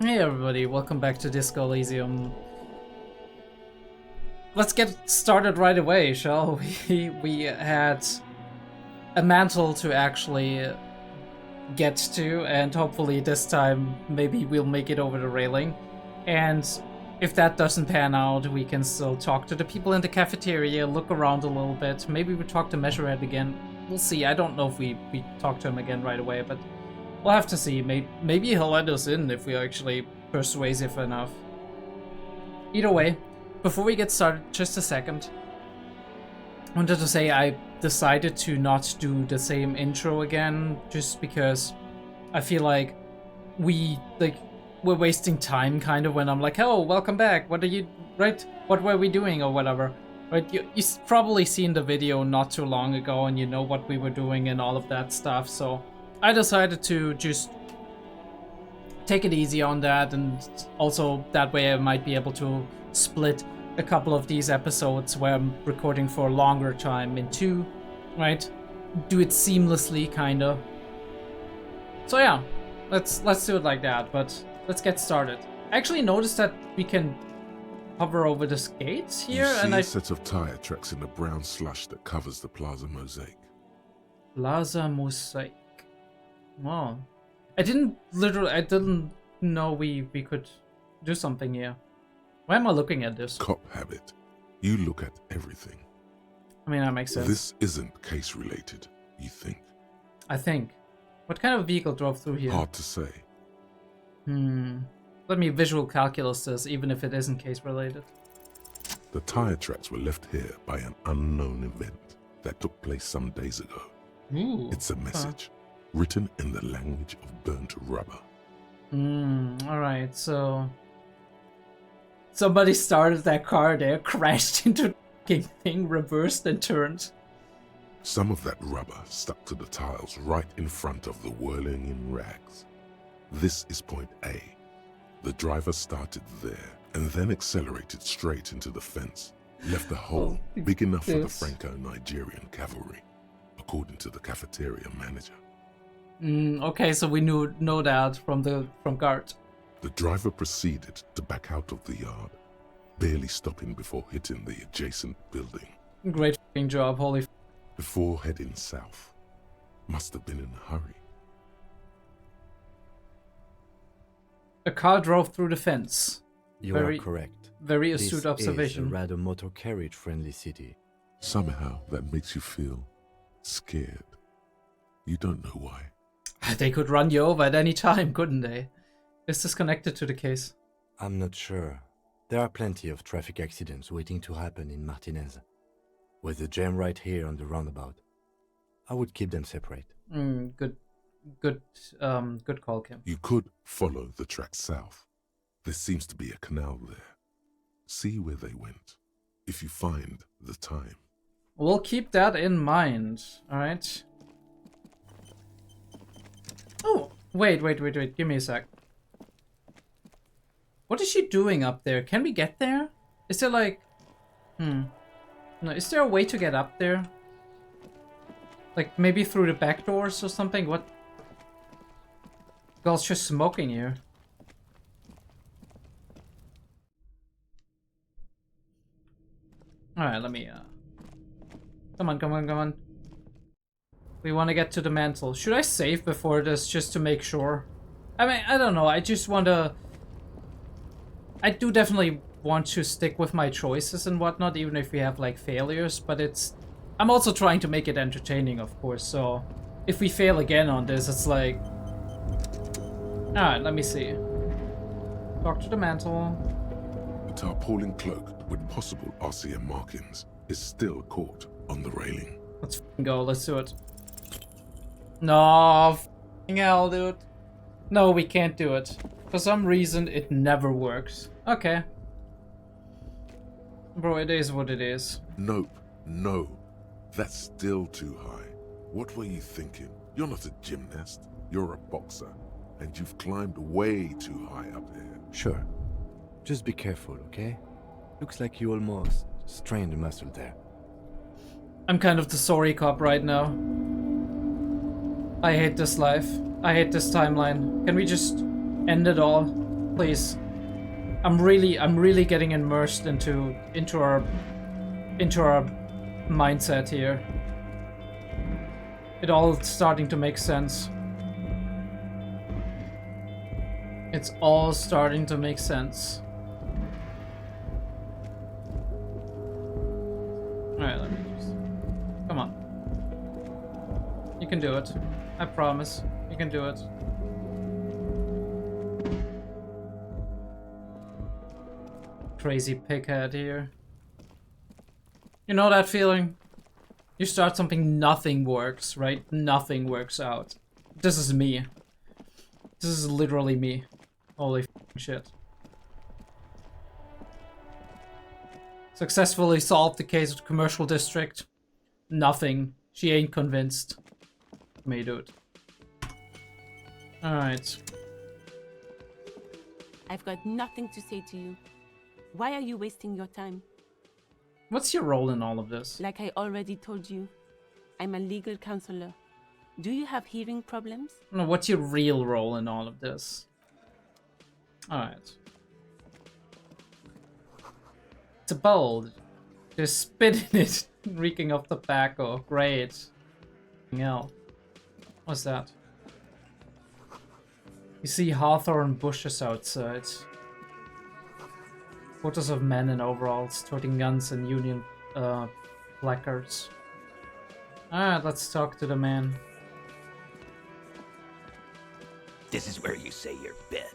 Hey everybody, welcome back to Disco Elysium. Let's get started right away, shall we? We had a mantle to actually get to, and hopefully this time maybe we'll make it over the railing. And if that doesn't pan out, we can still talk to the people in the cafeteria, look around a little bit. Maybe we talk to Measurehead again. We'll see. I don't know if we talk to him again right away, but we'll have to see. Maybe he'll let us in if we're actually persuasive enough. Either way, before we get started, just a second. I wanted to say I decided to not do the same intro again, just because I feel like we're wasting time kind of when I'm like, oh, welcome back. What were we doing or whatever. Right? You've probably seen the video not too long ago and you know what we were doing and all of that stuff, so I decided to just take it easy on that, and also that way I might be able to split a couple of these episodes where I'm recording for a longer time in two, right? Do it seamlessly, kinda. So yeah, let's do it like that, but let's get started. I actually noticed that we can hover over the skates here, and a set of tire tracks in the brown slush that covers the plaza mosaic. Plaza mosaic. Wow. I didn't know we could do something here. Why am I looking at this? Cop habit. You look at everything. I mean, that makes sense. This isn't case related, you think? I think. What kind of vehicle drove through here? Hard to say. Let me visual calculus this, even if it isn't case related. The tire tracks were left here by an unknown event that took place some days ago. Ooh. It's a message. Written in the language of burnt rubber. Alright, so somebody started that car there, crashed into the fucking thing, reversed and turned. Some of that rubber stuck to the tiles right in front of the whirling in rags. This is point A. The driver started there and then accelerated straight into the fence, left a hole big enough for the Franco-Nigerian cavalry, according to the cafeteria manager. Okay, so we know that from guard. The driver proceeded to back out of the yard, barely stopping before hitting the adjacent building. Great f***ing job, holy f***. Before heading south. Must have been in a hurry. A car drove through the fence. You are correct. Very astute observation. This is a rather motor carriage friendly city. Somehow that makes you feel scared. You don't know why. They could run you over at any time, couldn't they? Is this connected to the case? I'm not sure. There are plenty of traffic accidents waiting to happen in Martinez. With the jam right here on the roundabout, I would keep them separate. Good call, Kim. You could follow the track south. There seems to be a canal there. See where they went, if you find the time. We'll keep that in mind, alright? Oh, wait, give me a sec. What is she doing up there? Can we get there? Is there like... No, is there a way to get up there? Like, maybe through the back doors or something? What? Girl's just smoking here. Alright, let me, Come on. We want to get to the mantle. Should I save before this just to make sure? I mean, I don't know. I just want to... I do definitely want to stick with my choices and whatnot, even if we have, like, failures. But it's... I'm also trying to make it entertaining, of course. So, if we fail again on this, it's like... Alright, let me see. Talk to the mantle. A tarpaulin cloak with possible RCM markings is still caught on the railing. Let's f***ing go. Let's do it. No, f***ing hell, dude. No, we can't do it. For some reason, it never works. Okay. Bro, it is what it is. Nope. No. That's still too high. What were you thinking? You're not a gymnast. You're a boxer. And you've climbed way too high up here. Sure. Just be careful, okay? Looks like you almost strained a muscle there. I'm kind of the sorry cop right now. I hate this life. I hate this timeline. Can we just end it all? Please. I'm really getting immersed into our mindset here. It all starting to make sense. It's all starting to make sense. Alright, let me just... Come on. You can do it. I promise. You can do it. Crazy pighead here. You know that feeling? You start something, nothing works, right? Nothing works out. This is me. This is literally me. Holy shit. Successfully solved the case of the commercial district. Nothing. She ain't convinced. May do it. Alright. I've got nothing to say to you. Why are you wasting your time? What's your role in all of this? Like I already told you, I'm a legal counselor. Do you have hearing problems? No, what's your real role in all of this? Alright. It's a bowl. Just spit in it, reeking of tobacco. Great. Hell. What's that? You see hawthorn bushes outside. Photos of men in overalls, toting guns and Union placards. Alright, let's talk to the man. This is where you say your bid.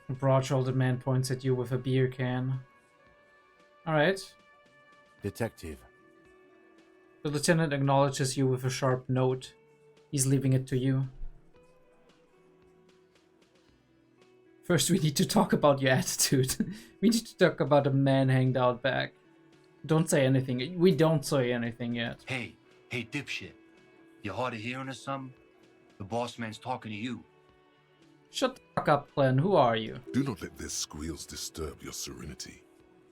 A broad-shouldered man points at you with a beer can. Alright. Detective. The lieutenant acknowledges you with a sharp note. He's leaving it to you. First, we need to talk about your attitude. We need to talk about the man hanged out back. Don't say anything. We don't say anything yet. Hey, dipshit. You hard of hearing or something? The boss man's talking to you. Shut the fuck up, Glenn. Who are you? Do not let their squeals disturb your serenity.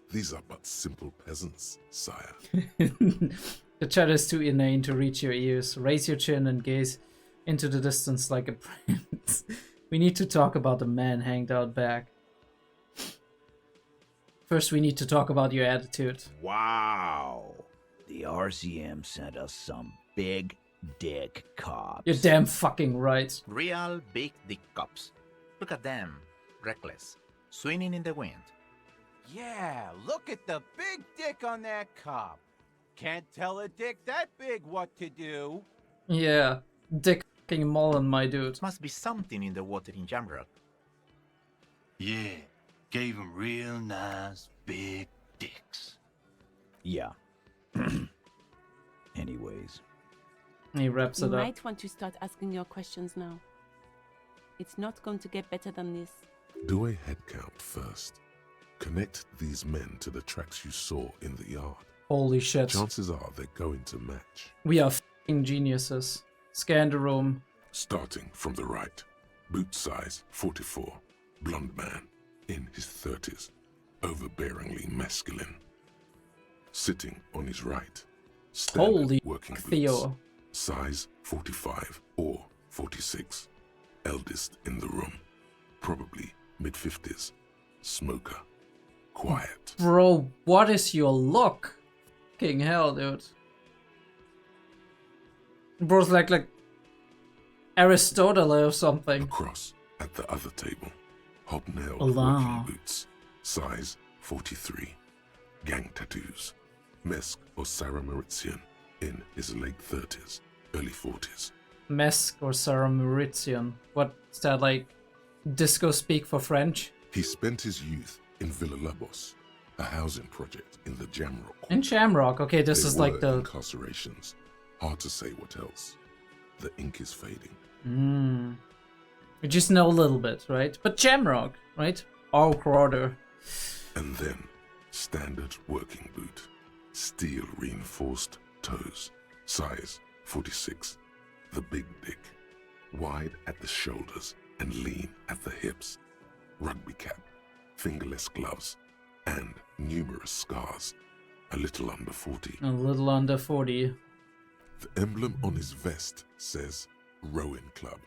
These are but simple peasants, sire. The chatter is too inane to reach your ears. Raise your chin and gaze into the distance like a prince. We need to talk about the man hanged out back. First, we need to talk about your attitude. Wow. The RCM sent us some big dick cops. You're damn fucking right. Real big dick cops. Look at them. Reckless. Swinging in the wind. Yeah, look at the big dick on that cop. Can't tell a dick that big what to do. Yeah, Dick fucking Mullen, my dude. Must be something in the water in Jamrock. Yeah, gave him real nice big dicks. Yeah. Anyways. He wraps You it up. might want to start asking your questions now. It's not going to get better than this. Do a head count first. Connect these men to the tracks you saw in the yard. Holy shit. Chances are they're going to match. We are fucking geniuses. Scan the room. Starting from the right. Boot size 44. Blonde man. In his 30s. Overbearingly masculine. Sitting on his right. Standard Holy working boots. Theo. Size 45 or 46. Eldest in the room. Probably mid-50s. Smoker. Quiet. Bro, what is your look? Fucking hell, dude. Bro's like Aristotle or something. Across at the other table. Hobnailed Allah. working boots. Size 43. Gang tattoos. Mesk or Sarah Mauritian. In his late 30s, early 40s. Mesk or Sarah Mauritian. What's that, like disco speak for French? He spent his youth in Villa Labos, a housing project in the Jamrock. In Shamrock. Okay, this There is like were the... incarcerations. Hard to say what else. The ink is fading. We just know a little bit, right? But Shamrock, right? Oak Order. And then, standard working boot. Steel reinforced toes. Size 46. The big dick. Wide at the shoulders and lean at the hips. Rugby cap. Fingerless gloves. And numerous scars. A little under 40. A little under 40. The emblem on his vest says Rowing Club.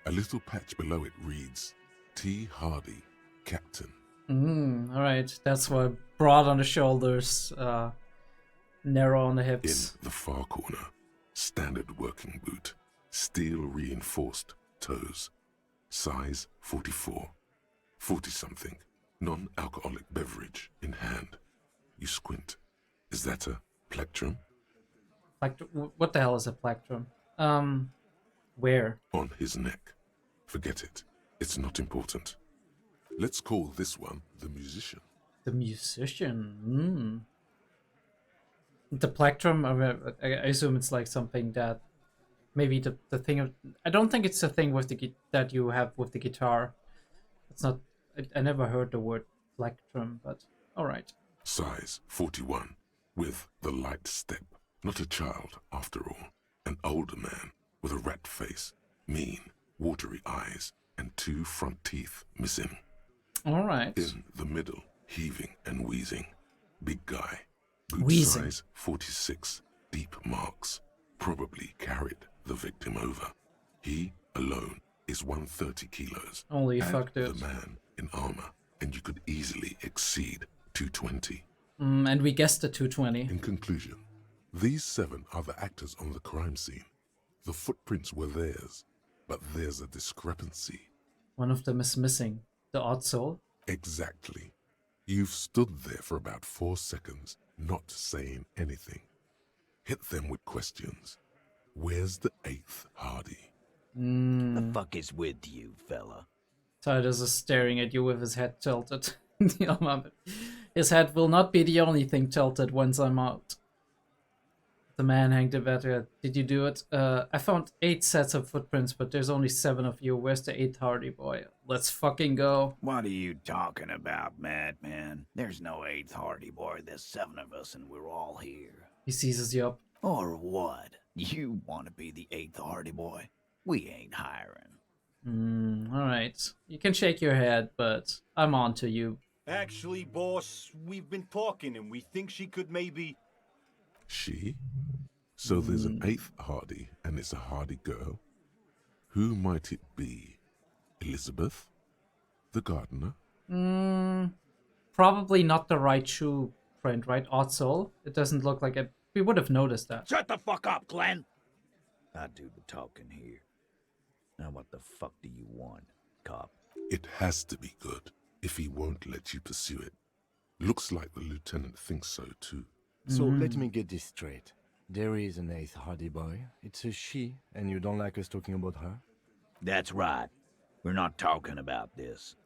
A little patch below it reads T. Hardy, Captain. Alright, that's why broad on the shoulders, narrow on the In hips. the far corner, standard working boot, steel reinforced toes, size 44, 40-something, non-alcoholic beverage in hand. You squint. Is that a plectrum? What the hell is a plectrum? Where? On his neck. Forget it. It's not important. Let's call this one the musician. The musician. The plectrum. I assume it's like something that maybe the thing of. I don't think it's the thing with the that you have with the guitar. It's not. I never heard the word plectrum, but all right. Size 41, with the light step. Not a child, after all. An older man with a rat face, mean, watery eyes, and 2 front teeth missing. All right. In the middle, heaving and wheezing. Big guy. Boot Wheezing. size 46. Deep marks. Probably carried the victim over. He, alone, is 130 kilos. Holy Add fuck, dude. the man in armor, and you could easily exceed 220. And we guessed the 220. In conclusion, these 7 are the actors on the crime scene. The footprints were theirs, but there's a discrepancy. One of them is missing. The odd soul? Exactly. You've stood there for about 4 seconds, not saying anything. Hit them with questions. Where's the 8th Hardy? The fuck is with you, fella? Titus is staring at you with his head tilted. His head will not be the only thing tilted once I'm out. The man hanged the better. Did you do it? I found 8 sets of footprints, but there's only 7 of you. Where's the 8th Hardy boy? Let's fucking go. What are you talking about, madman? There's no 8th Hardy boy. There's 7 of us and we're all here. He seizes you up. Or what? You want to be the 8th Hardy boy? We ain't hiring. Alright. You can shake your head, but I'm on to you. Actually, boss, we've been talking and we think she could maybe... She? So there's an 8th Hardy, and it's a Hardy girl. Who might it be? Elizabeth? The gardener? Probably not the right shoe print, right? Odd soul? It doesn't look like it. We would have noticed that. Shut the fuck up, Glenn! I do the talking here. Now what the fuck do you want, cop? It has to be good, if he won't let you pursue it. Looks like the lieutenant thinks so too. So let me get this straight. There is an 8th Hardy boy. It's a she, and you don't like us talking about her? That's right. We're not talking about this.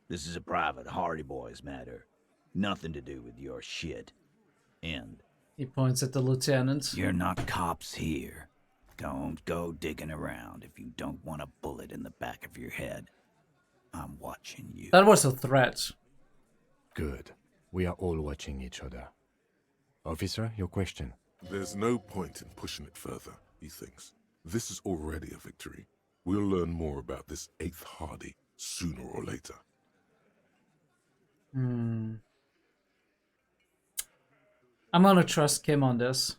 This is a private Hardy Boys matter. Nothing to do with your shit. End. He points at the lieutenant. You're not cops here. Don't go digging around if you don't want a bullet in the back of your head. I'm watching you. That was a threat. Good. We are all watching each other. Officer, your question. There's no point in pushing it further, he thinks. This is already a victory. We'll learn more about this 8th Hardy sooner or later. I'm gonna trust Kim on this.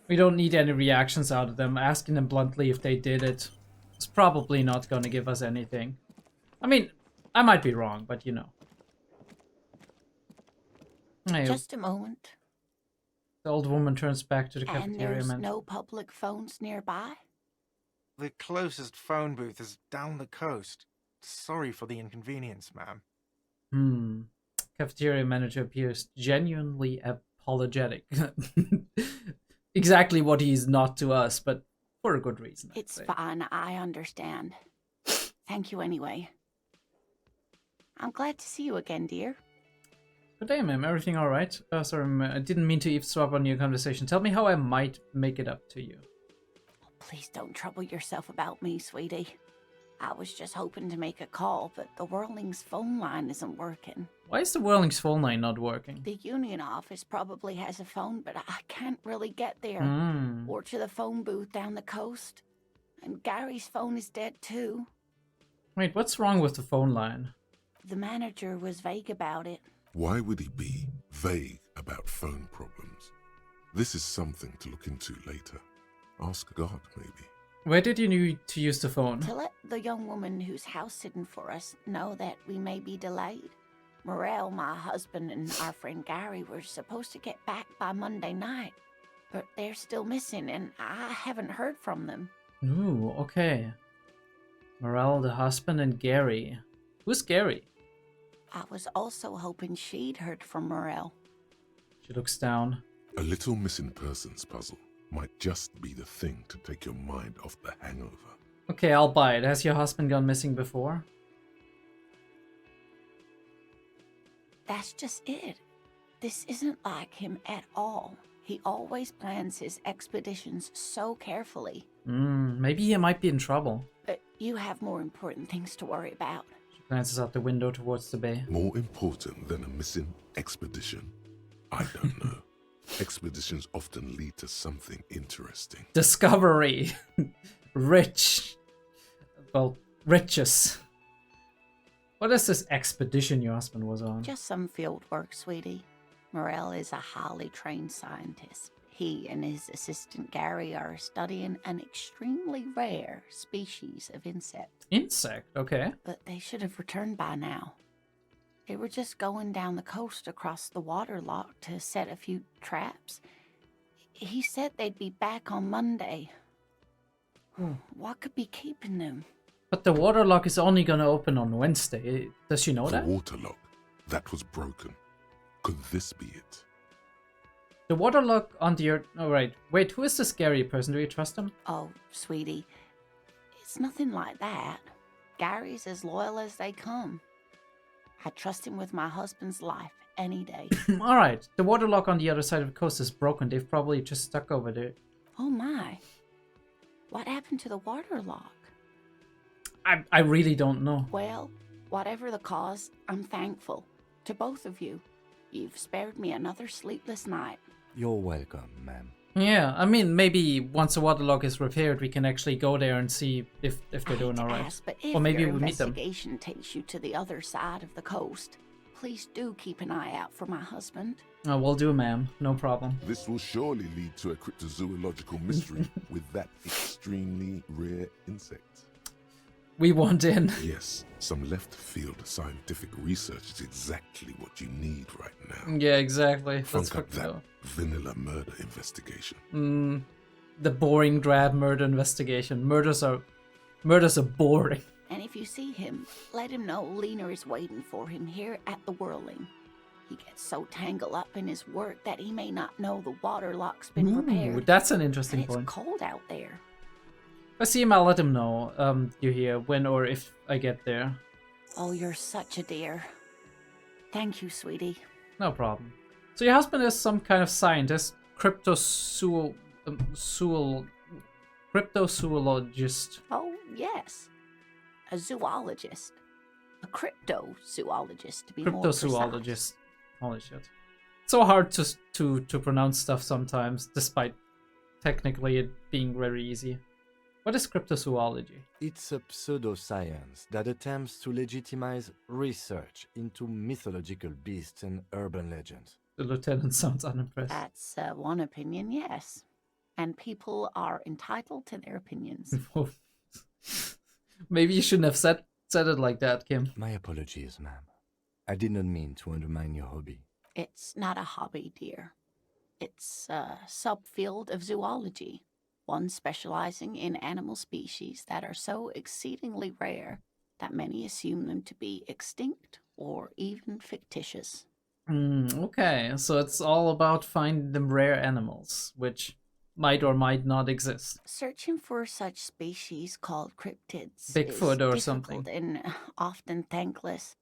We don't need any reactions out of them. Asking them bluntly if they did it is probably not gonna give us anything. I mean, I might be wrong, but you know. Hey, Just a moment. the old woman turns back to the And cafeteria there's man. no public phones nearby? The closest phone booth is down the coast. Sorry for the inconvenience, ma'am. Cafeteria manager appears genuinely apologetic. Exactly what he's not to us, but for a good reason. I'd It's say. fine, I understand. Thank you anyway. I'm glad to see you again, dear. Good day, ma'am. Everything all right? Sorry, ma'am. I didn't mean to eavesdrop on your conversation. Tell me how I might make it up to you. Please don't trouble yourself about me, sweetie. I was just hoping to make a call, but the Whirling's phone line isn't working. Why is the Whirling's phone line not working? The union office probably has a phone, but I can't really get there. Hmm. Or to the phone booth down the coast. And Gary's phone is dead too. Wait, what's wrong with the phone line? The manager was vague about it. Why would he be vague about phone problems? This is something to look into later. Ask God, maybe. Where did you need to use the phone? To let the young woman who's house-sitting for us know that we may be delayed. Morel, my husband, and our friend Gary were supposed to get back by Monday night, but they're still missing, and I haven't heard from them. Ooh, okay. Morel, the husband, and Gary. Who's Gary? I was also hoping she'd heard from Morel. She looks down. A little missing persons puzzle might just be the thing to take your mind off the hangover. Okay, I'll buy it. Has your husband gone missing before? That's just it. This isn't like him at all. He always plans his expeditions so carefully. Maybe he might be in trouble. But you have more important things to worry about. She glances out the window towards the bay. More important than a missing expedition? I don't know. Expeditions often lead to something interesting. Discovery. Rich. Well, riches. What is this expedition your husband was on? Just some field work, sweetie. Morel is a highly trained scientist. He and his assistant Gary are studying an extremely rare species of insect. Insect, okay. But they should have returned by now. They were just going down the coast across the waterlock to set a few traps. He said they'd be back on Monday. What could be keeping them? But the waterlock is only gonna open on Wednesday. Does she know that? The waterlock. That was broken. Could this be it? The waterlock on the earth. Oh, right. Wait, who is the scary person? Do you trust him? Oh, sweetie. It's nothing like that. Gary's as loyal as they come. I trust him with my husband's life any day. Alright, the waterlock on the other side of the coast is broken. They've probably just stuck over there. Oh my. What happened to the waterlock? I really don't know. Well, whatever the cause, I'm thankful. To both of you. You've spared me another sleepless night. You're welcome, ma'am. Yeah, I mean, maybe once the waterlock is repaired, we can actually go there and see if they're doing alright. Or maybe we'll meet them. If your investigation takes you to the other side of the coast, please do keep an eye out for my husband. Oh, will do, ma'am. No problem. This will surely lead to a cryptozoological mystery with that extremely rare insect. We want in. Yes, some left-field scientific research is exactly what you need right now. Yeah, exactly. Funk up that vanilla murder investigation. The boring, drab murder investigation. Murders are boring. And if you see him, let him know Lena is waiting for him here at the Whirling. He gets so tangled up in his work that he may not know the waterlock's been repaired. That's an interesting point. It's cold out there. If I see him, I'll let him know. You hear when or if I get there. Oh, you're such a dear. Thank you, sweetie. No problem. So your husband is some kind of scientist, cryptozoologist. Oh, yes. A zoologist. A cryptozoologist, to be more precise. Cryptozoologist. Holy shit. It's so hard to pronounce stuff sometimes, despite technically it being very easy. What is cryptozoology? It's a pseudoscience that attempts to legitimize research into mythological beasts and urban legends. The lieutenant sounds unimpressed. That's one opinion, yes. And people are entitled to their opinions. Maybe you shouldn't have said it like that, Kim. My apologies, ma'am. I did not mean to undermine your hobby. It's not a hobby, dear. It's a subfield of zoology. One specializing in animal species that are so exceedingly rare that many assume them to be extinct or even fictitious. Okay, so it's all about finding them rare animals, which might or might not exist. Searching for such species called cryptids Bigfoot or is something. difficult and often thankless.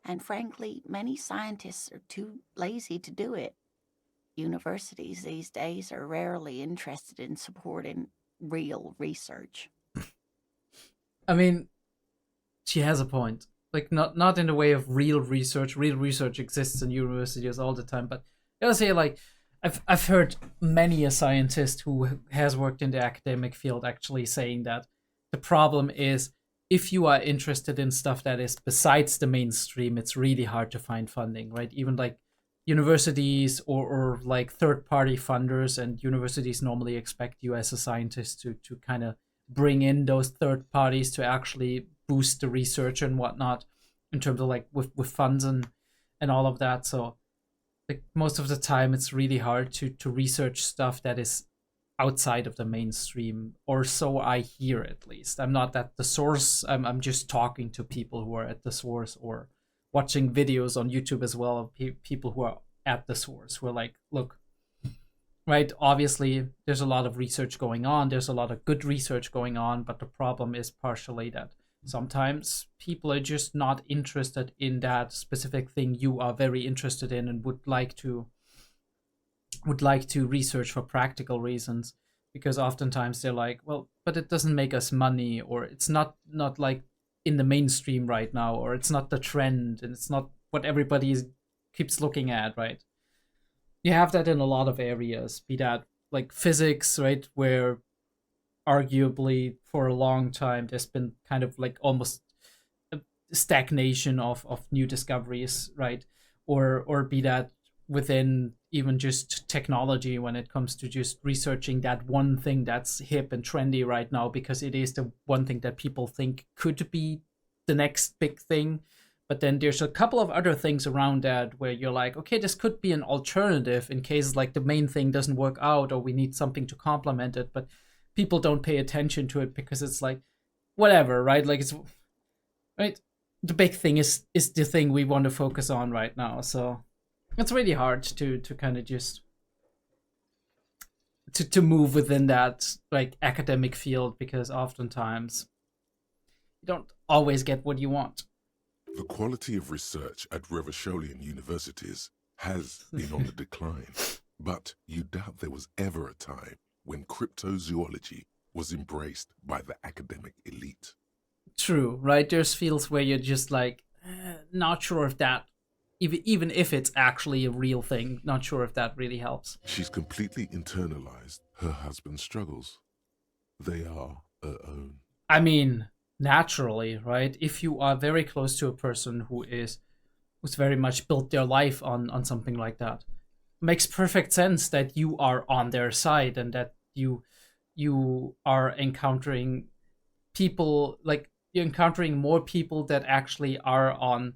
And frankly, many scientists are too lazy to do it. Universities these days are rarely interested in supporting real research. I mean, she has a point. Like, not in the way of real research. Real research exists in universities all the time, but I gotta say, like, I've heard many a scientist who has worked in the academic field actually saying that the problem is if you are interested in stuff that is besides the mainstream, it's really hard to find funding, right? Even like universities or like third-party funders, and universities normally expect you as a scientist to kind of bring in those third parties to actually boost the research and whatnot in terms of like with funds and all of that. So like most of the time it's really hard to research stuff that is outside of the mainstream, or so I hear at least. I'm not at the source. I'm just talking to people who are at the source, or watching videos on YouTube as well of people who are at the source, who are like, look, right, obviously there's a lot of research going on. There's a lot of good research going on, but the problem is partially that sometimes people are just not interested in that specific thing you are very interested in and would like to research for practical reasons, because oftentimes they're like, well, but it doesn't make us money, or it's not like in the mainstream right now, or it's not the trend, and it's not what everybody keeps looking at, right? You have that in a lot of areas, be that like physics, right, where arguably for a long time there's been kind of like almost a stagnation of new discoveries, right? Or be that within even just technology, when it comes to just researching that one thing that's hip and trendy right now, because it is the one thing that people think could be the next big thing. But then there's a couple of other things around that where you're like, okay, this could be an alternative in case like the main thing doesn't work out, or we need something to complement it. But people don't pay attention to it because it's like, whatever, right? Like it's right. The big thing is the thing we want to focus on right now. So it's really hard to kind of just to move within that like academic field, because oftentimes you don't always get what you want. The quality of research at Revacholian universities has been on the decline, but you doubt there was ever a time when cryptozoology was embraced by the academic elite. True, right? There's fields where you're just like, not sure if that, even if it's actually a real thing, not sure if that really helps. She's completely internalized her husband's struggles. They are her own. I mean, naturally, right? If you are very close to a person who's very much built their life on something like that, makes perfect sense that you are on their side, and that you are encountering people, like you're encountering more people that actually are on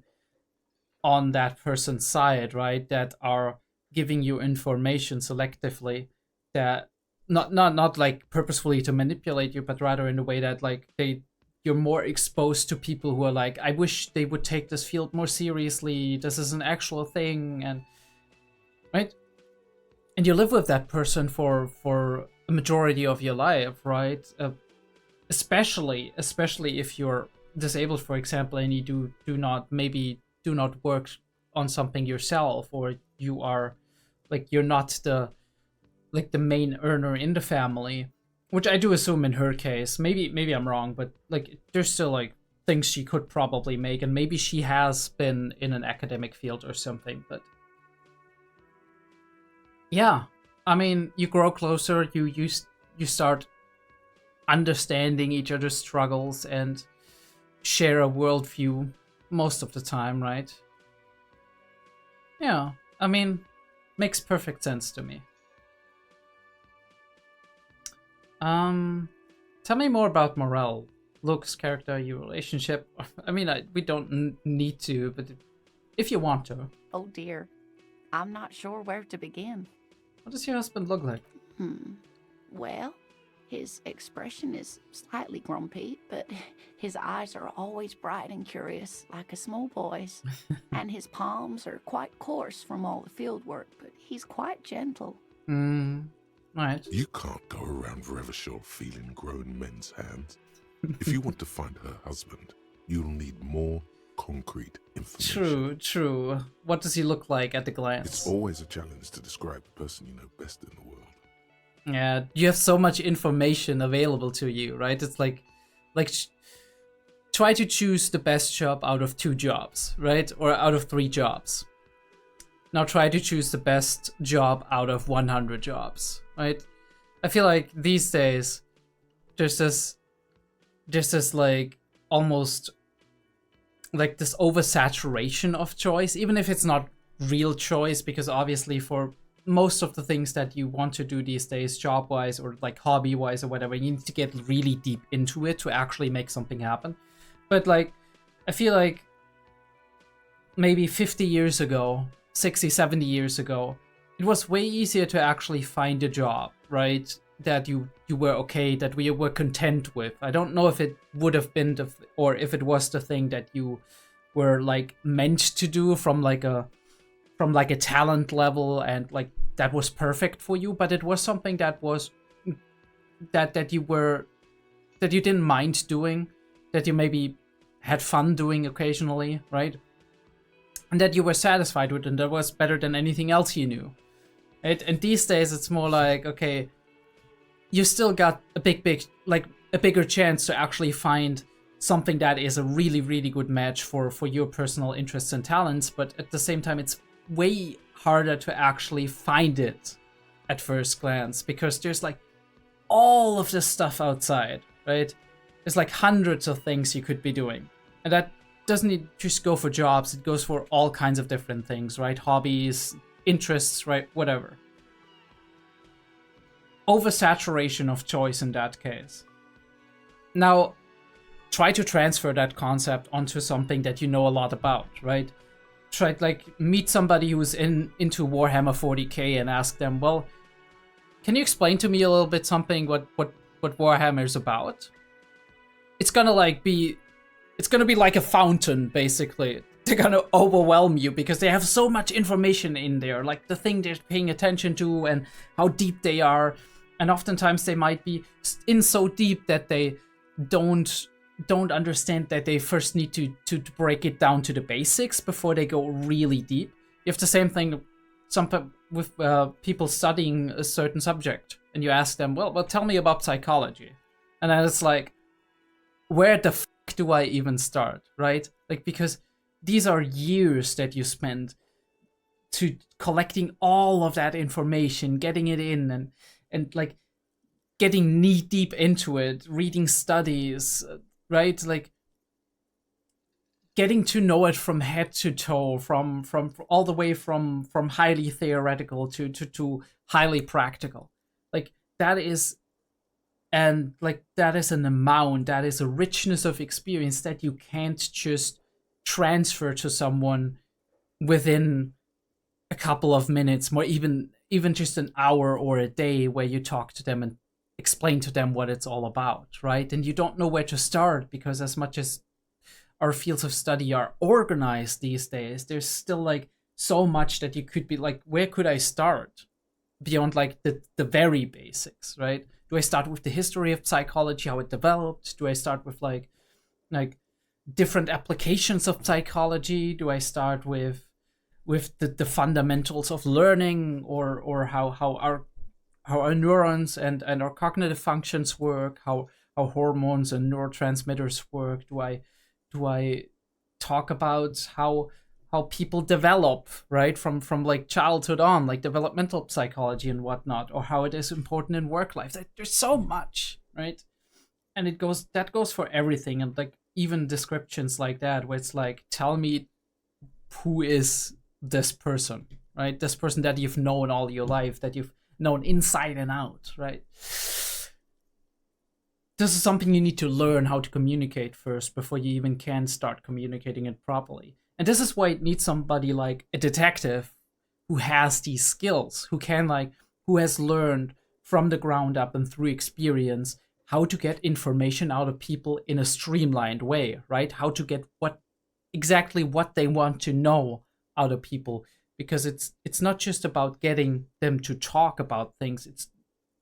that person's side, right? That are giving you information selectively, that not like purposefully to manipulate you, but rather in a way that like you're more exposed to people who are like, I wish they would take this field more seriously. This is an actual thing, and right? And you live with that person for a majority of your life, right? Especially if you're disabled, for example, and you do not work on something yourself, or you are like, you're not the main earner in the family, which I do assume in her case. Maybe I'm wrong, but like there's still like things she could probably make, and maybe she has been in an academic field or something. But yeah, I mean, you grow closer, you start understanding each other's struggles and share a worldview most of the time, right? Yeah, I mean, makes perfect sense to me. Tell me more about Morel, Luke's character, your relationship. I mean, we don't need to, but if you want to. Oh dear, I'm not sure where to begin. What does your husband look like? Well, his expression is slightly grumpy, but his eyes are always bright and curious, like a small boy's. And his palms are quite coarse from all the field work, but he's quite gentle. Right. You can't go around Revachol feeling grown men's hands. If you want to find her husband, you'll need more concrete information. True. What does he look like at the glance? It's always a challenge to describe the person you know best in the world. Yeah, you have so much information available to you, right? It's like try to choose the best job out of 2 jobs, right? Or out of 3 jobs. Now try to choose the best job out of 100 jobs, right? I feel like these days there's this like almost like this oversaturation of choice, even if it's not real choice, because obviously for most of the things that you want to do these days, job-wise or like hobby-wise or whatever, you need to get really deep into it to actually make something happen. But like, I feel like maybe 50 years ago, 60, 70 years ago, it was way easier to actually find a job, right? That you were okay, that we were content with. I don't know if it would have been or if it was the thing that you were like meant to do from like a talent level, and like that was perfect for you, but it was something that was that you didn't mind doing, that you maybe had fun doing occasionally, right? And that you were satisfied with, and that was better than anything else you knew. Right? And these days it's more like, okay, you still got a bigger chance to actually find something that is a really, really good match for your personal interests and talents, but at the same time it's way harder to actually find it at first glance, because there's like all of this stuff outside, right? There's like hundreds of things you could be doing, and that doesn't just go for jobs, it goes for all kinds of different things, right? Hobbies, interests, right? Whatever. Oversaturation of choice in that case. Now, try to transfer that concept onto something that you know a lot about, right? Try like meet somebody who's into Warhammer 40k and ask them, well, can you explain to me a little bit something what Warhammer is about? It's gonna be like a fountain, basically. They're gonna overwhelm you because they have so much information in there, like the thing they're paying attention to and how deep they are. And oftentimes they might be in so deep that they don't understand that they first need to break it down to the basics before they go really deep. You have the same thing with people studying a certain subject, and you ask them, well, tell me about psychology. And then it's like, where the fuck do I even start, right? Like, because these are years that you spend to collecting all of that information, getting it in, and like getting knee deep into it, reading studies, right? Like getting to know it from head to toe, from all the way from highly theoretical to highly practical. Like that is an amount, that is a richness of experience that you can't just transfer to someone within a couple of minutes, more even just an hour or a day, where you talk to them and explain to them what it's all about, right? And you don't know where to start, because as much as our fields of study are organized these days, there's still like so much that you could be like, where could I start beyond like the very basics, right? Do I start with the history of psychology, how it developed? Do I start with like different applications of psychology? Do I start with the fundamentals of learning, or how our neurons and our cognitive functions work, how hormones and neurotransmitters work? Do I talk about how people develop, right, from like childhood on, like developmental psychology and whatnot, or how it is important in work life? There's so much, right? And that goes for everything, and like even descriptions like that, where it's like, tell me who is this person, right? This person that you've known all your life, that you've known inside and out, right? This is something you need to learn how to communicate first before you even can start communicating it properly. And this is why it needs somebody like a detective who has these skills, who has learned from the ground up and through experience how to get information out of people in a streamlined way, right? How to get exactly what they want to know out of people, because it's not just about getting them to talk about things, it's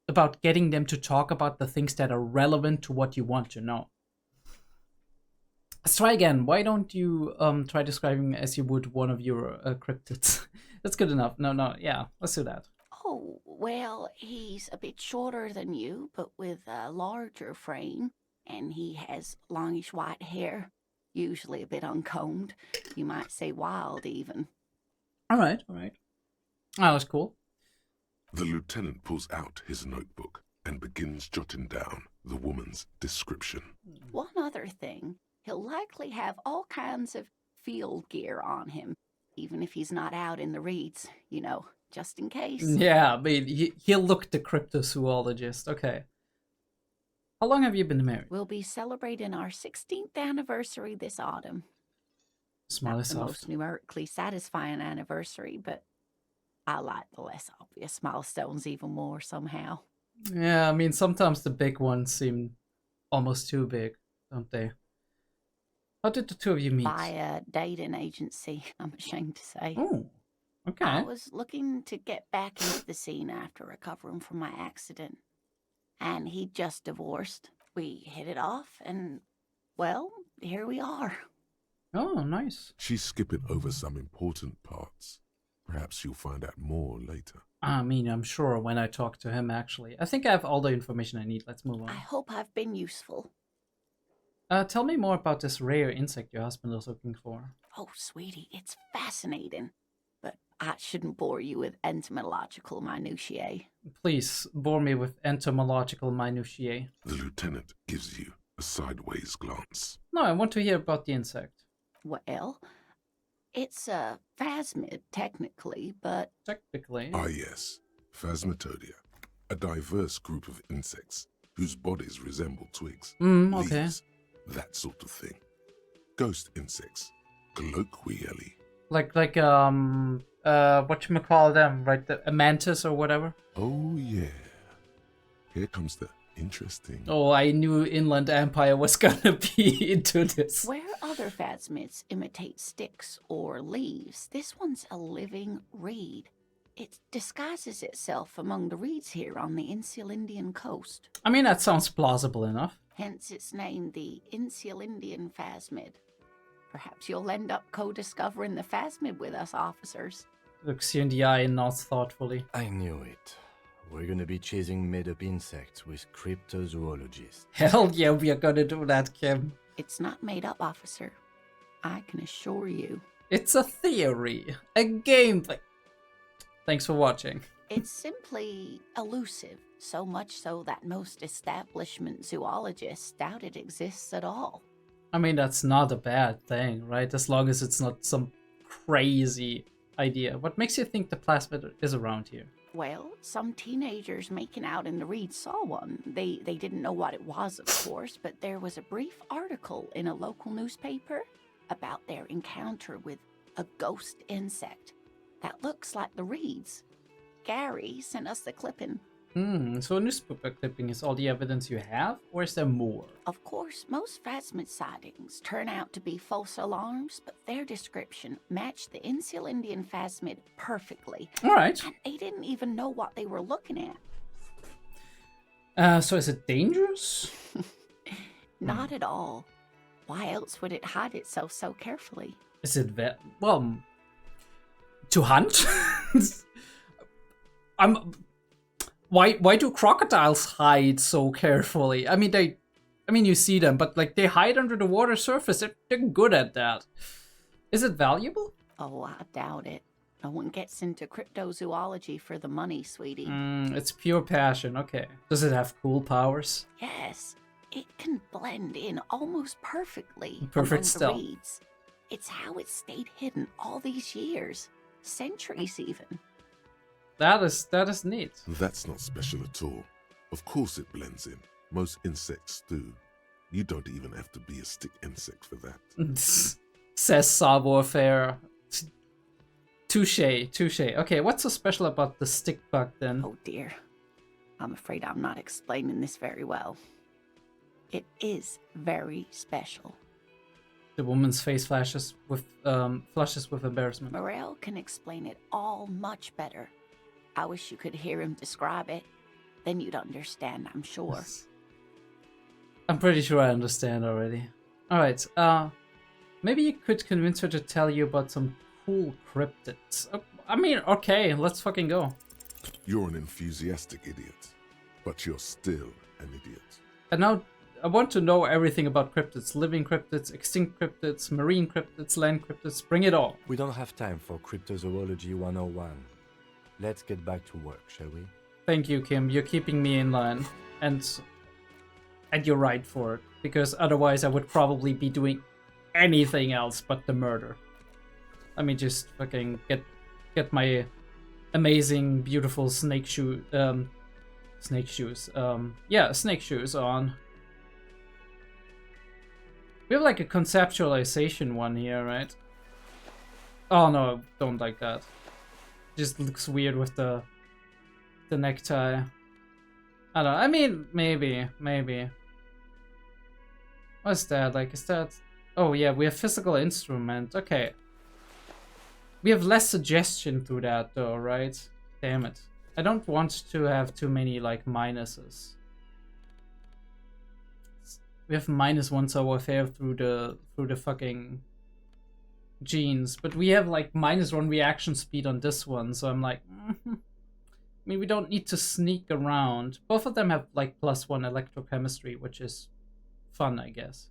about getting them to talk about the things that are relevant to what you want to know. Let's try again. Why don't you try describing as you would one of your cryptids? That's good enough. No, yeah, let's do that. Oh, well, he's a bit shorter than you, but with a larger frame, and he has longish white hair, usually a bit uncombed. You might say wild, even. All right. Oh, that's cool. The lieutenant pulls out his notebook and begins jotting down the woman's description. One other thing, he'll likely have all kinds of field gear on him. even if he's not out in the reeds, you know, just in case. Yeah, I mean, he'll look the cryptozoologist. Okay. How long have you been married? We'll be celebrating our 16th anniversary this autumn. Smiley Not the soft. most numerically satisfying anniversary, but I like the less obvious milestones even more somehow. Yeah, I mean, sometimes the big ones seem almost too big, don't they? How did the two of you meet? By a dating agency, I'm ashamed to say. Oh, okay. I was looking to get back into the scene after recovering from my accident. And he'd just divorced. We hit it off, and, well, here we are. Oh, nice. She's skipping over some important parts. Perhaps you'll find out more later. I mean, I'm sure when I talk to him, actually. I think I have all the information I need. Let's move on. I hope I've been useful. Tell me more about this rare insect your husband is looking for. Oh, sweetie, it's fascinating. But I shouldn't bore you with entomological minutiae. Please, bore me with entomological minutiae. The lieutenant gives you a sideways glance. No, I want to hear about the insect. Well, it's a phasmid, technically, but... Technically? Ah, yes. Phasmatodea. A diverse group of insects whose bodies resemble twigs, okay. leaves, that sort of thing. Ghost insects, colloquially. Like whatchamacall them, right? A mantis or whatever? Oh, yeah. Here comes the interesting. Oh, I knew Inland Empire was gonna be into this. Where other phasmids imitate sticks or leaves, this one's a living reed. It disguises itself among the reeds here on the Insulindian coast. I mean, that sounds plausible enough. Hence its name, the Insulindian phasmid. Perhaps you'll end up co-discovering the phasmid with us, officers. Looks you in the eye and nods thoughtfully. I knew it. We're gonna be chasing made-up insects with cryptozoologists. Hell yeah, we are gonna do that, Kim. It's not made up, officer. I can assure you. It's a theory. A gameplay. Thanks for watching. It's simply elusive, so much so that most establishment zoologists doubt it exists at all. I mean, that's not a bad thing, right? As long as it's not some crazy idea. What makes you think the plasmid is around here? Well, some teenagers making out in the reeds saw one. They didn't know what it was, of course, but there was a brief article in a local newspaper about their encounter with a ghost insect that looks like the reeds. Gary sent us the clipping. So a newspaper clipping is all the evidence you have, or is there more? Of course, most phasmid sightings turn out to be false alarms, but their description matched the Insulindian phasmid perfectly. All right. And they didn't even know what they were looking at. So is it dangerous? Not at all. Why else would it hide itself so carefully? Is it to hunt? Why do crocodiles hide so carefully? I mean, you see them, but like they hide under the water surface. They're good at that. Is it valuable? Oh, I doubt it. No one gets into cryptozoology for the money, sweetie. It's pure passion. Okay. Does it have cool powers? Yes. It can blend in almost perfectly. Perfect among stealth. The reeds. It's how it stayed hidden all these years. Centuries even. That is neat. That's not special at all. Of course it blends in. Most insects do. You don't even have to be a stick insect for that. Says savoir-faire. Touche. Okay, what's so special about the stick bug then? Oh dear. I'm afraid I'm not explaining this very well. It is very special. The woman's face flushes with embarrassment. Morel can explain it all much better. I wish you could hear him describe it. Then you'd understand, I'm sure. I'm pretty sure I understand already. Alright, maybe you could convince her to tell you about some cool cryptids. I mean, okay, let's fucking go. You're an enthusiastic idiot, but you're still an idiot. And now, I want to know everything about cryptids. Living cryptids, extinct cryptids, marine cryptids, land cryptids, bring it all. We don't have time for Cryptozoology 101. Let's get back to work, shall we? Thank you, Kim. You're keeping me in line. And you're right for it. Because otherwise I would probably be doing anything else but the murder. Let me just fucking get my amazing, beautiful snake shoes on. We have like a conceptualization one here, right? Oh no, don't like that. Just looks weird with the necktie. I don't know. I mean, maybe. What's that? Like, is that... Oh yeah, we have physical instrument. Okay. We have less suggestion through that though, right? Damn it. I don't want to have too many, like, minuses. We have -1 savoir-faire through the fucking genes, but we have like -1 reaction speed on this one, so I'm like, I mean, we don't need to sneak around. Both of them have like +1 electrochemistry, which is fun, I guess.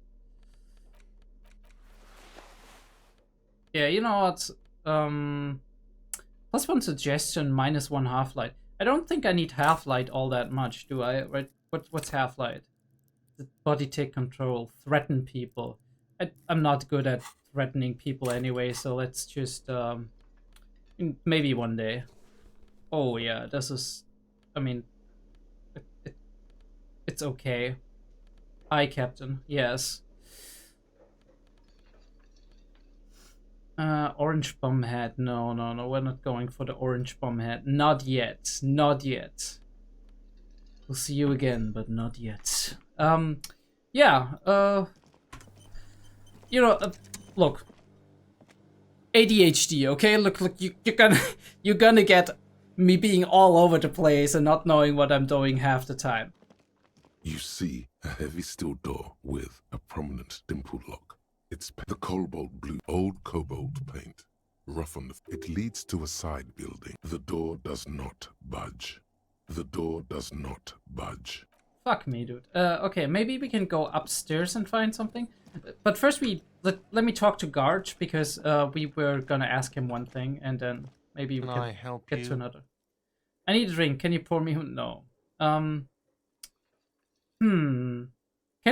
Yeah, you know what? +1 suggestion, -1 half-light. I don't think I need half-light all that much, do I? Right? What's half-light? Body take control, threaten people. I'm not good at threatening people anyway, so let's just maybe one day. Oh yeah, this is, I mean, it's okay. Aye, Captain. Yes. Orange bomb head. No, we're not going for the orange bomb head. Not yet. We'll see you again, but not yet. Yeah, you know, look, ADHD, okay? Look, you're gonna get me being all over the place and not knowing what I'm doing half the time. You see a heavy steel door with a prominent dimple lock. It's the cobalt blue, old cobalt paint, rough on the... It leads to a side building. The door does not budge. The door does not budge. Fuck me, dude. Okay, maybe we can go upstairs and find something. But first let me talk to Garge, because we were gonna ask him one thing, and then maybe we can get to another. I need a drink. Can you pour me? No. Can't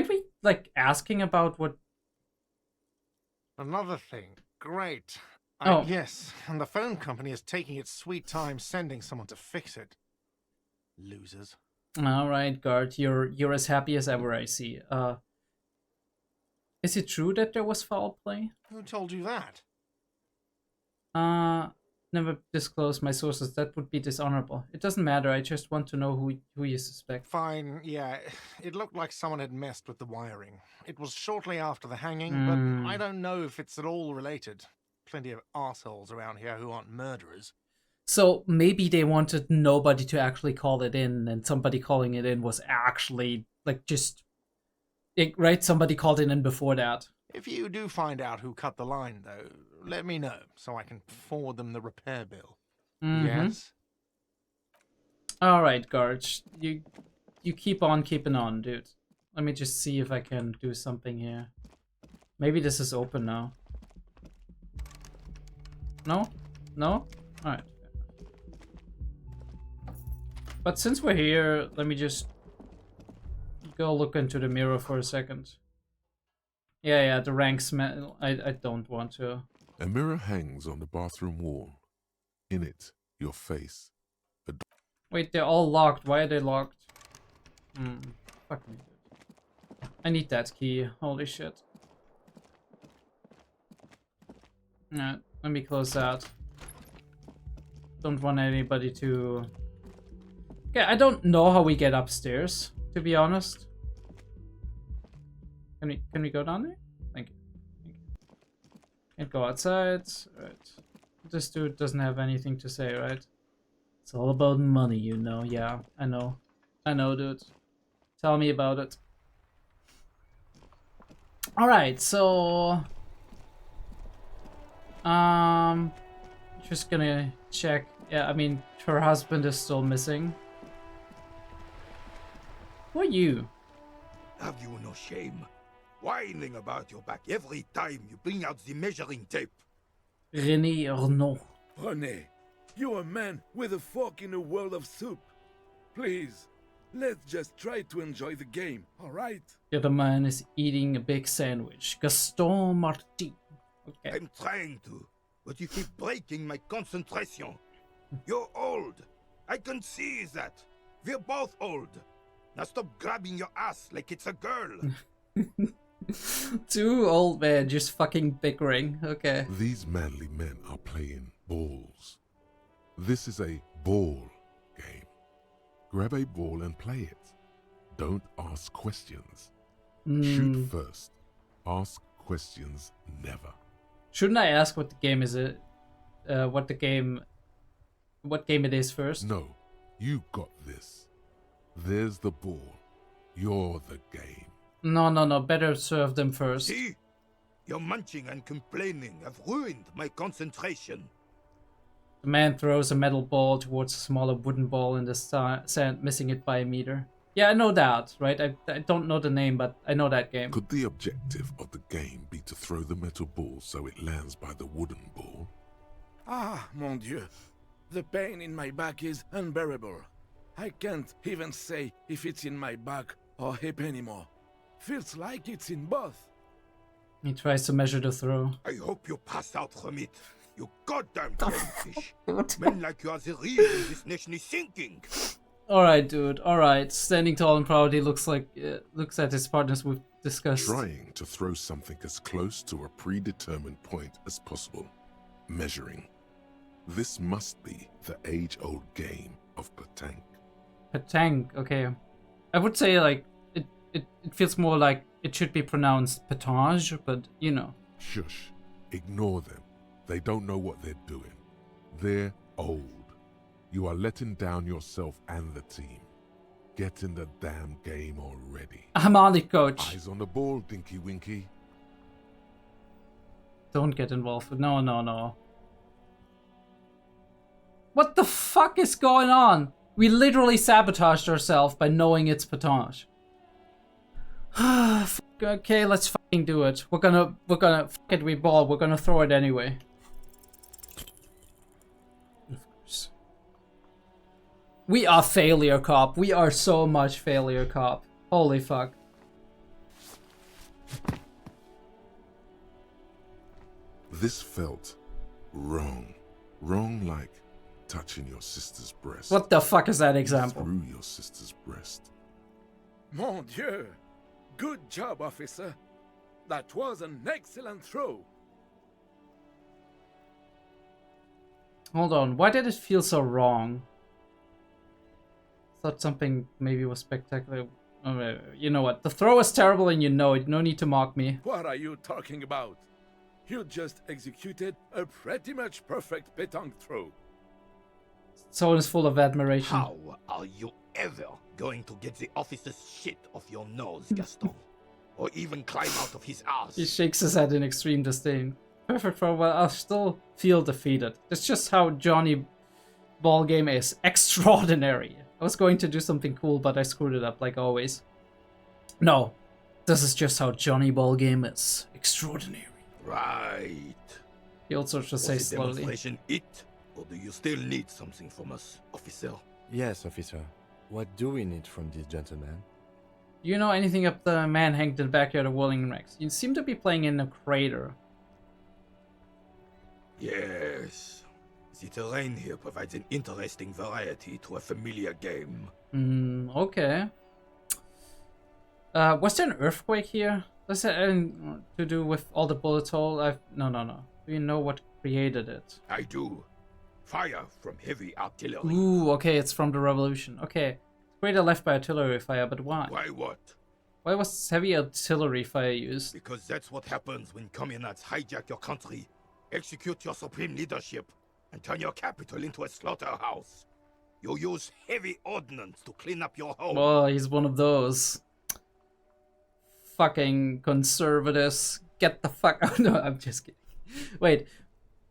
we, like, asking about what... Another thing. Great. Oh. Yes, and the phone company is taking its sweet time sending someone to fix it. Losers. All right, Guard. You're as happy as ever, I see. Is it true that there was foul play? Who told you that? Never disclose my sources. That would be dishonorable. It doesn't matter. I just want to know who you suspect. Fine, yeah. It looked like someone had messed with the wiring. It was shortly after the hanging, but I don't know if it's at all related. Plenty of assholes around here who aren't murderers. So maybe they wanted nobody to actually call it in, and somebody calling it in was actually, like, just... right? Somebody called it in before that. If you do find out who cut the line, though, let me know, so I can forward them the repair bill. Yes? Alright, Garge. You keep on keeping on, dude. Let me just see if I can do something here. Maybe this is open now. No? No? Alright. But since we're here, let me just go look into the mirror for a second. Yeah, the rank smell. I don't want to. A mirror hangs on the bathroom wall. In it, your face. Wait, they're all locked. Why are they locked? Fuck me, dude. I need that key. Holy shit. Alright, let me close that. Don't want anybody to... Okay, I don't know how we get upstairs, to be honest. Can we go down there? Thank you. Can't go outside. Right. This dude doesn't have anything to say, right? It's all about money, you know. Yeah, I know. I know, dude. Tell me about it. Alright, so... just gonna check. Yeah, I mean, her husband is still missing. Who are you? Have you no shame? Whining about your back every time you bring out the measuring tape. René Arnaud. René, you're a man with a fork in a world of soup. Please, let's just try to enjoy the game, alright? The other man is eating a big sandwich. Gaston Martin. Okay. I'm trying to. but you keep breaking my concentration. You're old. I can see that. We're both old. Now stop grabbing your ass like it's a girl. Two old men just fucking bickering. Okay. These manly men are playing balls. This is a ball game. Grab a ball and play it. Don't ask questions. Shoot first. Ask questions never. Shouldn't I ask what the game is? What game it is first? No, you got this. There's the ball. You're the game. No. Better serve them first. See? Your munching and complaining have ruined my concentration. The man throws a metal ball towards a smaller wooden ball in the sand, missing it by a meter. Yeah, I know that, right? I don't know the name, but I know that game. Could the objective of the game be to throw the metal ball so it lands by the wooden ball? Ah, mon Dieu. The pain in my back is unbearable. I can't even say if it's in my back or hip anymore. Feels like it's in both. He tries to measure the throw. I hope you pass out from it. You goddamn fish. Men like you are the reason this nation is sinking. Alright, dude. Alright. Standing tall and proud, he looks at his partners with disgust. Trying to throw something as close to a predetermined point as possible. Measuring. This must be the age-old game of petanque. Petanque, okay. I would say, like, it feels more like it should be pronounced petange, but, you know. Shush. Ignore them. They don't know what they're doing. They're old. You are letting down yourself and the team. Get in the damn game already. I'm on it, coach. Eyes on the ball, Dinky Winky. Don't get involved. No. What the fuck is going on? We literally sabotaged ourselves by knowing it's petange. Okay, let's fucking do it. We're gonna fuck it with ball. We're gonna throw it anyway. Of course. We are failure cop. We are so much failure cop. Holy fuck. This felt wrong. Wrong like touching your sister's breast. What the fuck is that example? Through your sister's breast. Mon Dieu! Good job, officer. That was an excellent throw. Hold on, why did it feel so wrong? Thought something maybe was spectacular. Oh, you know what? The throw is terrible and you know it. No need to mock me. What are you talking about? You just executed a pretty much perfect petanque throw. Someone is full of admiration. How are you ever going to get the officer's shit off your nose, Gaston? Or even climb out of his ass? He shakes his head in extreme disdain. Perfect throw, but I'll still feel defeated. That's just how Johnny Ballgame is. Extraordinary. I was going to do something cool, but I screwed it up like always. No, this is just how Johnny Ballgame is. Extraordinary. Right. He also should say Was the slowly. demonstration it? Or do you still need something from us, officer? Yes, officer. What do we need from this gentleman? Do you know anything of the man hanged in the backyard of Whirling Rex? You seem to be playing in a crater. Yes. The terrain here provides an interesting variety to a familiar game. Okay. Was there an earthquake here? Does that have anything to do with all the bullets hole? No. Do you know what created it? I do. Fire from heavy artillery. Ooh, okay, it's from the revolution. Okay. Crater left by artillery fire, but why? Why what? Why was heavy artillery fire used? Because that's what happens when communists hijack your country, execute your supreme leadership, and turn your capital into a slaughterhouse. You use heavy ordnance to clean up your home. Oh, he's one of those. Fucking conservatives. Get the fuck out. No, I'm just kidding. Wait,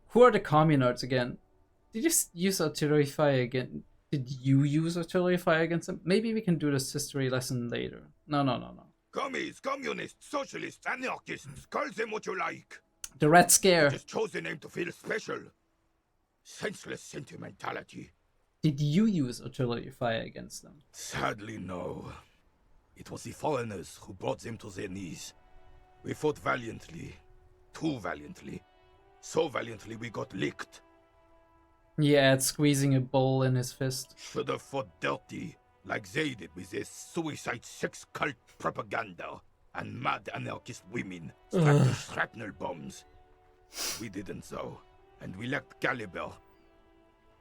who are the communards again? Did you use artillery fire again? Did you use artillery fire against them? Maybe we can do this history lesson later. No. Commies, communists, socialists, anarchists, call them what you like. The Red Scare. You just chose the name to feel special. Senseless sentimentality. Did you use artillery fire against them? Sadly, no. It was the foreigners who brought them to their knees. We fought valiantly. Too valiantly. So valiantly we got licked. He adds squeezing a bowl in his fist. Should have fought dirty, like they did with their suicide sex cult propaganda and mad anarchist women strapped to shrapnel bombs. We didn't though, and we lacked caliber.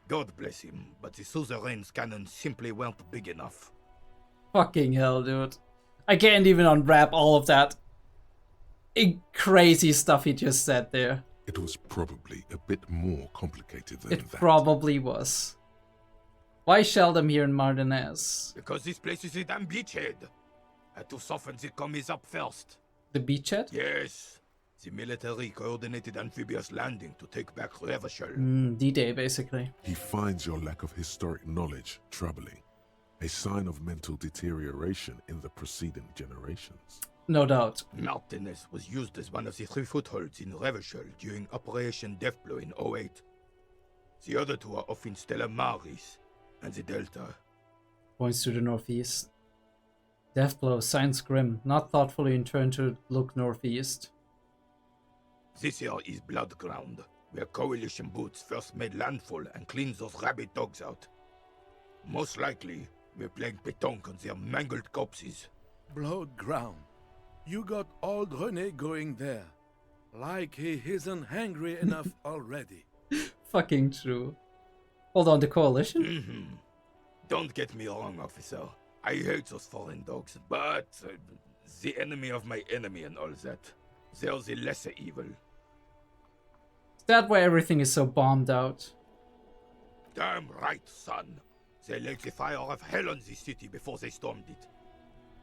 God bless him, but the suzerain's cannons simply weren't big enough. Fucking hell, dude. I can't even unwrap all of that crazy stuff he just said there. It was probably a bit more complicated than It that. probably was. Why Sheldon here in Martinez? Because this place is a damn beachhead. Had to soften the commies up first. The beachhead? Yes. The military coordinated amphibious landing to take back Revachol. D-Day, basically. He finds your lack of historic knowledge troubling, a sign of mental deterioration in the preceding generations. No doubt. Martinez was used as one of the 3 footholds in Revachol during Operation Deathblow in 08. The other 2 are off in Stella Maris and the Delta. Points to the northeast. Deathblow, signs grim, not thoughtfully in turn to look northeast. This here is Blood Ground, where coalition boots first made landfall and cleaned those rabid dogs out. Most likely, we're playing pétanque on their mangled corpses. Blood ground. You got old René going there. Like he isn't hungry enough already. Fucking true. Hold on, the coalition? Don't get me wrong, officer. I hate those foreign dogs, but the enemy of my enemy and all that. They're the lesser evil. Is that why everything is so bombed out? Damn right, son. They laid the fire of hell on the city before they stormed it.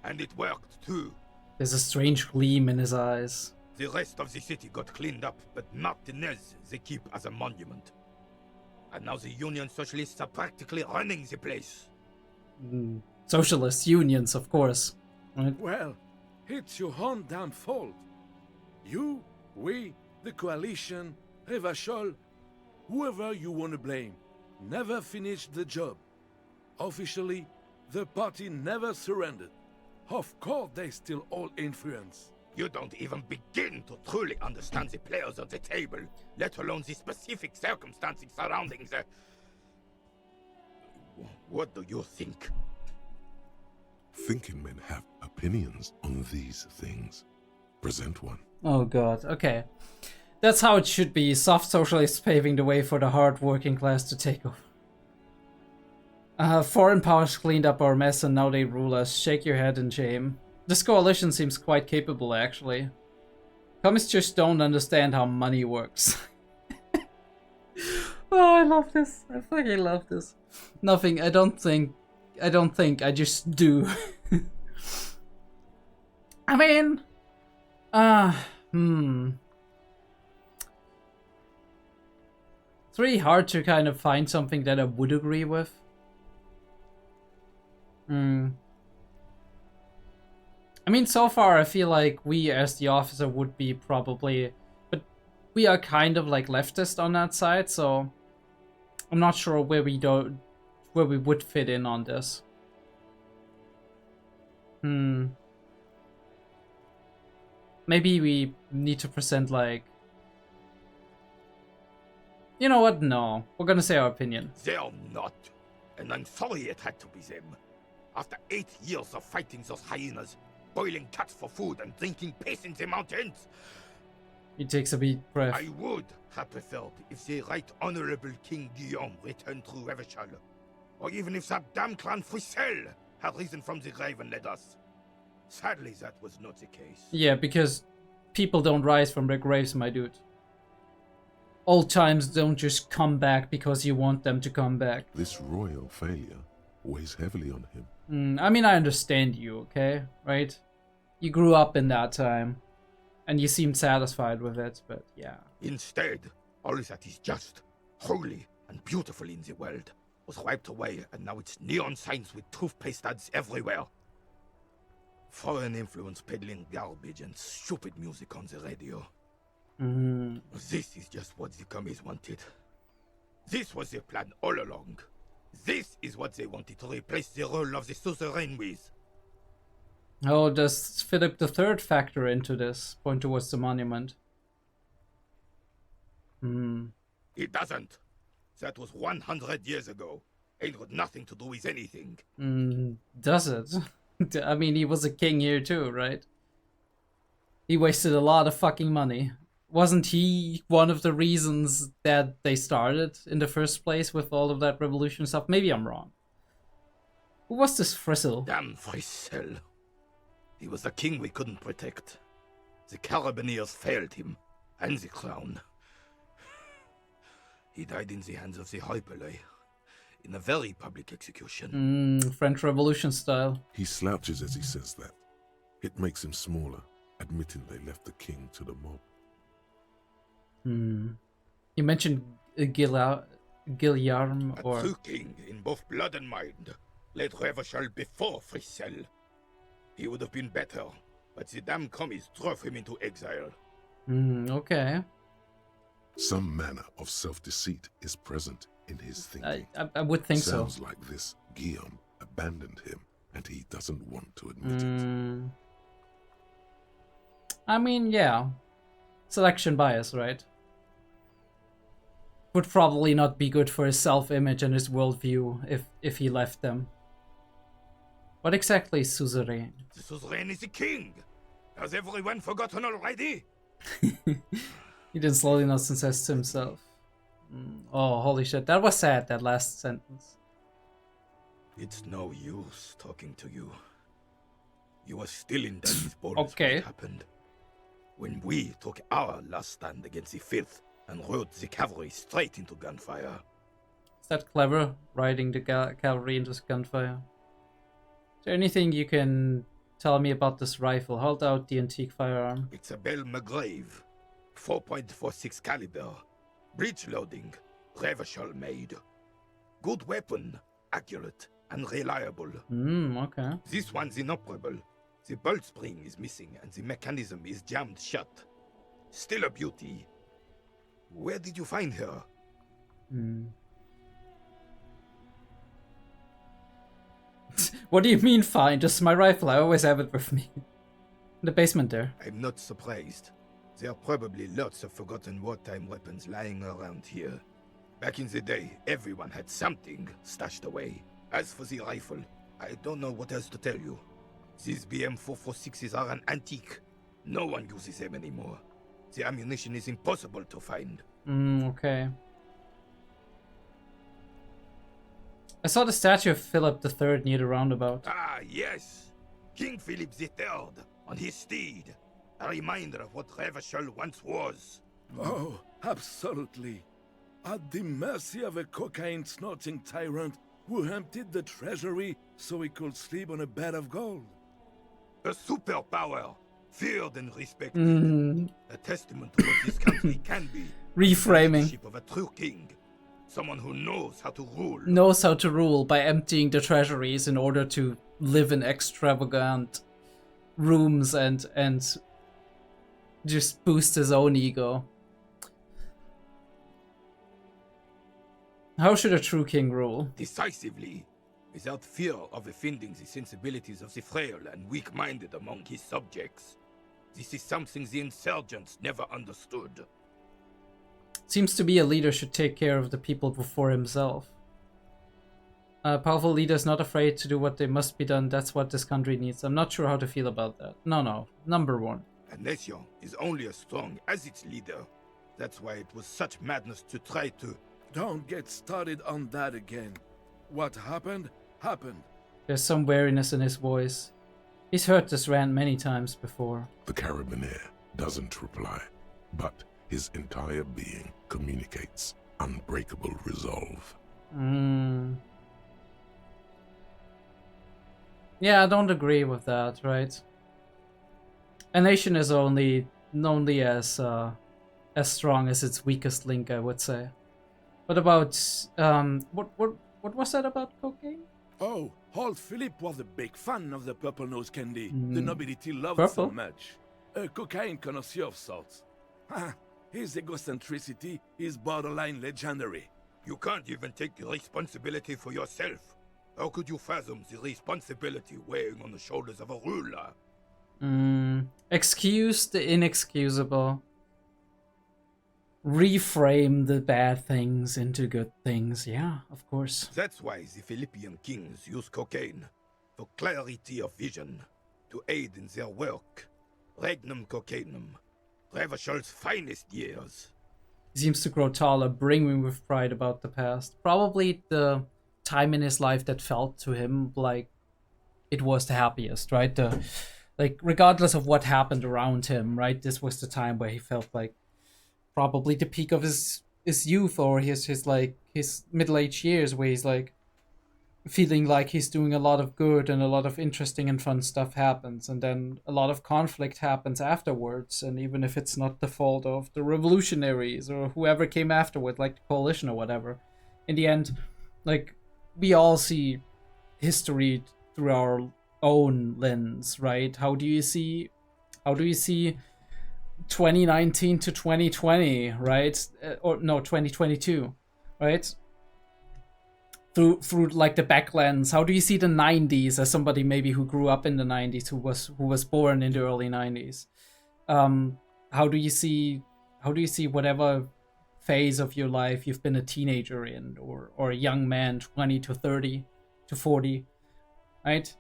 And it worked, too. There's a strange gleam in his eyes. The rest of the city got cleaned up, but Martinez they keep as a monument. And now the Union Socialists are practically running the place. Socialist unions, of course. Right? Well, it's your own damn fault. You, we, the coalition, Revachol, whoever you want to blame, never finished the job. Officially, the party never surrendered. Of course they still hold influence. You don't even begin to truly understand the players at the table, let alone the specific circumstances surrounding the... What do you think? Thinking men have opinions on these things. Present one. Oh god, okay. That's how it should be. Soft socialists paving the way for the hard working class to take over. Foreign powers cleaned up our mess and now they rule us. Shake your head in shame. This coalition seems quite capable, actually. Commies just don't understand how money works. Oh, I love this. I fucking love this. Nothing, I don't think, I just do. I mean, it's really hard to kind of find something that I would agree with. I mean, so far I feel like we as the officer would be probably, but we are kind of like leftist on that side, so I'm not sure where we would fit in on this. Maybe we need to present like, you know what? No, we're gonna say our opinion. They're not, and I'm sorry it had to be them. After 8 years of fighting those hyenas, boiling cats for food and drinking piss in the mountains, He takes a deep breath. I would have preferred if the Right Honorable King Guillaume returned through Revachol, or even if that damn clan Frisel had risen from the grave and led us. Sadly, that was not the case. Yeah, because people don't rise from their graves, my dude. Old times don't just come back because you want them to come back. This royal failure weighs heavily on him. I mean, I understand you, okay? Right? You grew up in that time, and you seemed satisfied with it, but yeah. Instead, all that is just, holy, and beautiful in the world was wiped away, and now it's neon signs with toothpaste ads everywhere. Foreign influence peddling garbage and stupid music on the radio. This is just what the commies wanted. This was their plan all along. This is what they wanted to replace the role of the suzerain with. Oh, does Philip III factor into this? Point towards the monument. Hmm. He doesn't. That was 100 years ago. Ain't got nothing to do with anything. Does it? I mean, he was a king here too, right? He wasted a lot of fucking money. Wasn't he one of the reasons that they started in the first place with all of that revolution stuff? Maybe I'm wrong. Who was this Frizzle? Damn Frizzell. He was the king we couldn't protect. The Carabineers failed him, and the crown. He died in the hands of the Hyperlay, in a very public execution. French Revolution style. He slouches as he says that. It makes him smaller, admitting they left the king to the mob. You mentioned Guillarm or... A true king in both blood and mind led Revachol before Frizzell. He would have been better, but the damn commies drove him into exile. Okay. Some manner of self-deceit is present in his thinking. I would think so. Sounds like this Guillaume abandoned him, and he doesn't want to admit it. I mean, yeah. Selection bias, right? Would probably not be good for his self-image and his worldview if he left them. What exactly is suzerain? The suzerain is the king! Has everyone forgotten already? He didn't slowly not sense to himself. Oh, holy shit. That was sad, that last sentence. It's no use talking to you. You are still in Daddy's borders Okay. when it happened. When we took our last stand against the Filth and rode the cavalry straight into gunfire. Is that clever, riding the cavalry into gunfire? Is there anything you can tell me about this rifle? Hold out the antique firearm. It's a Bell McGrave, 4.46 caliber, breech loading, Revachol made. Good weapon, accurate and reliable. Okay. This one's inoperable. The bolt spring is missing and the mechanism is jammed shut. Still a beauty. Where did you find her? What do you mean find? Just my rifle, I always have it with me. In the basement there. I'm not surprised. There are probably lots of forgotten wartime weapons lying around here. Back in the day, everyone had something stashed away. As for the rifle, I don't know what else to tell you. These BM-446s are an antique. No one uses them anymore. The ammunition is impossible to find. Okay. I saw the statue of Philip III near the roundabout. Ah, yes! King Philip III, on his steed. A reminder of what Revachol once was. Oh, absolutely. At the mercy of a cocaine-snorting tyrant who emptied the treasury so he could sleep on a bed of gold. A superpower, feared and respected. A testament to what this country can be. Reframing. The leadership of a true king. Someone who knows how to rule. Knows how to rule by emptying the treasuries in order to live in extravagant rooms and just boost his own ego. How should a true king rule? Decisively, without fear of offending the sensibilities of the frail and weak-minded among his subjects. This is something the insurgents never understood. Seems to be a leader should take care of the people before himself. A powerful leader is not afraid to do what they must be done. That's what this country needs. I'm not sure how to feel about that. No. Number one. A nation is only as strong as its leader. That's why it was such madness to try to... Don't get started on that again. What happened, happened. There's some wariness in his voice. He's heard this rant many times before. The Carabineer doesn't reply, but his entire being communicates unbreakable resolve. Yeah, I don't agree with that, right? A nation is only as strong as its weakest link, I would say. What about what was that about cocaine? Oh, old Philip was a big fan of the purple nose candy. The nobility loved Purple? so much. A cocaine connoisseur of sorts. His egocentricity is borderline legendary. You can't even take the responsibility for yourself. How could you fathom the responsibility weighing on the shoulders of a ruler? Excuse the inexcusable. reframe the bad things into good things. Yeah, of course. That's why the Philippian kings use cocaine for clarity of vision, to aid in their work. Regnum cocainum, Revachol's finest years. He seems to grow taller, brimming with pride about the past. Probably the time in his life that felt to him like it was the happiest, right? Like, regardless of what happened around him, right? This was the time where he felt like probably the peak of his youth, or his middle-aged years, where he's like feeling like he's doing a lot of good and a lot of interesting and fun stuff happens, and then a lot of conflict happens afterwards, and even if it's not the fault of the revolutionaries or whoever came afterward, like the coalition or whatever, in the end, like, we all see history through our own lens, right? How do you see 2019 to 2020, right? Or no, 2022, right? Through like the back lens. How do you see the 90s as somebody maybe who grew up in the 90s, who was born in the early 90s? How do you see whatever phase of your life you've been a teenager in, or a young man, 20 to 30 to 40, right?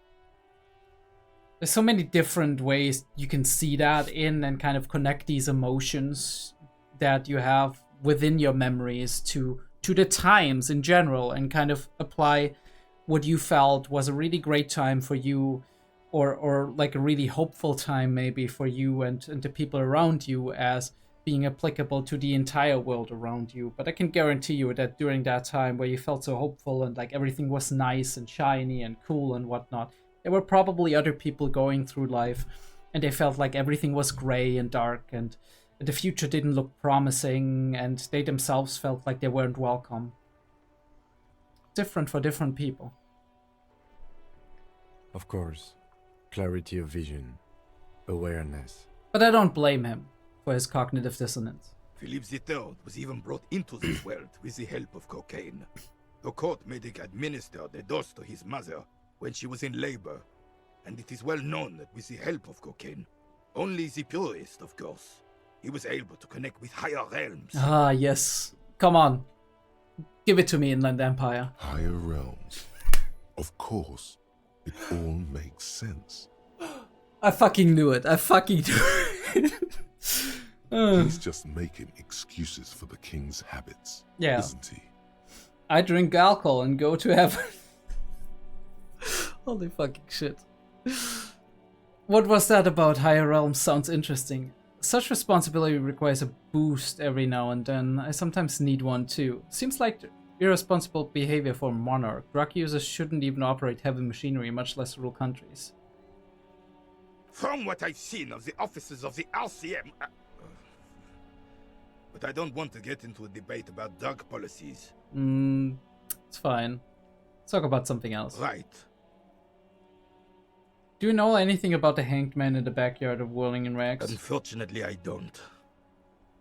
There's so many different ways you can see that in, and kind of connect these emotions that you have within your memories to the times in general, and kind of apply what you felt was a really great time for you, or like a really hopeful time maybe for you and the people around you, as being applicable to the entire world around you. But I can guarantee you that during that time where you felt so hopeful and like everything was nice and shiny and cool and whatnot, there were probably other people going through life and they felt like everything was gray and dark, and the future didn't look promising, and they themselves felt like they weren't welcome. Different for different people. Of course. Clarity of vision. Awareness. But I don't blame him for his cognitive dissonance. Philip III was even brought into this world with the help of cocaine. The court medic administered a dose to his mother when she was in labor, and it is well known that with the help of cocaine, only the purest, of course, he was able to connect with higher realms. Ah, yes. Come on. Give it to me, Inland Empire. Higher realms. Of course. It all makes sense. I fucking knew it. I fucking knew it. He's just making excuses for the king's habits, yeah, isn't he? I drink alcohol and go to heaven. Holy fucking shit. What was that about higher realms? Sounds interesting. Such responsibility requires a boost every now and then. I sometimes need one too. Seems like irresponsible behavior for a monarch. Drug users shouldn't even operate heavy machinery, much less rule countries. From what I've seen of the officers of the RCM... But I don't want to get into a debate about drug policies. It's fine. Let's talk about something else. Right. Do you know anything about the hanged man in the backyard of Whirling in Rags? Unfortunately, I don't.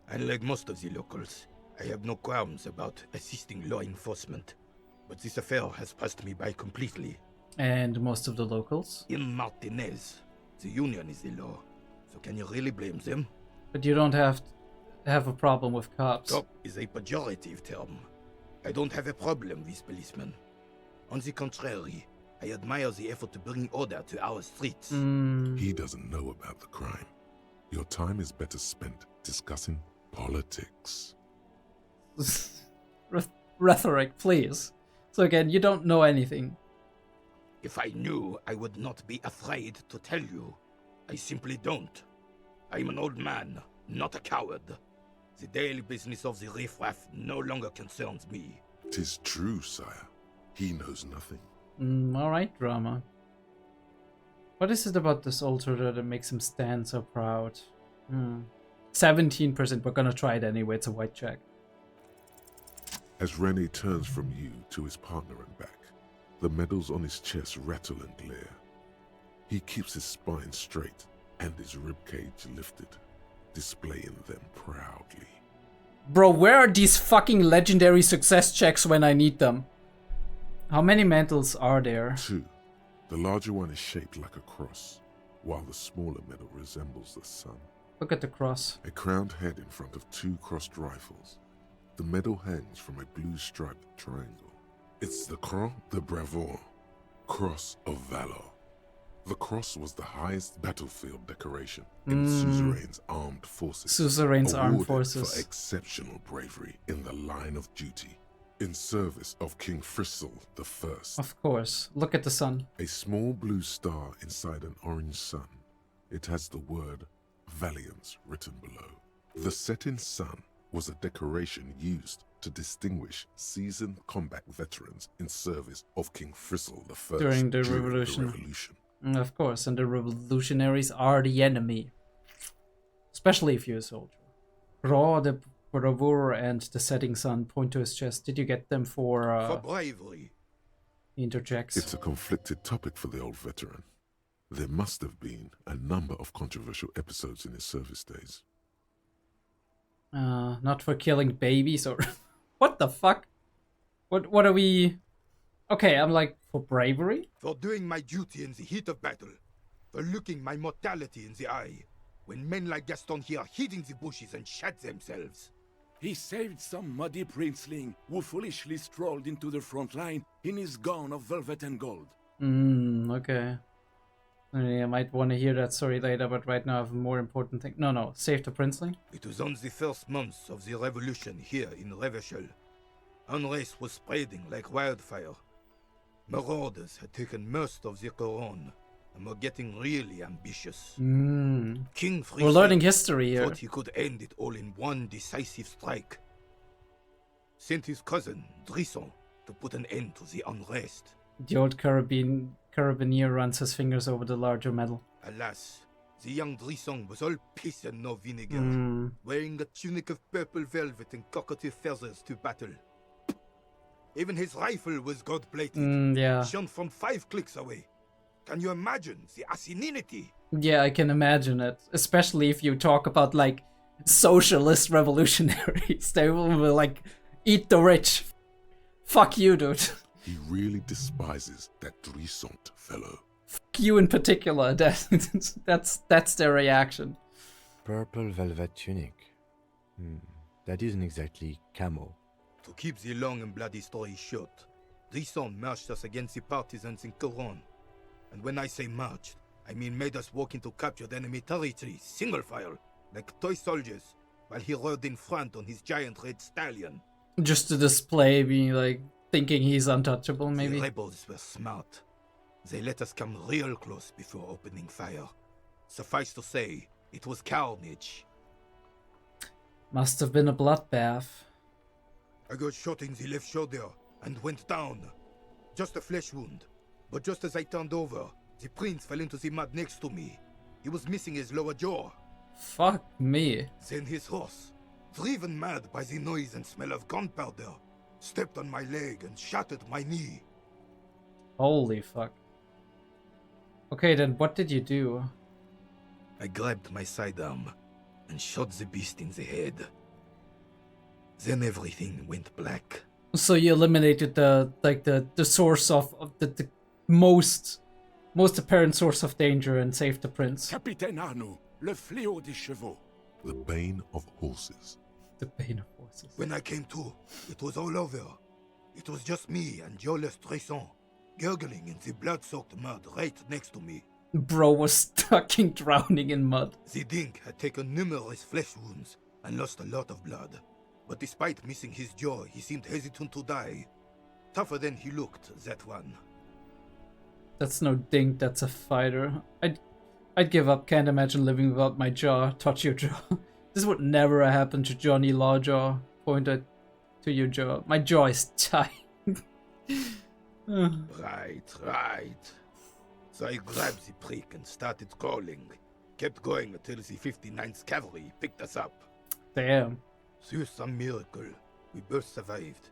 Unlike most of the locals, I have no qualms about assisting law enforcement. But this affair has passed me by completely. And most of the locals? In Martinez, the union is the law. So can you really blame them? But you don't have to have a problem with cops. Cop is a pejorative term. I don't have a problem with policemen. On the contrary, I admire the effort to bring order to our streets. He doesn't know about the crime. Your time is better spent discussing politics. Rhetoric, please. So again, you don't know anything. If I knew, I would not be afraid to tell you. I simply don't. I'm an old man, not a coward. The daily business of the riffraff no longer concerns me. 'Tis true, sire. He knows nothing. Alright, drama. What is it about this altar that makes him stand so proud? 17%, we're gonna try it anyway, it's a white check. As Rene turns from you to his partner and back, the medals on his chest rattle and glare. He keeps his spine straight and his ribcage lifted, displaying them proudly. Bro, where are these fucking legendary success checks when I need them? How many medals are there? 2. The larger one is shaped like a cross, while the smaller medal resembles the sun. Look at the cross. A crowned head in front of 2 crossed rifles. The medal hangs from a blue striped triangle. It's the Croix de Bravoure, Cross of Valor. The cross was the highest battlefield decoration in Suzerain's armed forces. Suzerain's armed awarded forces. For exceptional bravery in the line of duty, in service of King Frizzle I. Of course. Look at the sun. A small blue star inside an orange sun. It has the word Valiance written below. The setting sun was a decoration used to distinguish seasoned combat veterans in service of King Frizzle I during the revolution. Of course, and the revolutionaries are the enemy. Especially if you're a soldier. Croix de Bravoure and the setting sun point to his chest. Did you get them for bravery? He interjects. It's a conflicted topic for the old veteran. There must have been a number of controversial episodes in his service days. Not for killing babies or... What the fuck? What are we... Okay, I'm like, for bravery? For doing my duty in the heat of battle. For looking my mortality in the eye. When men like Gaston here hid in the bushes and shot themselves. He saved some muddy princeling who foolishly strolled into the front line in his gown of velvet and gold. Okay. I might want to hear that story later, but right now I have a more important thing. No, save the princeling. It was on the first months of the revolution here in Revachol. Unrest was spreading like wildfire. Marauders had taken most of the Couronne and were getting really ambitious. King Frizzle We're learning history here. thought he could end it all in one decisive strike. Sent his cousin, Drisson, to put an end to the unrest. The old Carabinier runs his fingers over the larger medal. Alas, the young Drisson was all piss and no vinegar, wearing a tunic of purple velvet and cockatiel feathers to battle. Even his rifle was gold-plated, shone from 5 clicks away. Can you imagine the asininity? Yeah, I can imagine it. Especially if you talk about, like, socialist revolutionaries. They will like, eat the rich. Fuck you, dude. He really despises that Drisson fellow. Fuck you in particular. That's their reaction. Purple velvet tunic. That isn't exactly camo. To keep the long and bloody story short, Drisson marched us against the partisans in Couronne. And when I say marched, I mean made us walk into captured enemy territory, single file, like toy soldiers, while he rode in front on his giant red stallion. Just to display, being like, thinking he's untouchable, maybe? The rebels were smart. They let us come real close before opening fire. Suffice to say, it was carnage. Must have been a bloodbath. I got shot in the left shoulder and went down. Just a flesh wound. But just as I turned over, the prince fell into the mud next to me. He was missing his lower jaw. Fuck me. Then his horse, driven mad by the noise and smell of gunpowder, stepped on my leg and shattered my knee. Holy fuck. Okay, then what did you do? I grabbed my sidearm and shot the beast in the head. Then everything went black. So you eliminated the source of the most apparent source of danger and saved the prince. Capitaine Arnoux, le fléau des chevaux. The bane of horses. The bane of horses. When I came to, it was all over. It was just me and Jolas Tresson, gurgling in the blood-soaked mud right next to me. Bro was stuck in drowning in mud. The dink had taken numerous flesh wounds and lost a lot of blood. But despite missing his jaw, he seemed hesitant to die. Tougher than he looked, that one. That's no dink, that's a fighter. I'd give up, can't imagine living without my jaw. Touch your jaw. This would never happen to Johnny Lawjaw. Pointed to your jaw. My jaw is tight. Right. So I grabbed the prick and started crawling. Kept going until the 59th Cavalry picked us up. Damn. Through some miracle, we both survived.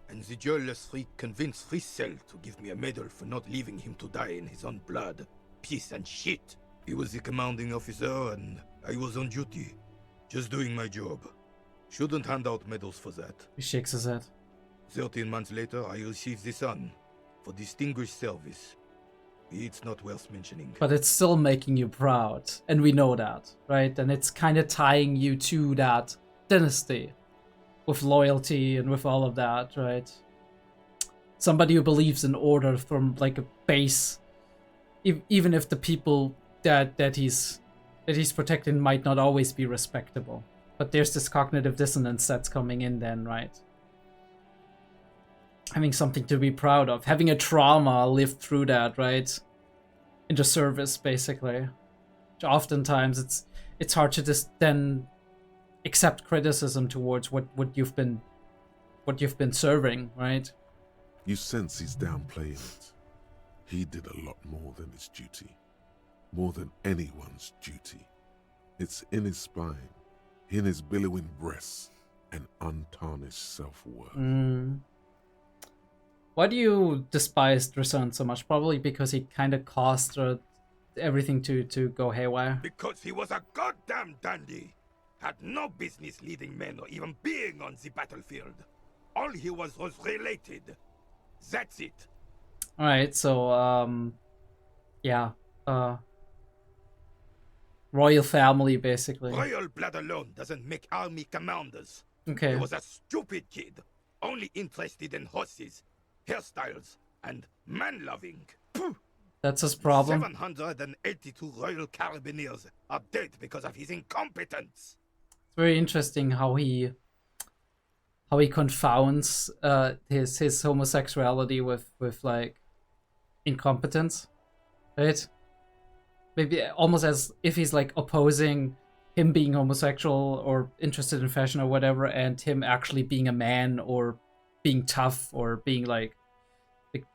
And the jealous freak convinced Frizzle to give me a medal for not leaving him to die in his own blood. Piece and shit. He was the commanding officer and I was on duty. Just doing my job. Shouldn't hand out medals for that. He shakes his head. 13 months later, I received the Sun for distinguished service. It's not worth mentioning. But it's still making you proud, and we know that, right? And it's kind of tying you to that dynasty with loyalty and with all of that, right? Somebody who believes in order from like a base, even if the people that he's protecting might not always be respectable. But there's this cognitive dissonance that's coming in then, right? Having something to be proud of, having a trauma lived through that, right? Into service, basically. Oftentimes it's hard to just then accept criticism towards what you've been serving, right? You sense he's downplaying it. He did a lot more than his duty. More than anyone's duty. It's in his spine, in his billowing breasts, and untarnished self-worth. Why do you despise Drisson so much? Probably because he kind of caused everything to go haywire. Because he was a goddamn dandy. Had no business leading men or even being on the battlefield. All he was related. That's it. Alright, so, yeah. Royal family, basically. Royal blood alone doesn't make army commanders. Okay. He was a stupid kid. Only interested in horses, hairstyles, and man-loving. That's his problem. 782 Royal Carabiniers are dead because of his incompetence. It's very interesting how he confounds his homosexuality with like incompetence, right? Maybe almost as if he's like opposing him being homosexual or interested in fashion or whatever, and him actually being a man or being tough or being like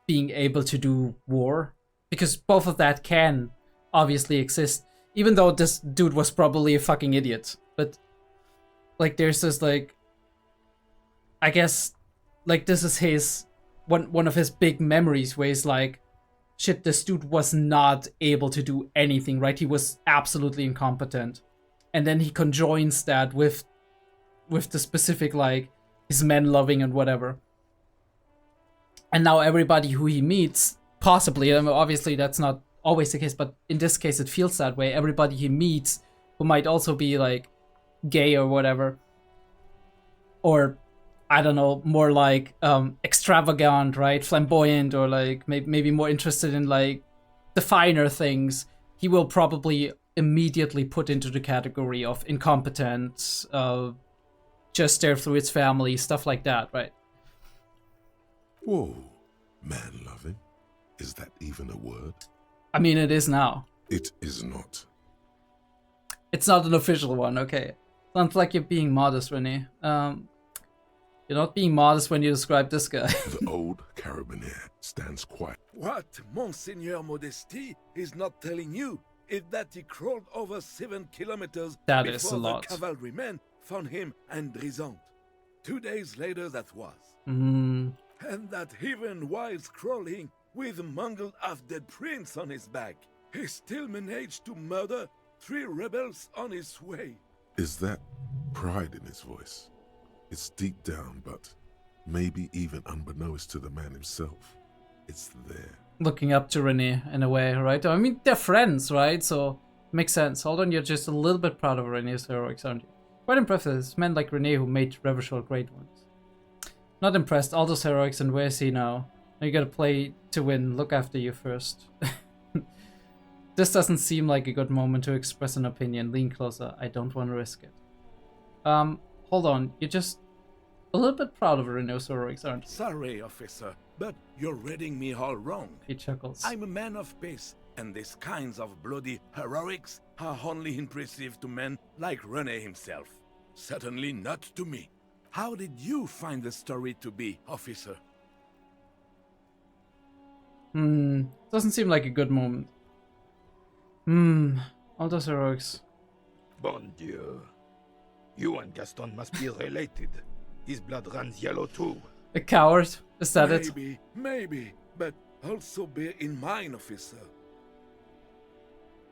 being able to do war, because both of that can obviously exist, even though this dude was probably a fucking idiot. But like there's this like, I guess like this is his one of his big memories where he's like, shit, this dude was not able to do anything, right? He was absolutely incompetent. And then he conjoins that with the specific, like, his men loving and whatever. And now everybody who he meets, possibly, I mean, obviously that's not always the case, but in this case it feels that way. Everybody he meets who might also be, like, gay or whatever, or I don't know, more like extravagant, right? Flamboyant, or like maybe more interested in like the finer things, he will probably immediately put into the category of incompetent, just there through its family, stuff like that, right? Whoa, man-loving? Is that even a word? I mean, it is now. It is not. It's not an official one, okay. Sounds like you're being modest, Renee. You're not being modest when you describe this guy. The old carabinier stands quiet. What Monseigneur Modesty is not telling you is that he crawled over 7 kilometers that before is a lot. The cavalrymen found him and Drisant. 2 days later that was. And that even while crawling with a mangled half-dead prince on his back, he still managed to murder 3 rebels on his way. Is that pride in his voice? It's deep down, but maybe even unbeknownst to the man himself, it's there. Looking up to Renee in a way, right? I mean, they're friends, right? So, makes sense. Hold on, you're just a little bit proud of Renee's heroics, aren't you? Quite impressive. It's men like Renee who made Revachol great ones. Not impressed. All those heroics, and where is he now? Now you gotta play to win. Look after you first. This doesn't seem like a good moment to express an opinion. Lean closer. I don't want to risk it. Hold on. You're just a little bit proud of Renee's heroics, aren't you? Sorry, officer, but you're reading me all wrong. He chuckles. I'm a man of peace, and these kinds of bloody heroics are only impressive to men like René himself. Certainly not to me. How did you find the story to be, officer? Doesn't seem like a good moment. All those heroics. Bon Dieu. You and Gaston must be related. His blood runs yellow too. A coward? Is that it? Maybe, but also bear in mind, officer.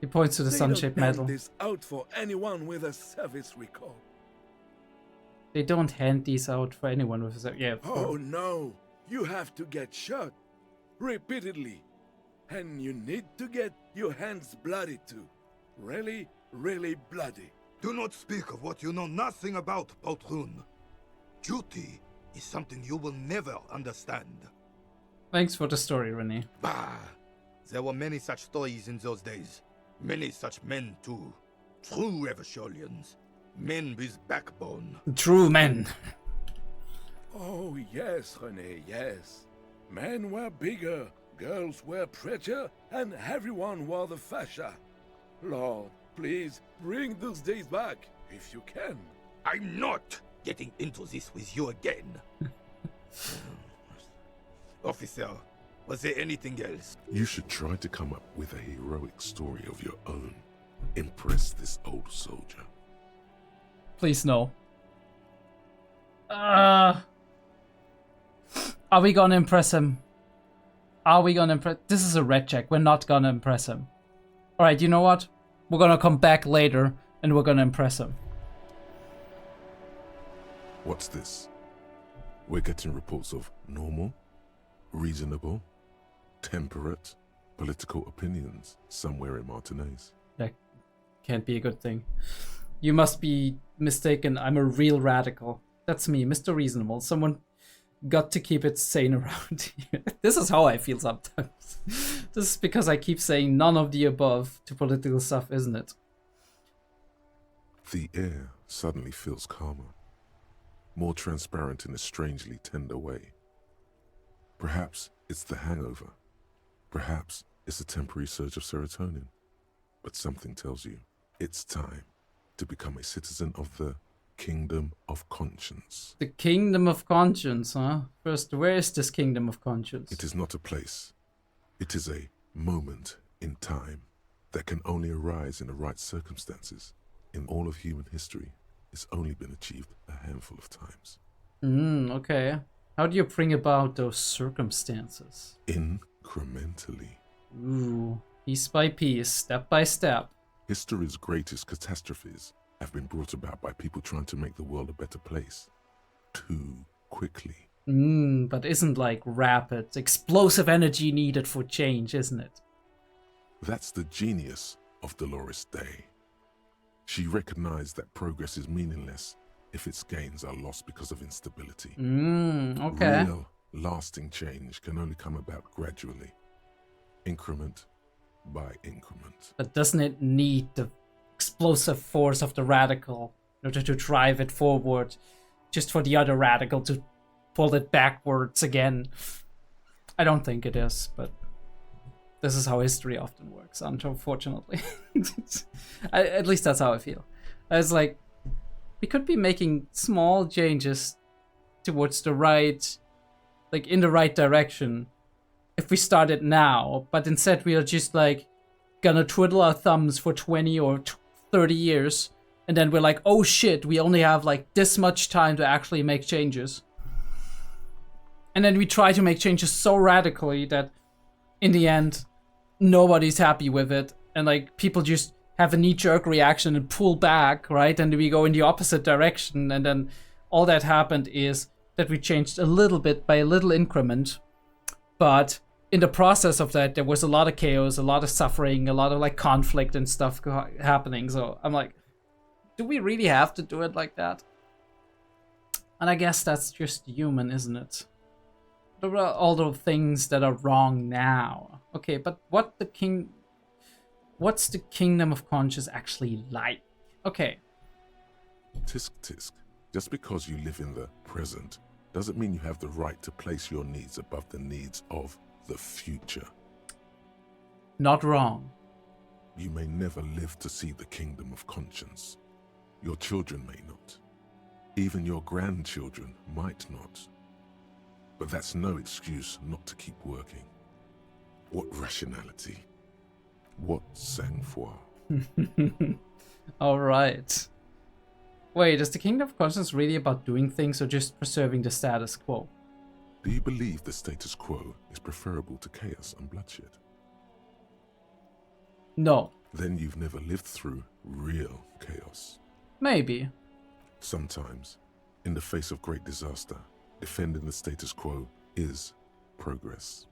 He points to the sun-shaped medal. They don't hand this out for anyone with a service record. They don't hand these out for anyone with a... Yeah. Oh no! You have to get shot. Repeatedly. and you need to get your hands bloody too. Really, really bloody. Do not speak of what you know nothing about, Poltroon. Duty is something you will never understand. Thanks for the story, Renee. Bah! There were many such stories in those days. Many such men, too. True Eversholians. Men with backbone. True men. Oh, yes, René, yes. Men were bigger, girls were prettier, and everyone wore the fascia. Lord, please bring those days back, if you can. I'm not getting into this with you again. Officer, was there anything else? You should try to come up with a heroic story of your own. Impress this old soldier. Please no. Are we gonna impress him? Are we gonna impress? This is a red check. We're not gonna impress him. Alright, you know what? We're gonna come back later and we're gonna impress him. What's this? We're getting reports of normal, reasonable, temperate, political opinions somewhere in Martinez. That can't be a good thing. You must be mistaken. I'm a real radical. That's me, Mr. Reasonable. Someone got to keep it sane around here. This is how I feel sometimes. This is because I keep saying none of the above to political stuff, isn't it? The air suddenly feels calmer, more transparent in a strangely tender way. Perhaps it's the hangover. Perhaps it's a temporary surge of serotonin. But something tells you it's time to become a citizen of the Kingdom of Conscience. The Kingdom of Conscience, huh? First, where is this Kingdom of Conscience? It is not a place. It is a moment in time that can only arise in the right circumstances. In all of human history, it's only been achieved a handful of times. Okay. How do you bring about those circumstances? Incrementally. Ooh, piece by piece, step by step. History's greatest catastrophes have been brought about by people trying to make the world a better place. Too quickly. But isn't like rapid, explosive energy needed for change, isn't it? That's the genius of Dolores Day. She recognized that progress is meaningless if its gains are lost because of instability. Okay. Real, lasting change can only come about gradually, increment by increment. But doesn't it need the explosive force of the radical in order to drive it forward, just for the other radical to pull it backwards again? I don't think it is, but this is how history often works, unfortunately. At least that's how I feel. It's like, we could be making small changes towards the right, like in the right direction, if we started now, but instead we are just like gonna twiddle our thumbs for 20 or 30 years, and then we're like, oh shit, we only have like this much time to actually make changes. And then we try to make changes so radically that in the end, nobody's happy with it, and like people just have a knee-jerk reaction and pull back, right? And we go in the opposite direction, and then all that happened is that we changed a little bit by a little increment, but in the process of that, there was a lot of chaos, a lot of suffering, a lot of like conflict and stuff happening. So I'm like, do we really have to do it like that? And I guess that's just human, isn't it? There are all the things that are wrong now. Okay, but what's the Kingdom of Conscience actually like? Okay. Tisk tisk. Just because you live in the present doesn't mean you have the right to place your needs above the needs of the future. Not wrong. You may never live to see the Kingdom of Conscience. Your children may not. Even your grandchildren might not. But that's no excuse not to keep working. What rationality? What sang-froid? Alright. Wait, is the Kingdom of Conscience really about doing things or just preserving the status quo? Do you believe the status quo is preferable to chaos and bloodshed? No. Then you've never lived through real chaos. Maybe. Sometimes, in the face of great disaster, defending the status quo is progress.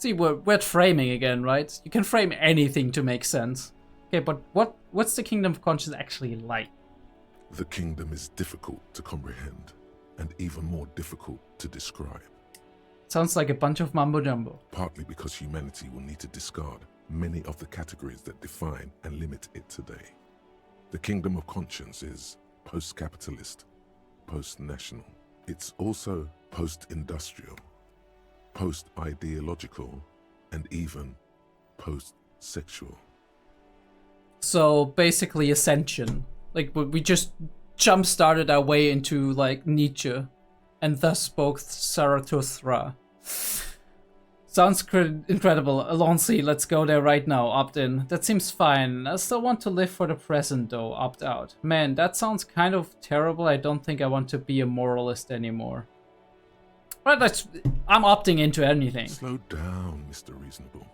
See, we're framing again, right? You can frame anything to make sense. Okay, but what's the Kingdom of Conscience actually like? The kingdom is difficult to comprehend, and even more difficult to describe. Sounds like a bunch of mumbo-jumbo. Partly because humanity will need to discard many of the categories that define and limit it today. The Kingdom of Conscience is post-capitalist, post-national. It's also post-industrial, post-ideological, and even post-sexual. So basically ascension. Like we just jump-started our way into like Nietzsche, and thus spoke Zarathustra. Sounds incredible. Alonsi, let's go there right now. Opt in. That seems fine. I still want to live for the present though. Opt out. Man, that sounds kind of terrible. I don't think I want to be a moralist anymore. Right, I'm opting into anything. Slow down, Mr. Reasonable.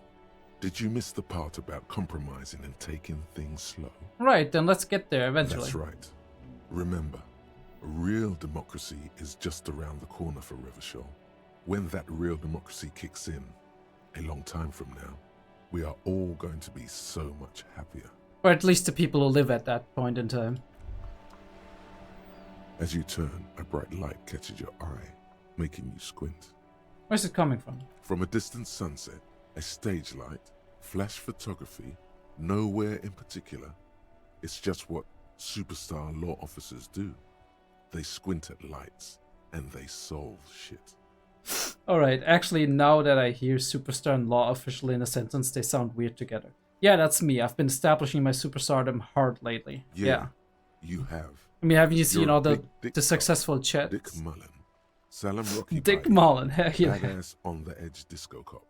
Did you miss the part about compromising and taking things slow? Right, then let's get there eventually. That's right. Remember, real democracy is just around the corner for Revachol. When that real democracy kicks in, a long time from now, we are all going to be so much happier. Or at least the people who live at that point in time. As you turn, a bright light catches your eye, making you squint. Where's it coming from? From a distant sunset, a stage light, flash photography, nowhere in particular. It's just what superstar law officers do. They squint at lights, and they solve shit. Alright, actually now that I hear superstar and law official in a sentence, they sound weird together. Yeah, that's me. I've been establishing my superstardom hard lately. Yeah. You have. I mean, haven't you seen You're all a the big successful chats? Dick Mullen. Salam Rocky Dick Biden, Mullen, heck yeah. Badass on the edge disco cop.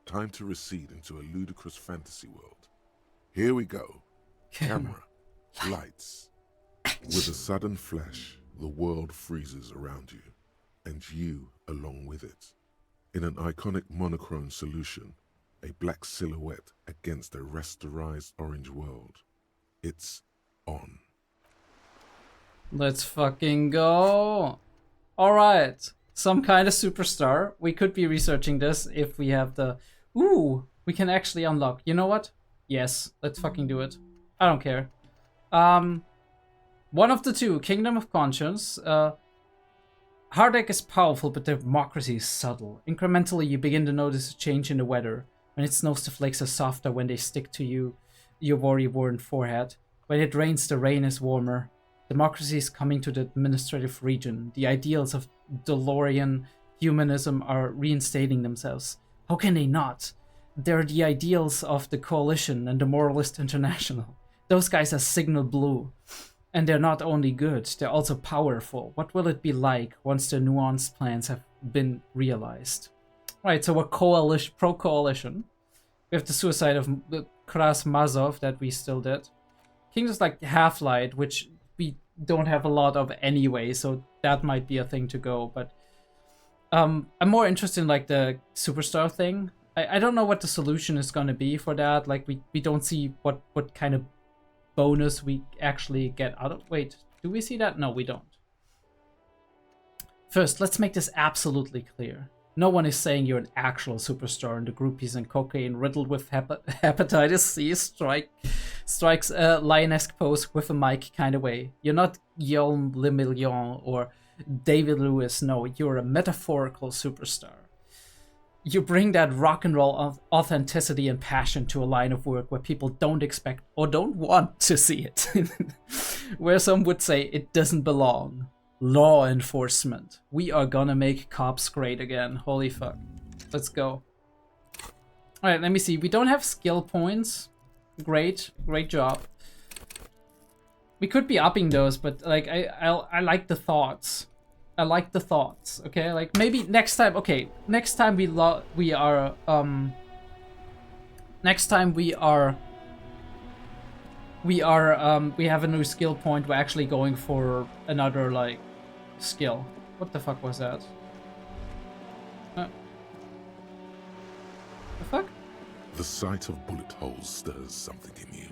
Time to recede into a ludicrous fantasy world. Here we go. Camera. Lights. With a sudden flash, the world freezes around you, and you along with it. In an iconic monochrome solution, a black silhouette against a rasterized orange world. It's on. Let's fucking go. Alright. Some kind of superstar. We could be researching this if we have the... Ooh, we can actually unlock. You know what? Yes, let's fucking do it. I don't care. One of the two. Kingdom of Conscience. Heartache is powerful, but democracy is subtle. Incrementally, you begin to notice a change in the weather. When it snows, the flakes are softer when they stick to your worry-worn forehead. When it rains, the rain is warmer. Democracy is coming to the administrative region. The ideals of DeLorean humanism are reinstating themselves. How can they not? They're the ideals of the Coalition and the Moralist International. Those guys are signal blue. And they're not only good, they're also powerful. What will it be like once their nuanced plans have been realized? Right, so we're pro-coalition. We have the suicide of Krasmazov that we still did. Kingdom's like Half-Light, which we don't have a lot of anyway, so that might be a thing to go. But I'm more interested in like the superstar thing. I don't know what the solution is going to be for that. Like we don't see what kind of bonus we actually get out of... Wait, do we see that? No, we don't. First, let's make this absolutely clear. No one is saying you're an actual superstar and the groupies and cocaine riddled with hepatitis C strikes a lion-esque pose with a mic kind of way. You're not Guillaume Le Million or David Lewis. No, you're a metaphorical superstar. You bring that rock and roll authenticity and passion to a line of work where people don't expect or don't want to see it. Where some would say it doesn't belong. Law enforcement. We are gonna make cops great again. Holy fuck. Let's go. Alright, let me see. We don't have skill points. Great job. We could be upping those, but like I like the thoughts. I like the thoughts, okay? Like maybe next time, okay, next time we have a new skill point, we're actually going for another like skill. What the fuck was that? The fuck? The sight of bullet holes stirs something in you,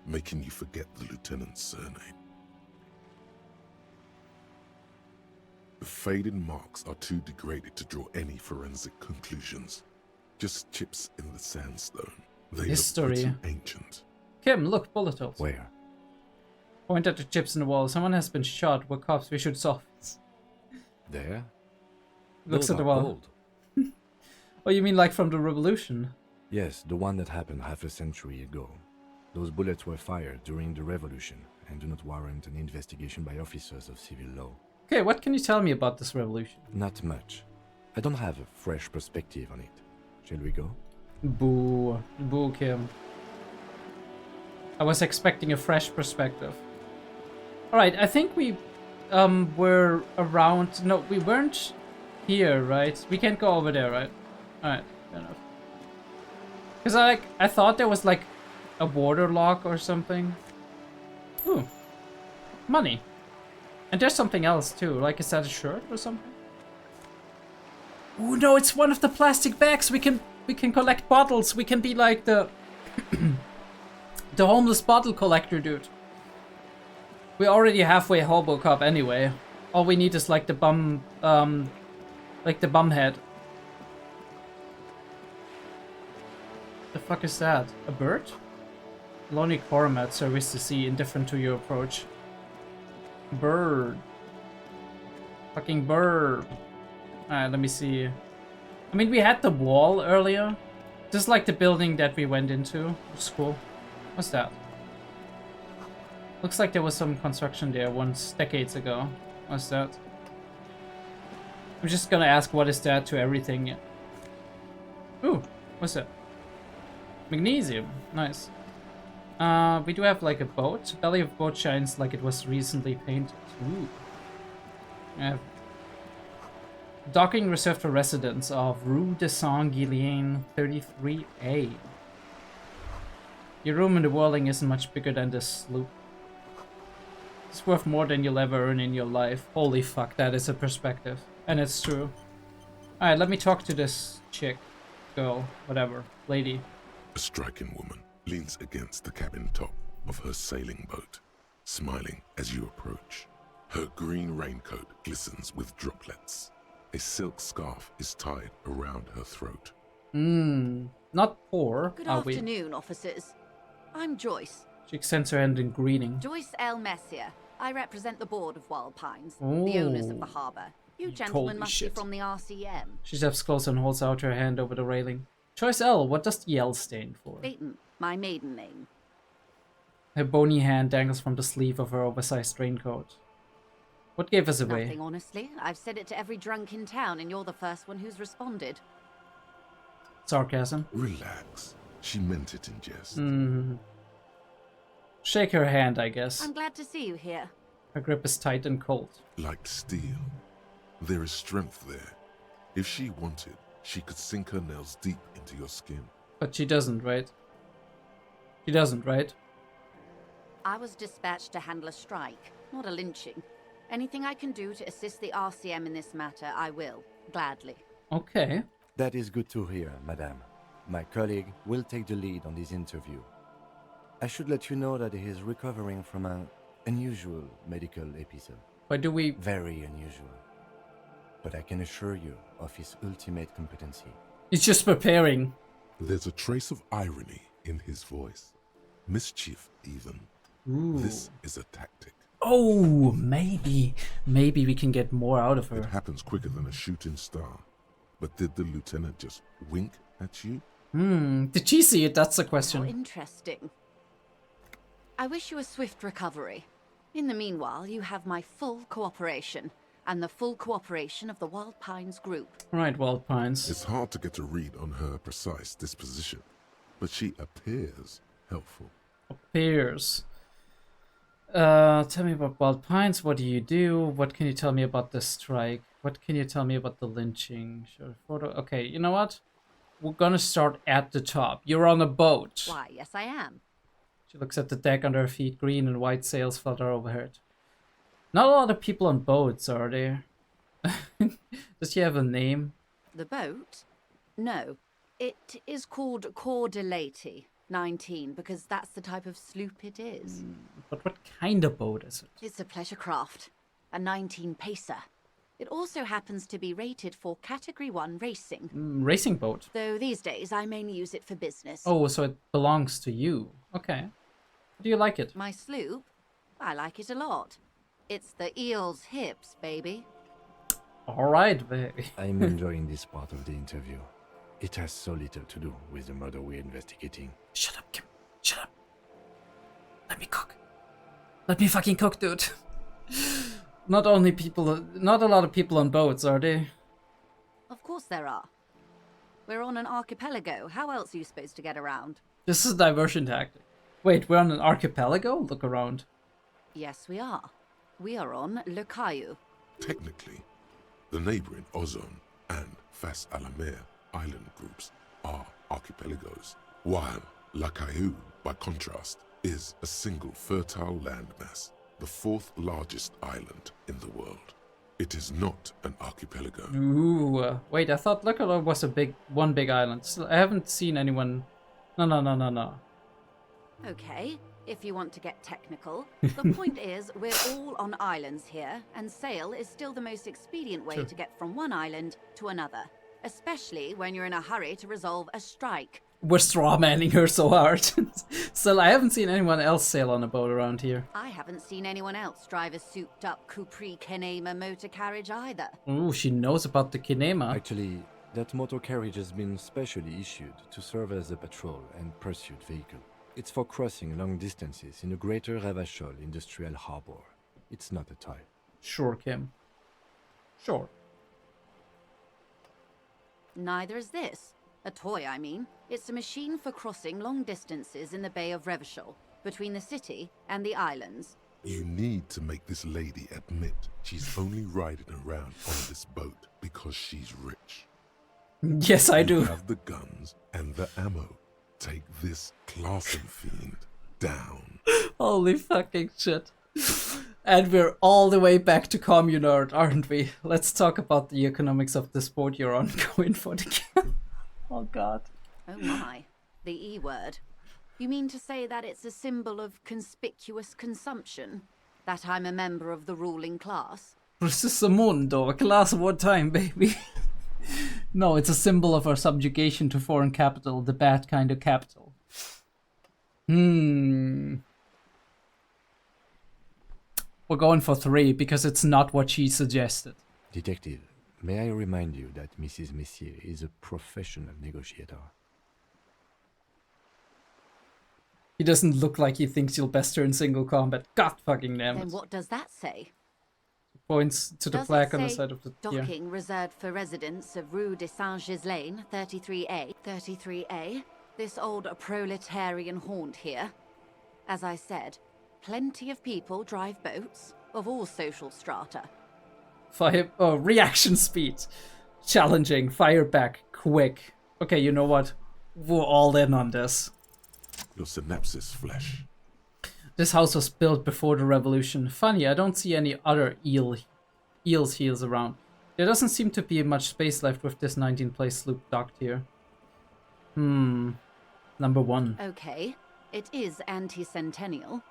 making you forget the lieutenant's surname. The faded marks are too degraded to draw any forensic conclusions. Just chips in the sandstone. They History. look pretty ancient. Kim, look, bullet holes. Where? Point at the chips in the wall. Someone has been shot. We're cops. We should solve this. There? Looks Those at the are wall. old. Oh, you mean like from the revolution? Yes, the one that happened half a century ago. Those bullets were fired during the revolution and do not warrant an investigation by officers of civil law. Okay, what can you tell me about this revolution? Not much. I don't have a fresh perspective on it. Shall we go? Boo. Boo, Kim. I was expecting a fresh perspective. Alright, I think we were around... No, we weren't here, right? We can't go over there, right? Alright, fair enough. Because I thought there was like a water lock or something. Ooh. Money. And there's something else too. Like, is that a shirt or something? Ooh, no, it's one of the plastic bags. We can collect bottles. We can be like the the homeless bottle collector dude. We're already halfway hobo cop anyway. All we need is like the bum head. The fuck is that? A bird? Lonely Coromat, service to sea, indifferent to your approach. Bird. Fucking bird. Alright, let me see. I mean, we had the wall earlier. Just like the building that we went into. It's cool. What's that? Looks like there was some construction there once, decades ago. What's that? I'm just gonna ask what is that to everything. Ooh, what's that? Magnesium. Nice. We do have like a boat. Belly of boat shines like it was recently painted. Ooh. Docking reserved for residents of Rue de Saint-Guillain 33A. Your room in the whirling isn't much bigger than this sloop. It's worth more than you'll ever earn in your life. Holy fuck, that is a perspective. And it's true. Alright, let me talk to this chick. Girl. Whatever. Lady. A striking woman leans against the cabin top of her sailing boat, smiling as you approach. Her green raincoat glistens with droplets. A silk scarf is tied around her throat. Not poor, Good are we? afternoon, officers. I'm Joyce. She extends her hand in greeting. Joyce L. Messier. I represent the board of Wild Pines, the Ooh. owners of the harbour. You Holy gentlemen must shit. be from the RCM. She steps close and holds out her hand over the railing. Choice L, what does the L stand for? Peyton, my maiden name. Her bony hand dangles from the sleeve of her oversized raincoat. What gave us away? Nothing, honestly. I've said it to every drunk in town, and you're the first one who's responded. Sarcasm. Relax. She meant it in jest. Shake her hand, I guess. I'm glad to see you here. Her grip is tight and cold. Like steel. There is strength there. If she wanted, she could sink her nails deep into your skin. But she doesn't, right? She doesn't, right? I was dispatched to handle a strike, not a lynching. Anything I can do to assist the RCM in this matter, I will. Gladly. Okay. That is good to hear, madame. My colleague will take the lead on this interview. I should let you know that he is recovering from an unusual medical episode. Why do we... Very unusual. But I can assure you of his ultimate competency. He's just preparing. There's a trace of irony in his voice. Mischief, even. Ooh. This is a tactic. Oh, maybe we can get more out of her. It happens quicker than a shooting star. But did the lieutenant just wink at you? Did she see it? That's the question. How interesting. I wish you a swift recovery. In the meanwhile, you have my full cooperation, and the full cooperation of the Wild Pines group. Right, Wild Pines. It's hard to get a read on her precise disposition, but she appears helpful. Appears. Tell me about Wild Pines. What do you do? What can you tell me about the strike? What can you tell me about the lynching? Show a photo. Okay, you know what? We're gonna start at the top. You're on a boat. Why, yes I am. She looks at the deck under her feet. Green and white sails flutter overhead. Not a lot of people on boats, are there? Does she have a name? The boat? No. It is called Cordelati 19, because that's the type of sloop it is. But what kind of boat is it? It's a pleasure craft. A 19 pacer. It also happens to be rated for Category 1 racing. Racing boat. Though these days I mainly use it for business. Oh, so it belongs to you. Okay. Do you like it? My sloop? I like it a lot. It's the eel's hips, baby. Alright, baby. I'm enjoying this part of the interview. It has so little to do with the murder we're investigating. Shut up, Kim. Shut up. Let me cook. Let me fucking cook, dude. Not a lot of people on boats, are they? Of course there are. We're on an archipelago. How else are you supposed to get around? This is a diversion tactic. Wait, we're on an archipelago? Look around. Yes, we are. We are on Le Caillou. Technically, the neighboring Ozone and Fas Alamer island groups are archipelagos, while La Caillou, by contrast, is a single fertile landmass, the fourth largest island in the world. It is not an archipelago. Ooh, wait, I thought Luckala was one big island. Still, I haven't seen anyone... No. Okay, if you want to get technical. The point is, we're all on islands here, and sail is still the most expedient way to get from one island to another. Especially when you're in a hurry to resolve a strike. We're strawmanning her so hard. Still, I haven't seen anyone else sail on a boat around here. I haven't seen anyone else drive a souped-up Capri Kinema motor carriage either. Ooh, she knows about the Kinema. Actually, that motor carriage has been specially issued to serve as a patrol and pursuit vehicle. It's for crossing long distances in the greater Ravachol industrial harbor. It's not a toy. Sure, Kim. Sure. Neither is this. A toy, I mean. It's a machine for crossing long distances in the Bay of Revachol, between the city and the islands. You need to make this lady admit she's only riding around on this boat because she's rich. Yes, I do. You have the guns and the ammo. Take this Clausen fiend down. Holy fucking shit. And we're all the way back to Communard, aren't we? Let's talk about the economics of this boat you're on. Going for the kill. Oh god. Oh my. The E word. You mean to say that it's a symbol of conspicuous consumption? That I'm a member of the ruling class? Mundo, class one time, baby. No, it's a symbol of our subjugation to foreign capital, the bad kind of capital. We're going for 3 because it's not what she suggested. Detective, may I remind you that Mrs. Messier is a professional negotiator? He doesn't look like he thinks you'll best her in single combat. God fucking damn it. Then what does that say? Points to the plaque on the side of the... docking reserved for residents of Rue de Saint-Ghislain, 33A. 33A? This old proletarian haunt here. As I said, plenty of people drive boats, of all social strata. Reaction speed. Challenging, fire back, quick. Okay, you know what? We're all in on this. Your synapses flesh. This house was built before the revolution. Funny, I don't see any other eel's heels around. There doesn't seem to be much space left with this 19-place sloop docked here. Number 1. Okay, it is anti-centennial.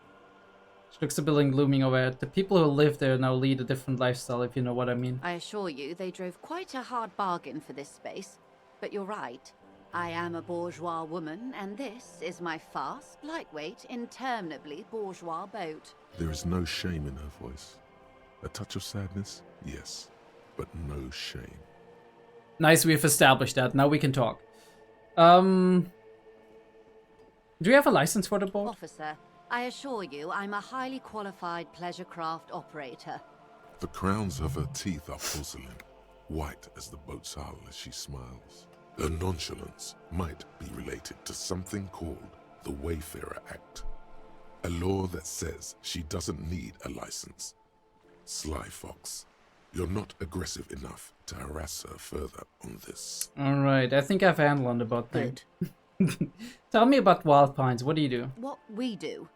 She looks the building looming overhead. The people who live there now lead a different lifestyle, if you know what I mean. I assure you, they drove quite a hard bargain for this space. But you're right. I am a bourgeois woman, and this is my fast, lightweight, interminably bourgeois boat. There is no shame in her voice. A touch of sadness, yes, but no shame. Nice, we've established that. Now we can talk. Do you have a license for the boat? Officer, I assure you I'm a highly qualified pleasure craft operator. The crowns of her teeth are porcelain, white as the boat's hull as she smiles. Her nonchalance might be related to something called the Wayfarer Act, a law that says she doesn't need a license. Sly Fox, you're not aggressive enough to harass her further on this. Alright, I think I've handled on the boat thing. Tell me about Wild Pines, what do you do? What we do?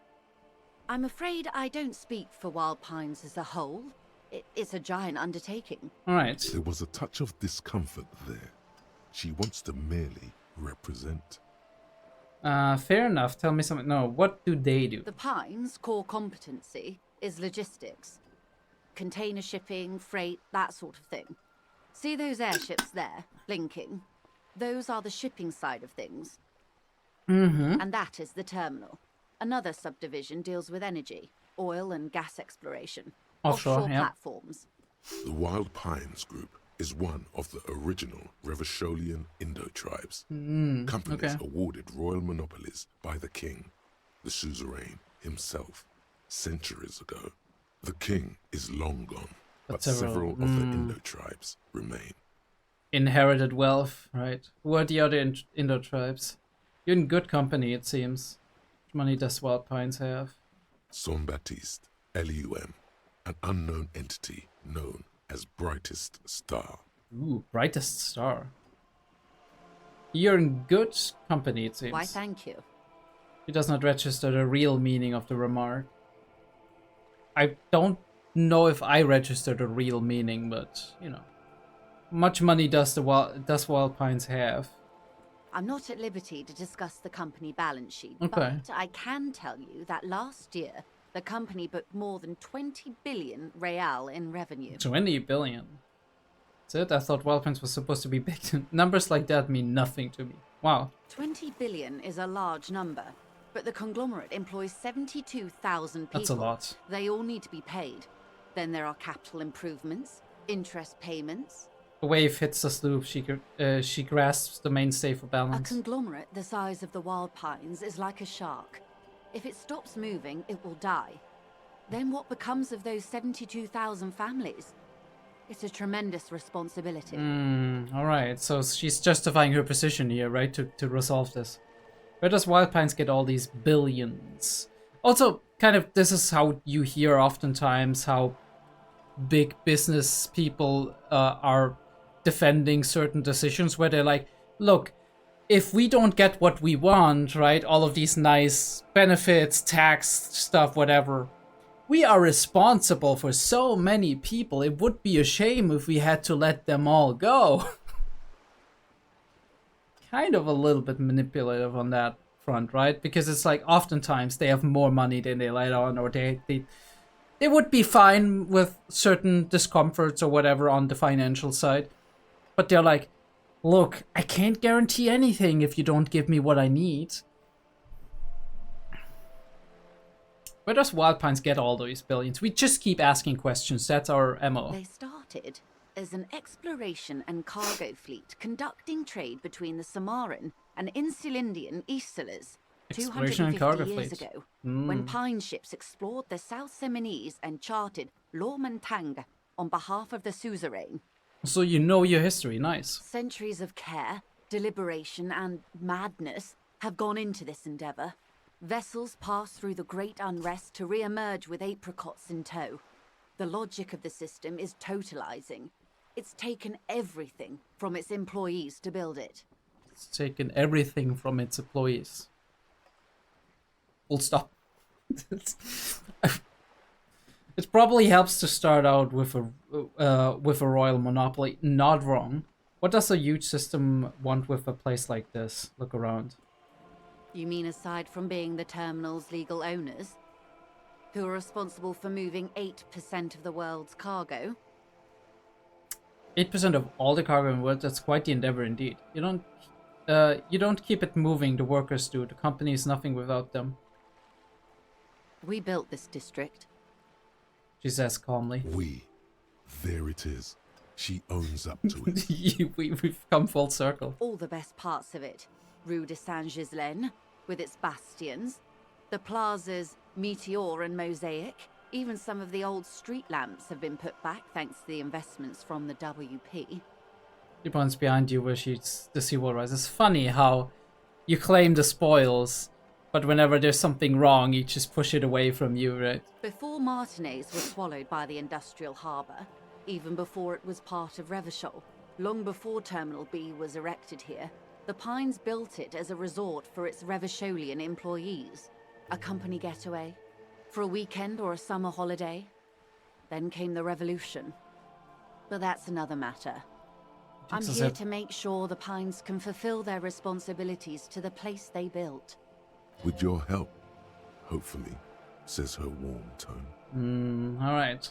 I'm afraid I don't speak for Wild Pines as a whole. It's a giant undertaking. Alright. There was a touch of discomfort there. She wants to merely represent. Fair enough. Tell me something. No, what do they do? The Pines' core competency is logistics. container shipping, freight, that sort of thing. See those airships there, blinking? Those are the shipping side of things. And that is the terminal. Another subdivision deals with energy, oil and gas exploration, offshore platforms. The Wild Pines Group is one of the original Revacholian Indo-tribes. Companies awarded royal monopolies by the king, the suzerain himself, centuries ago. The king is long gone, but several of the Indo-tribes remain. Inherited wealth, right? Who are the other Indo-tribes? You're in good company, it seems. How much money does Wild Pines have? Son Baptiste, Elysium, an unknown entity known as Brightest Star. Ooh, Brightest Star. You're in good company, it seems. Why, thank you. He does not register the real meaning of the remark. I don't know if I registered the real meaning, but, you know. Much money does Wild Pines have? I'm not at liberty to discuss the company balance sheet, Okay. but I can tell you that last year, the company booked more than 20 billion real in revenue. 20 billion? That's it? I thought Wild Pines was supposed to be big. Numbers like that mean nothing to me. Wow. 20 billion is a large number, but the conglomerate employs 72,000 people. That's a lot. They all need to be paid. Then there are capital improvements, interest payments. A wave hits the sloop. She grasps the mainstay for A balance. conglomerate the size of the Wild Pines is like a shark. If it stops moving, it will die. Then what becomes of those 72,000 families? It's a tremendous responsibility. Alright, so she's justifying her position here, right, to resolve this. Where does Wild Pines get all these billions? Also, kind of, this is how you hear oftentimes how big business people are defending certain decisions, where they're like, look, if we don't get what we want, right, all of these nice benefits, tax stuff, whatever, we are responsible for so many people. It would be a shame if we had to let them all go. Kind of a little bit manipulative on that front, right? Because it's like oftentimes they have more money than they let on, or they would be fine with certain discomforts or whatever on the financial side. But they're like, look, I can't guarantee anything if you don't give me what I need. Where does Wild Pines get all those billions? We just keep asking questions. That's our MO. They started as an exploration and cargo fleet conducting trade between the Samaran and Insulindian Isolas Exploration and cargo 250 years fleet. ago, when pine ships explored the South Seminese and charted Lomantang on behalf of the suzerain. So you know your history. Nice. Centuries of care, deliberation, and madness have gone into this endeavor. Vessels pass through the great unrest to re-emerge with apricots in tow. The logic of the system is totalizing. It's taken everything from its employees to build it. It's taken everything from its employees. Full stop. It probably helps to start out with a royal monopoly. Not wrong. What does a huge system want with a place like this? Look around. You mean aside from being the terminal's legal owners, who are responsible for moving 8% of the world's cargo? 8% of all the cargo in the world. That's quite the endeavor indeed. You don't keep it moving. The workers do. The company is nothing without them. We built this district. She says calmly. We. There it is. She owns up to it. We've come full circle. All the best parts of it. Rue de Saint-Ghislain, with its bastions, the plazas Meteor and Mosaic, even some of the old street lamps have been put back thanks to the investments from the WP. She points behind you where the seawall rises. It's funny how you claim the spoils, but whenever there's something wrong, you just push it away from you, right? Before Martinez was swallowed by the industrial harbour, even before it was part of Revachol, long before Terminal B was erected here, the Pines built it as a resort for its Revacholian employees. A company getaway, for a weekend or a summer holiday. Then came the revolution. But that's another matter. I'm here to make sure the Pines can fulfill their responsibilities to the place they built. With your help, hopefully, says her warm tone. Alright.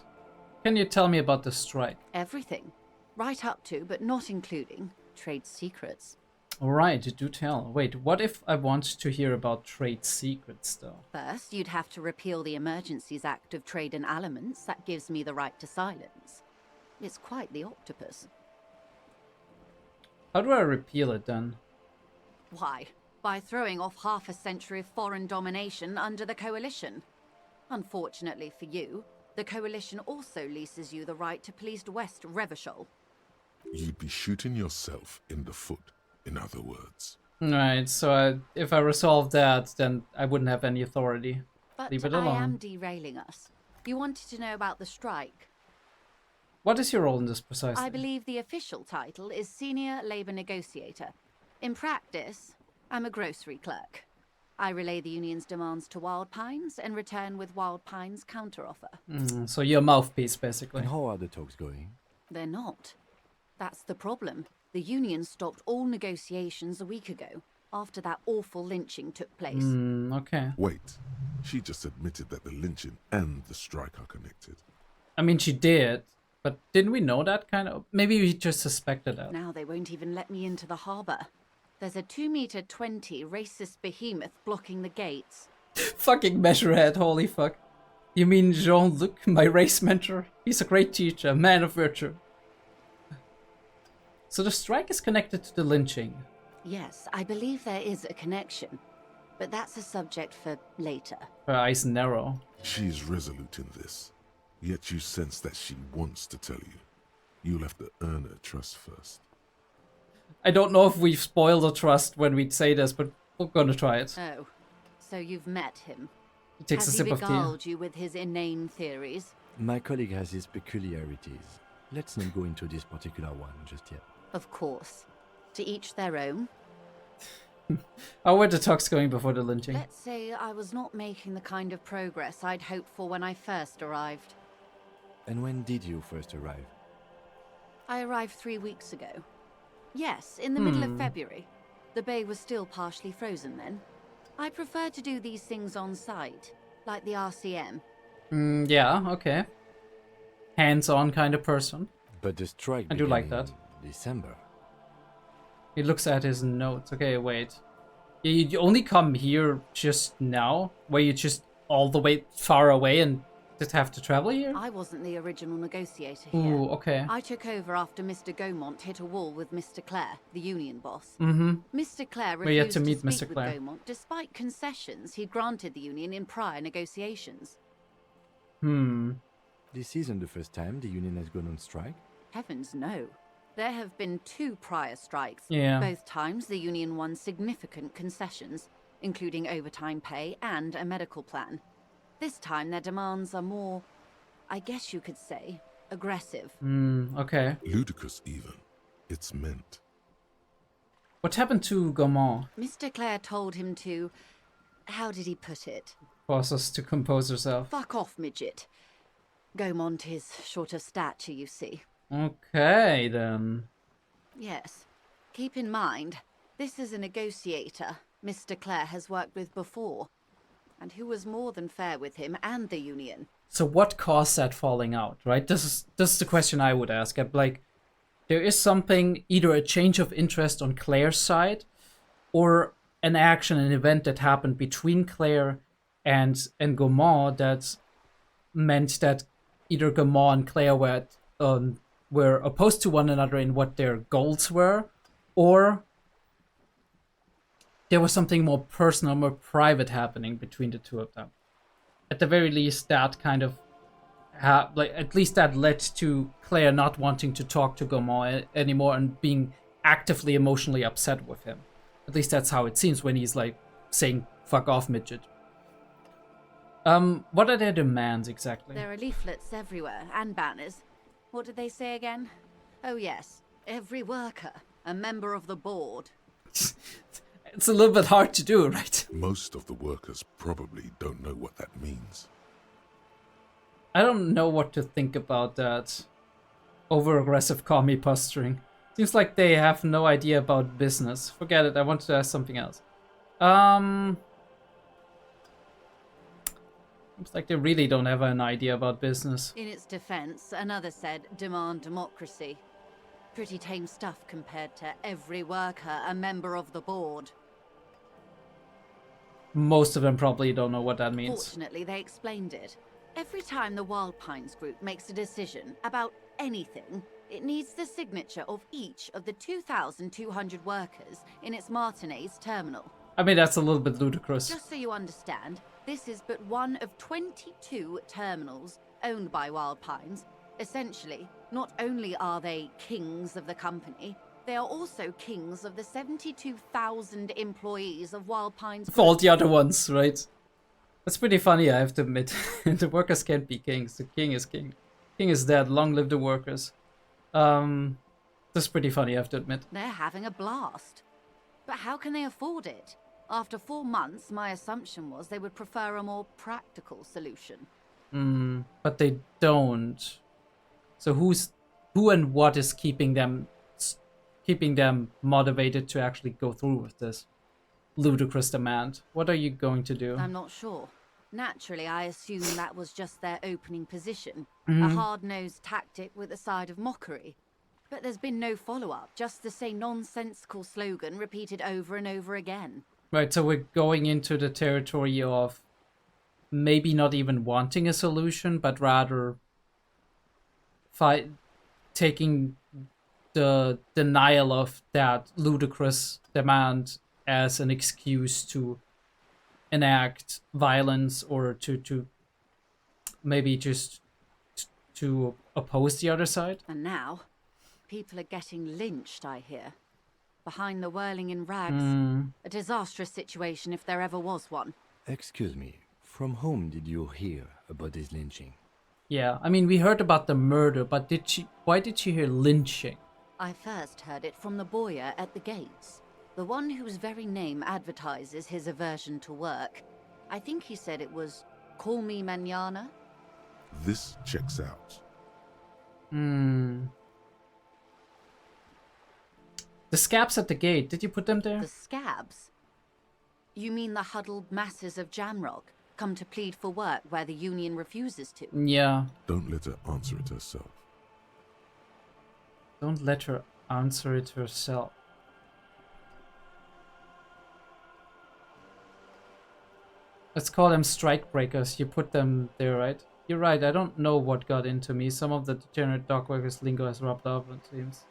can you tell me about the strike? Everything. Right up to, but not including, trade secrets. Alright, do tell. Wait, what if I want to hear about trade secrets, though? First, you'd have to repeal the Emergencies Act of Trade in Elements. That gives me the right to silence. It's quite the octopus. How do I repeal it, then? Why? By throwing off half a century of foreign domination under the Coalition. Unfortunately for you, the Coalition also leases you the right to police West Revachol. You'd be shooting yourself in the foot, in other words. Right, so if I resolve that, then I wouldn't have any authority. But Leave it I alone. am derailing us. You wanted to know about the strike. What is your role in this precisely? I believe the official title is Senior Labor Negotiator. In practice, I'm a grocery clerk. I relay the union's demands to Wild Pines and return with Wild Pines' counteroffer. So you're a mouthpiece, basically. And how are the talks going? They're not. That's the problem. The union stopped all negotiations a week ago, after that awful lynching took place. Okay. Wait, she just admitted that the lynching and the strike are connected. I mean, she did, but didn't we know that kind of? Maybe we just suspected that. Now they won't even let me into the harbour. There's a 2-meter 20 racist behemoth blocking the gates. Fucking measurehead, holy fuck. You mean Jean-Luc, my race mentor? He's a great teacher, a man of virtue. So the strike is connected to the lynching. Yes, I believe there is a connection. But that's a subject for later. Her eyes narrow. She's resolute in this, yet you sense that she wants to tell you. You'll have to earn her trust first. I don't know if we've spoiled the trust when we say this, but we're gonna try it. Oh, so you've met him. He takes Has a sip he of tea. beguiled you with his inane theories? My colleague has his peculiarities. Let's not go into this particular one just yet. Of course. To each their own. How were the talks going before the lynching? Let's say I was not making the kind of progress I'd hoped for when I first arrived. And when did you first arrive? I arrived 3 weeks ago. Yes, in the middle of February. The bay was still partially frozen then. I prefer to do these things on site, like the RCM. Yeah, okay. Hands-on kind of person. But the strike I do began like that. in December. He looks at his notes. Okay, wait. You only come here just now? Were you just all the way far away and did have to travel here? I wasn't the original negotiator here. Ooh, okay. I took over after Mr. Gaumont hit a wall with Mr. Clare, the union boss. Mr. Clare We had refused to to meet speak Mr. Clare. with Gaumont, despite concessions he'd granted the union in prior negotiations. This isn't the first time the union has gone on strike. Heavens no. There have been 2 prior strikes. Yeah. Both times the union won significant concessions, including overtime pay and a medical plan. This time their demands are more, I guess you could say, aggressive. Okay. Ludicrous even. It's meant. What happened to Gaumont? Mr. Clare told him to, how did he put it? Force us to compose herself. Fuck off, midget. Gaumont is short of stature, you see. Okay, then. Yes. Keep in mind, this is a negotiator Mr. Clare has worked with before, and who was more than fair with him and the union. So what caused that falling out, right? This is the question I would ask. Like, there is something, either a change of interest on Claire's side, or an action, an event that happened between Claire and Gaumont that meant that either Gaumont and Claire were opposed to one another in what their goals were, or there was something more personal, more private happening between the two of them. At the very least, that kind of, at least that led to Claire not wanting to talk to Gaumont anymore and being actively emotionally upset with him. At least that's how it seems when he's like saying "fuck off, midget." What are their demands exactly? There are leaflets everywhere, and banners. What did they say again? Oh yes, every worker, a member of the board. It's a little bit hard to do, right? Most of the workers probably don't know what that means. I don't know what to think about that over-aggressive commie posturing. Seems like they have no idea about business. Forget it, I wanted to ask something else. It's like they really don't have an idea about business. In its defense, another said, demand democracy. Pretty tame stuff compared to every worker a member of the board. Most of them probably don't know what that means. Fortunately, they explained it. Every time the Wild Pines group makes a decision about anything, it needs the signature of each of the 2,200 workers in its Martinez terminal. I mean, that's a little bit ludicrous. Just so you understand, this is but one of 22 terminals owned by Wild Pines. Essentially, not only are they kings of the company, they are also kings of the 72,000 employees of Wild Pines. For all the other ones, right? That's pretty funny, I have to admit. The workers can't be kings. The king is king. King is dead. Long live the workers. That's pretty funny, I have to admit. They're having a blast. But how can they afford it? After 4 months, my assumption was they would prefer a more practical solution. But they don't. So who and what is keeping them motivated to actually go through with this ludicrous demand? What are you going to do? I'm not sure. Naturally, I assume that was just their opening position. A hard-nosed tactic with a side of mockery. But there's been no follow-up, just the same nonsensical slogan repeated over and over again. Right, so we're going into the territory of maybe not even wanting a solution, but rather taking the denial of that ludicrous demand as an excuse to enact violence or to maybe just to oppose the other side. And now, people are getting lynched, I hear. Behind the whirling in rags. A disastrous situation if there ever was one. Excuse me, from whom did you hear about this lynching? Yeah, I mean, we heard about the murder, but why did she hear lynching? I first heard it from the boyer at the gates. The one whose very name advertises his aversion to work. I think he said it was, "Call me mañana." This checks out. The scabs at the gate, did you put them there? The scabs? You mean the huddled masses of Jamrock, come to plead for work where the union refuses to? Yeah. Don't let her answer it herself. Don't let her answer it herself. Let's call them strike breakers. You put them there, right? You're right, I don't know what got into me. Some of the degenerate dock workers lingo has rubbed off, it seems.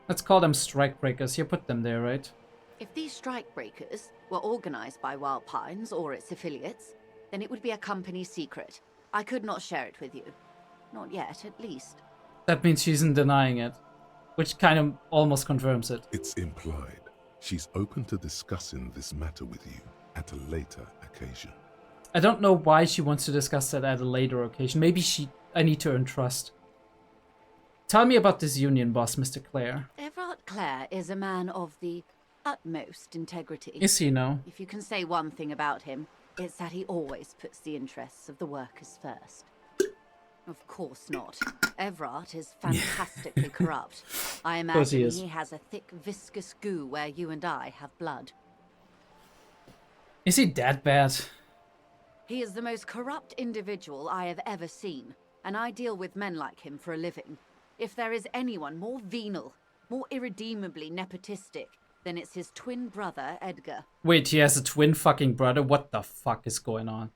Let's call them strike breakers. You put them there, right? If these strike breakers were organized by Wild Pines or its affiliates, then it would be a company secret. I could not share it with you. Not yet, at least. That means she isn't denying it, which kind of almost confirms it. It's implied. She's open to discussing this matter with you at a later occasion. I don't know why she wants to discuss that at a later occasion. Maybe I need to earn trust. Tell me about this union boss, Mr. Clare. Everard Clare is a man of the utmost integrity. Is he now? If you can say one thing about him, it's that he always puts the interests of the workers first. Of course not. Everard is fantastically corrupt. I imagine he has a thick, viscous goo where you and I have blood. Is he that bad? He is the most corrupt individual I have ever seen, and I deal with men like him for a living. If there is anyone more venal, more irredeemably nepotistic, then it's his twin brother, Edgar. Wait, he has a twin fucking brother? What the fuck is going on?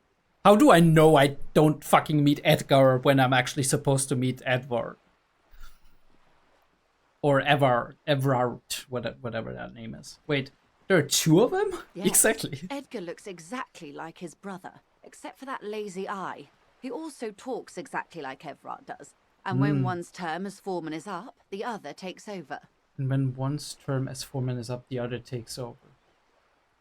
How do I know I don't fucking meet Edgar when I'm actually supposed to meet Edward? Or Everard, whatever that name is. Wait, there are two of them? Yes. Exactly. Edgar looks exactly like his brother, except for that lazy eye. He also talks exactly like Everard does. And when one's term as foreman is up, the other takes over. And when one's term as foreman is up, the other takes over.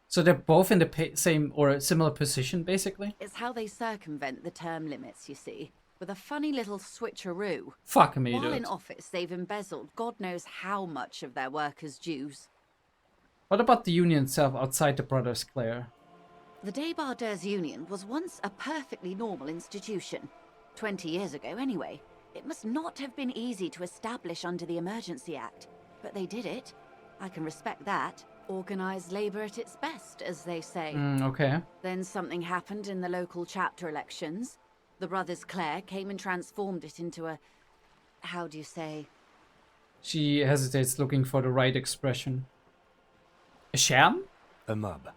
So they're both in the same or similar position, basically? It's how they circumvent the term limits, you see, with a funny little switcheroo. Fuck me, While dude. in office, they've embezzled God knows how much of their workers' dues. What about the union itself outside the brothers, Claire? The Debardeurs Union was once a perfectly normal institution. 20 years ago, anyway. It must not have been easy to establish under the Emergency Act, but they did it. I can respect that. Organized labor at its best, as they say. Okay. Then something happened in the local chapter elections. The brothers Clare came and transformed it into a... how do you say? She hesitates, looking for the right expression. A sham? A mob.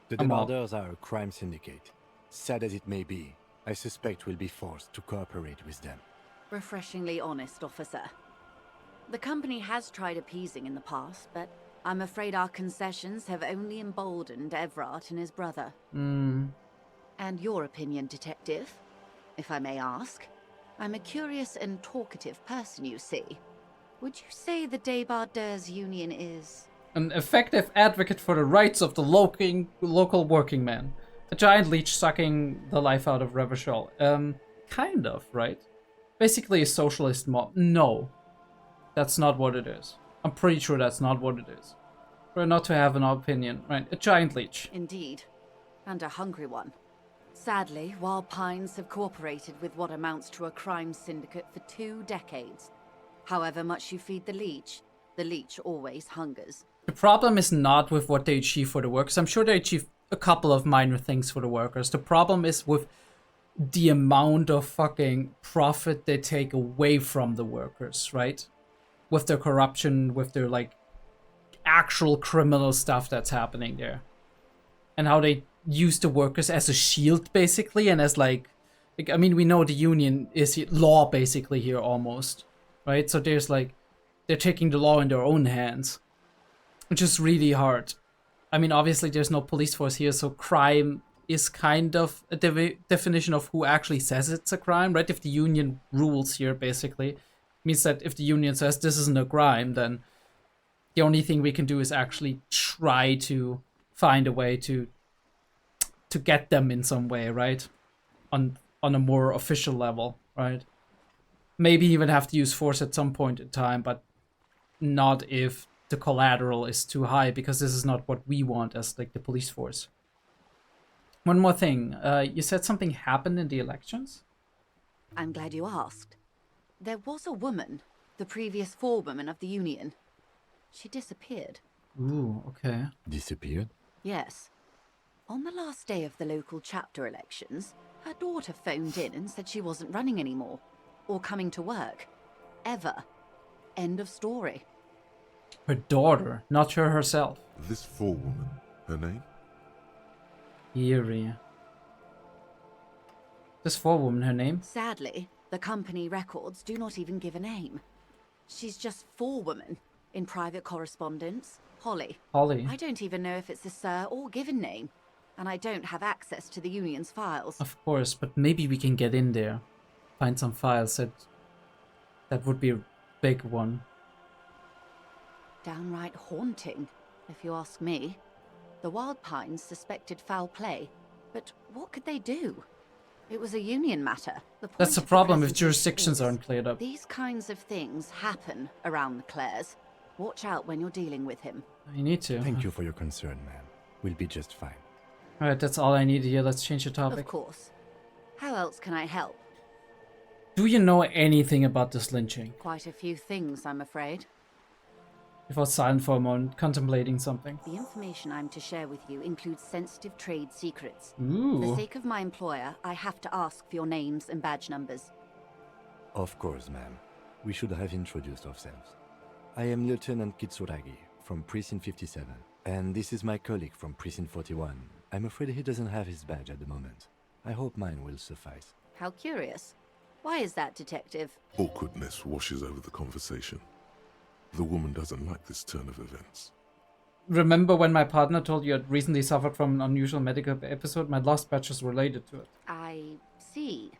The A mob. Demanders are a crime syndicate. Sad as it may be, I suspect we'll be forced to cooperate with them. Refreshingly honest, officer. The company has tried appeasing in the past, but I'm afraid our concessions have only emboldened Everard and his brother. And your opinion, Detective, if I may ask? I'm a curious and talkative person, you see. Would you say the Débardeurs Union is... an effective advocate for the rights of the local working man. A giant leech sucking the life out of Revachol. Kind of, right? Basically a socialist mob. No. That's not what it is. I'm pretty sure that's not what it is. We're not to have an opinion, right? A giant leech. Indeed. And a hungry one. Sadly, Wild Pines have cooperated with what amounts to a crime syndicate for 2 decades. However much you feed the leech always hungers. The problem is not with what they achieve for the workers. I'm sure they achieve a couple of minor things for the workers. The problem is with the amount of fucking profit they take away from the workers, right? With their corruption, with their, like, actual criminal stuff that's happening there. And how they use the workers as a shield, basically, and as, like I mean, we know the union is law, basically, here, almost. Right? So there's, like, they're taking the law in their own hands. Which is really hard. I mean, obviously there's no police force here, so crime is kind of a definition of who actually says it's a crime, right? If the union rules here, basically, it means that if the union says this isn't a crime, then the only thing we can do is actually try to find a way to get them in some way, right? On a more official level, right? Maybe even have to use force at some point in time, but not if the collateral is too high, because this is not what we want as, like, the police force. One more thing. You said something happened in the elections? I'm glad you asked. There was a woman, the previous forewoman of the union. She disappeared. Ooh, okay. Disappeared? Yes. On the last day of the local chapter elections, her daughter phoned in and said she wasn't running anymore, or coming to work. Ever. End of story. Her daughter, not her herself. This forewoman, her name? Eerie. This forewoman, her name? Sadly, the company records do not even give a name. She's just forewoman in private correspondence. Holly. Holly. I don't even know if it's a sir or given name, and I don't have access to the union's files. Of course, but maybe we can get in there. Find some files. That would be a big one. Downright haunting, if you ask me. The Wild Pines suspected foul play, but what could they do? It was a union matter. That's the problem if jurisdictions aren't cleared up. These kinds of things happen around the Clares. Watch out when you're dealing with him. You need to. Thank you for your concern, ma'am. We'll be just fine. Alright, that's all I need here. Let's change the Of topic. course. How else can I help? Do you know anything about this lynching? Quite a few things, I'm afraid. If I was silent for a moment, contemplating something. The information I'm to share with you includes sensitive trade secrets. Ooh. For the sake of my employer, I have to ask for your names and badge numbers. Of course, ma'am. We should have introduced ourselves. I am Lieutenant Kitsuragi from Precinct 57, and this is my colleague from Precinct 41. I'm afraid he doesn't have his badge at the moment. I hope mine will suffice. How curious. Why is that, Detective? Awkwardness washes over the conversation. The woman doesn't like this turn of events. Remember when my partner told you I'd recently suffered from an unusual medical episode? My lost badge is related to it. I see.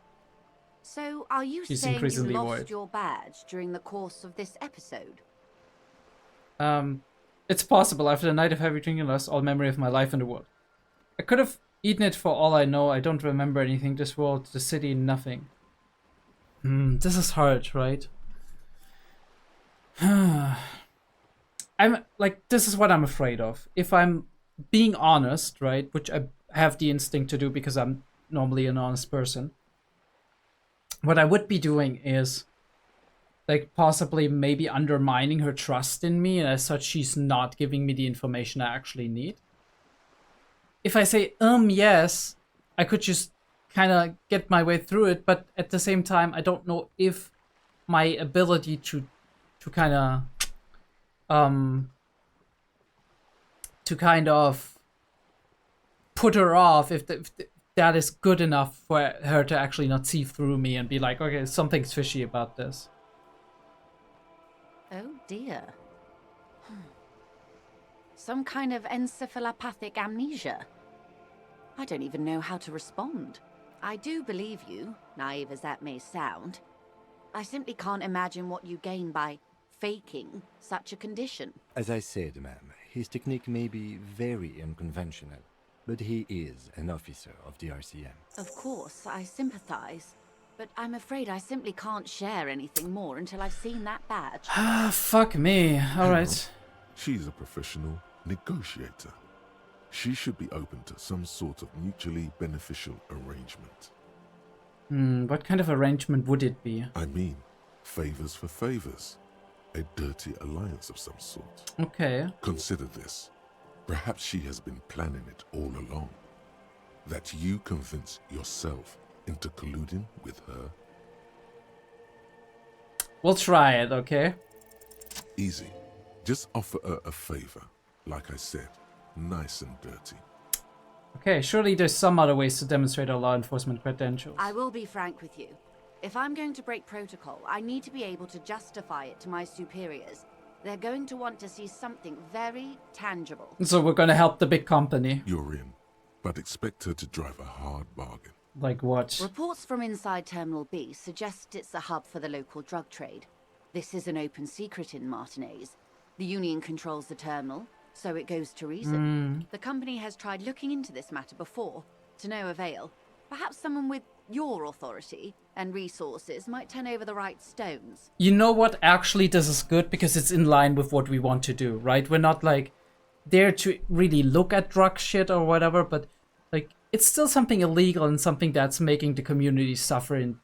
So, are you She's saying you increasingly lost worried. your badge during the course of this episode? It's possible. After the night of heavy drinking, I lost all memory of my life in the world. I could have eaten it for all I know. I don't remember anything. This world, the city, nothing. This is hard, right? I'm like, this is what I'm afraid of. If I'm being honest, right, which I have the instinct to do because I'm normally an honest person, what I would be doing is like possibly maybe undermining her trust in me, and as such she's not giving me the information I actually need. If I say yes, I could just kind of get my way through it, but at the same time I don't know if my ability to kind of put her off, if that is good enough for her to actually not see through me and be like, okay, something's fishy about this. Oh dear. Some kind of encephalopathic amnesia. I don't even know how to respond. I do believe you, naive as that may sound. I simply can't imagine what you gain by faking such a condition. As I said, ma'am, his technique may be very unconventional, but he is an officer of the RCM. Of course, I sympathize, but I'm afraid I simply can't share anything more until I've seen that badge. Ah, fuck me. Alright. She's a professional negotiator. She should be open to some sort of mutually beneficial arrangement. What kind of arrangement would it be? I mean, favors for favors. A dirty alliance of some sort. Okay. Consider this. Perhaps she has been planning it all along. That you convince yourself into colluding with her. We'll try it, okay? Easy. Just offer her a favor. Like I said, nice and dirty. Okay, surely there's some other ways to demonstrate our law enforcement credentials. I will be frank with you. If I'm going to break protocol, I need to be able to justify it to my superiors. They're going to want to see something very tangible. So we're gonna help the big company. You're in, but expect her to drive a hard bargain. Like what? Reports from inside Terminal B suggest it's a hub for the local drug trade. This is an open secret in Martinez. The Union controls the terminal, so it goes to reason. The company has tried looking into this matter before, to no avail. Perhaps someone with your authority and resources might turn over the right stones. You know what? Actually, this is good because it's in line with what we want to do, right? We're not like there to really look at drug shit or whatever, but like it's still something illegal and something that's making the community suffer in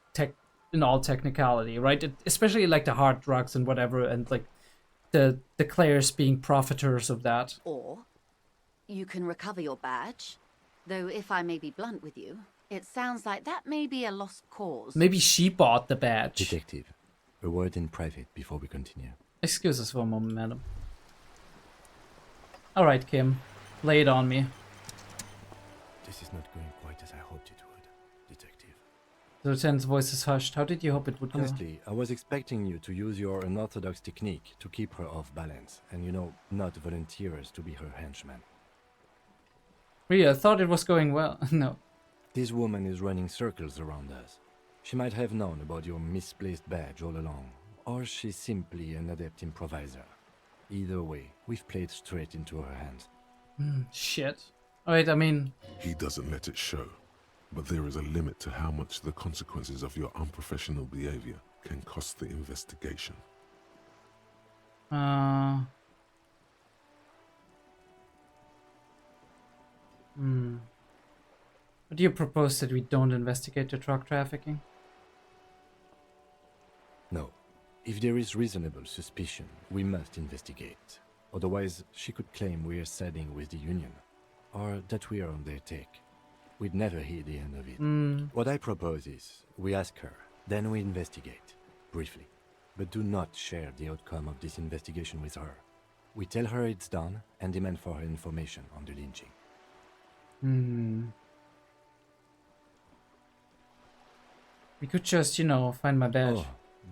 all technicality, right? Especially like the hard drugs and whatever, and like the declares being profiteers of that. Or you can recover your badge, though if I may be blunt with you, it sounds like that may be a lost cause. Maybe she bought the badge. Detective, a word in private before we continue. Excuse us for a moment, madam. Alright, Kim. Lay it on me. This is not going quite as I hoped it would, Detective. The lieutenant's voice is hushed. How did you hope it would go? Honestly, I was expecting you to use your unorthodox technique to keep her off balance, and not volunteer us to be her henchman. Really, I thought it was going well. No. This woman is running circles around us. She might have known about your misplaced badge all along, or she's simply an adept improviser. Either way, we've played straight into her hands. Shit. Alright, I mean... He doesn't let it show, but there is a limit to how much the consequences of your unprofessional behavior can cost the investigation. What do you propose that we don't investigate the drug trafficking? No. If there is reasonable suspicion, we must investigate. Otherwise, she could claim we are siding with the Union, or that we are on their take. We'd never hear the end of it. What I propose is, we ask her, then we investigate, briefly. But do not share the outcome of this investigation with her. We tell her it's done, and demand for her information on the lynching. We could just, find my badge. Oh,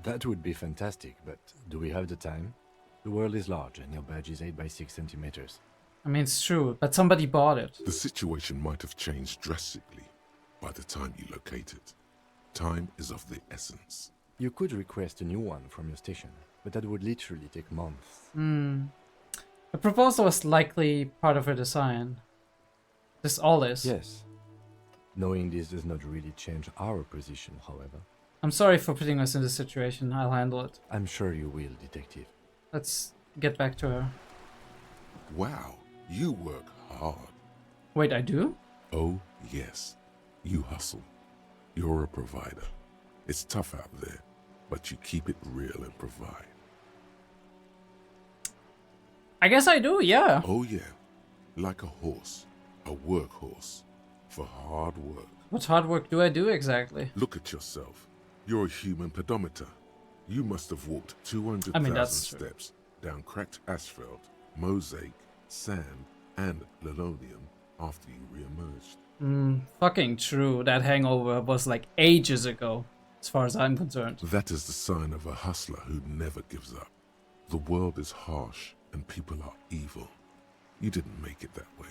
that would be fantastic, but do we have the time? The world is large, and your badge is 8 by 6 centimeters. I mean, it's true, but somebody bought it. The situation might have changed drastically by the time you locate it. Time is of the essence. You could request a new one from your station, but that would literally take months. The proposal was likely part of her design. This all is. Yes. Knowing this does not really change our position, however. I'm sorry for putting us in this situation. I'll handle it. I'm sure you will, Detective. Let's get back to her. Wow, you work hard. Wait, I do? Oh, yes. You hustle. You're a provider. It's tough out there, but you keep it real and provide. I guess I do, yeah. Oh yeah, like a horse, a workhorse, for hard work. What hard work do I do exactly? Look at yourself. You're a human pedometer. You must have walked 200,000 I mean, that's true. steps down cracked asphalt, mosaic, sand, and linoleum after you re-emerged. Fucking true. That hangover was like ages ago, as far as I'm concerned. That is the sign of a hustler who never gives up. The world is harsh and people are evil. You didn't make it that way,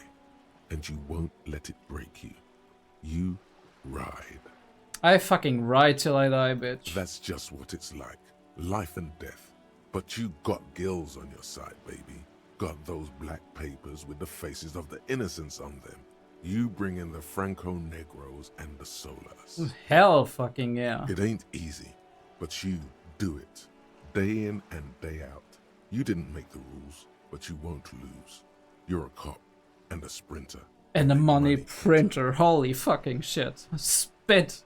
and you won't let it break you. You ride. I fucking ride till I die, bitch. That's just what it's like. Life and death. But you got gills on your side, baby. Got those black papers with the faces of the innocents on them. You bring in the Franco Negros and the Solas. Hell fucking yeah. It ain't easy, but you do it. Day in and day out. You didn't make the rules, but you won't lose. You're a cop and a sprinter. And a money printer. Holy fucking shit. Spit.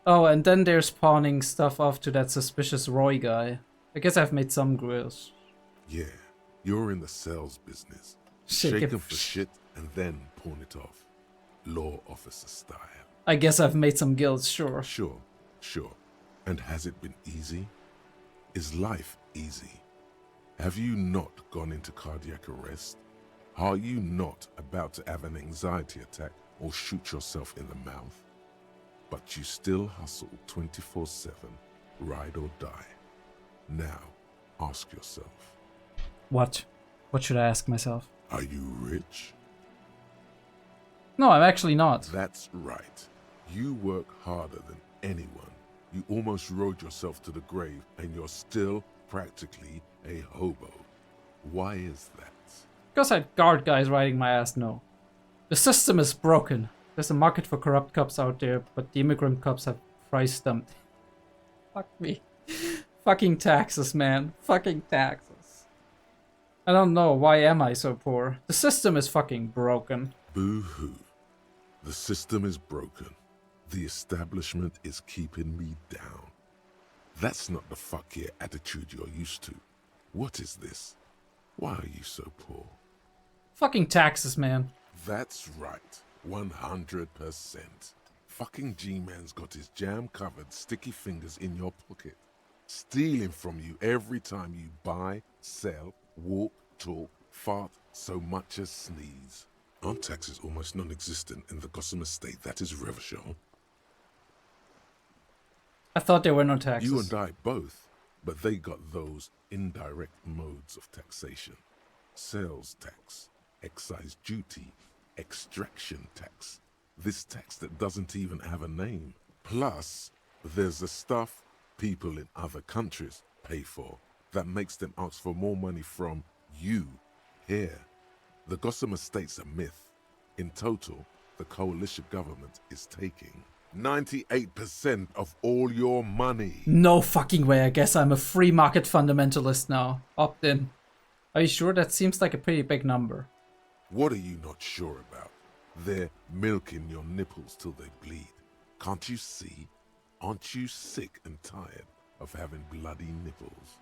Oh, and then there's pawning stuff off to that suspicious Roy guy. I guess I've made some grills. Yeah, you're in the sales business. Shake Shake it. 'em for shit and then pawn it off. Law officer style. I guess I've made some gills, sure. Sure. And has it been easy? Is life easy? Have you not gone into cardiac arrest? Are you not about to have an anxiety attack or shoot yourself in the mouth? But you still hustle 24/7, ride or die. Now, ask yourself. What? What should I ask myself? Are you rich? No, I'm actually not. That's right. You work harder than anyone. You almost rode yourself to the grave and you're still practically a hobo. Why is that? Because I had guard guys riding my ass, no. The system is broken. There's a market for corrupt cops out there, but the immigrant cops have priced them. Fuck me. Fucking taxes, man. Fucking taxes. I don't know, why am I so poor? The system is fucking broken. Boo-hoo. The system is broken. The establishment is keeping me down. That's not the fuck yeah attitude you're used to. What is this? Why are you so poor? Fucking taxes, man. That's right. 100%. Fucking G-Man's got his jam-covered sticky fingers in your pocket, stealing from you every time you buy, sell, walk, talk, fart, so much as sneeze. Aren't taxes almost non-existent in the Gossamer state that is Revachol? I thought there were no taxes. You and I both, but they got those indirect modes of taxation. Sales tax, excise duty, extraction tax. This tax that doesn't even have a name. Plus, there's the stuff people in other countries pay for that makes them ask for more money from you here. The Gossamer state's a myth. In total, the coalition government is taking 98% of all your money. No fucking way, I guess I'm a free market fundamentalist now. Opt in. Are you sure? That seems like a pretty big number. What are you not sure about? They're milking your nipples till they bleed. Can't you see? Aren't you sick and tired of having bloody nipples?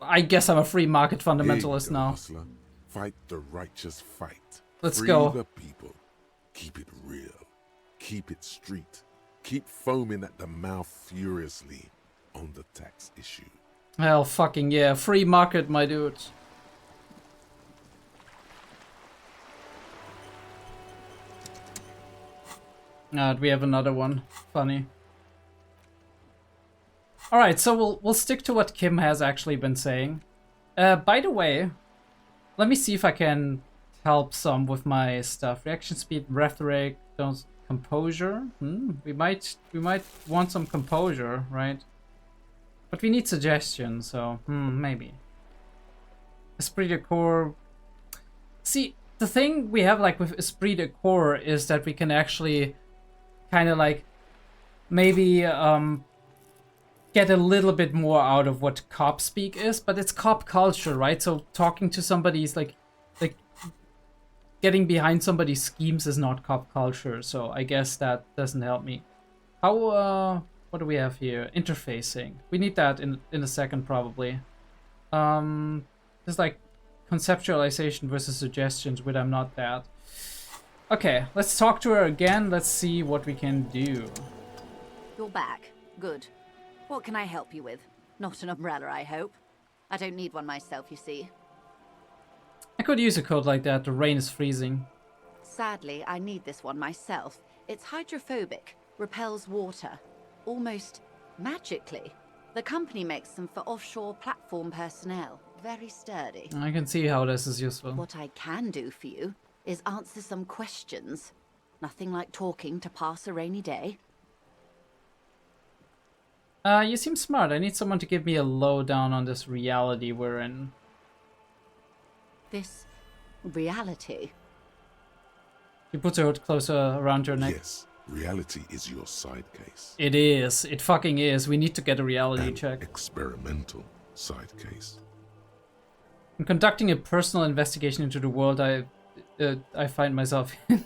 I guess I'm a free market fundamentalist now. Hustler. Fight the righteous fight. Let's Free go. the people. Keep it real. Keep it street. Keep foaming at the mouth furiously on the tax issue. Hell fucking yeah. Free market, my dude. We have another one. Funny. Alright, so we'll stick to what Kim has actually been saying. By the way, let me see if I can help some with my stuff. Reaction speed, rhetoric, composure. We might want some composure, right? But we need suggestions, so maybe. Esprit de corps. See, the thing we have like with Esprit de corps is that we can actually kind of like maybe get a little bit more out of what cop speak is, but it's cop culture, right? So talking to somebody is like getting behind somebody's schemes is not cop culture, so I guess that doesn't help me. How what do we have here? Interfacing. We need that in a second probably. There's like conceptualization versus suggestions, which I'm not that. Okay, let's talk to her again. Let's see what we can do. You're back. Good. What can I help you with? Not an umbrella, I hope. I don't need one myself, you see. I could use a coat like that. The rain is freezing. Sadly, I need this one myself. It's hydrophobic, repels water, almost magically. The company makes them for offshore platform personnel. Very sturdy. I can see how this is useful. What I can do for you is answer some questions. Nothing like talking to pass a rainy day. You seem smart. I need someone to give me a lowdown on this reality we're in. This reality? She puts her hood closer around her neck. Yes, reality is your side case. It is. It fucking is. We need to get a reality check. Experimental side case. In conducting a personal investigation into the world I find myself in.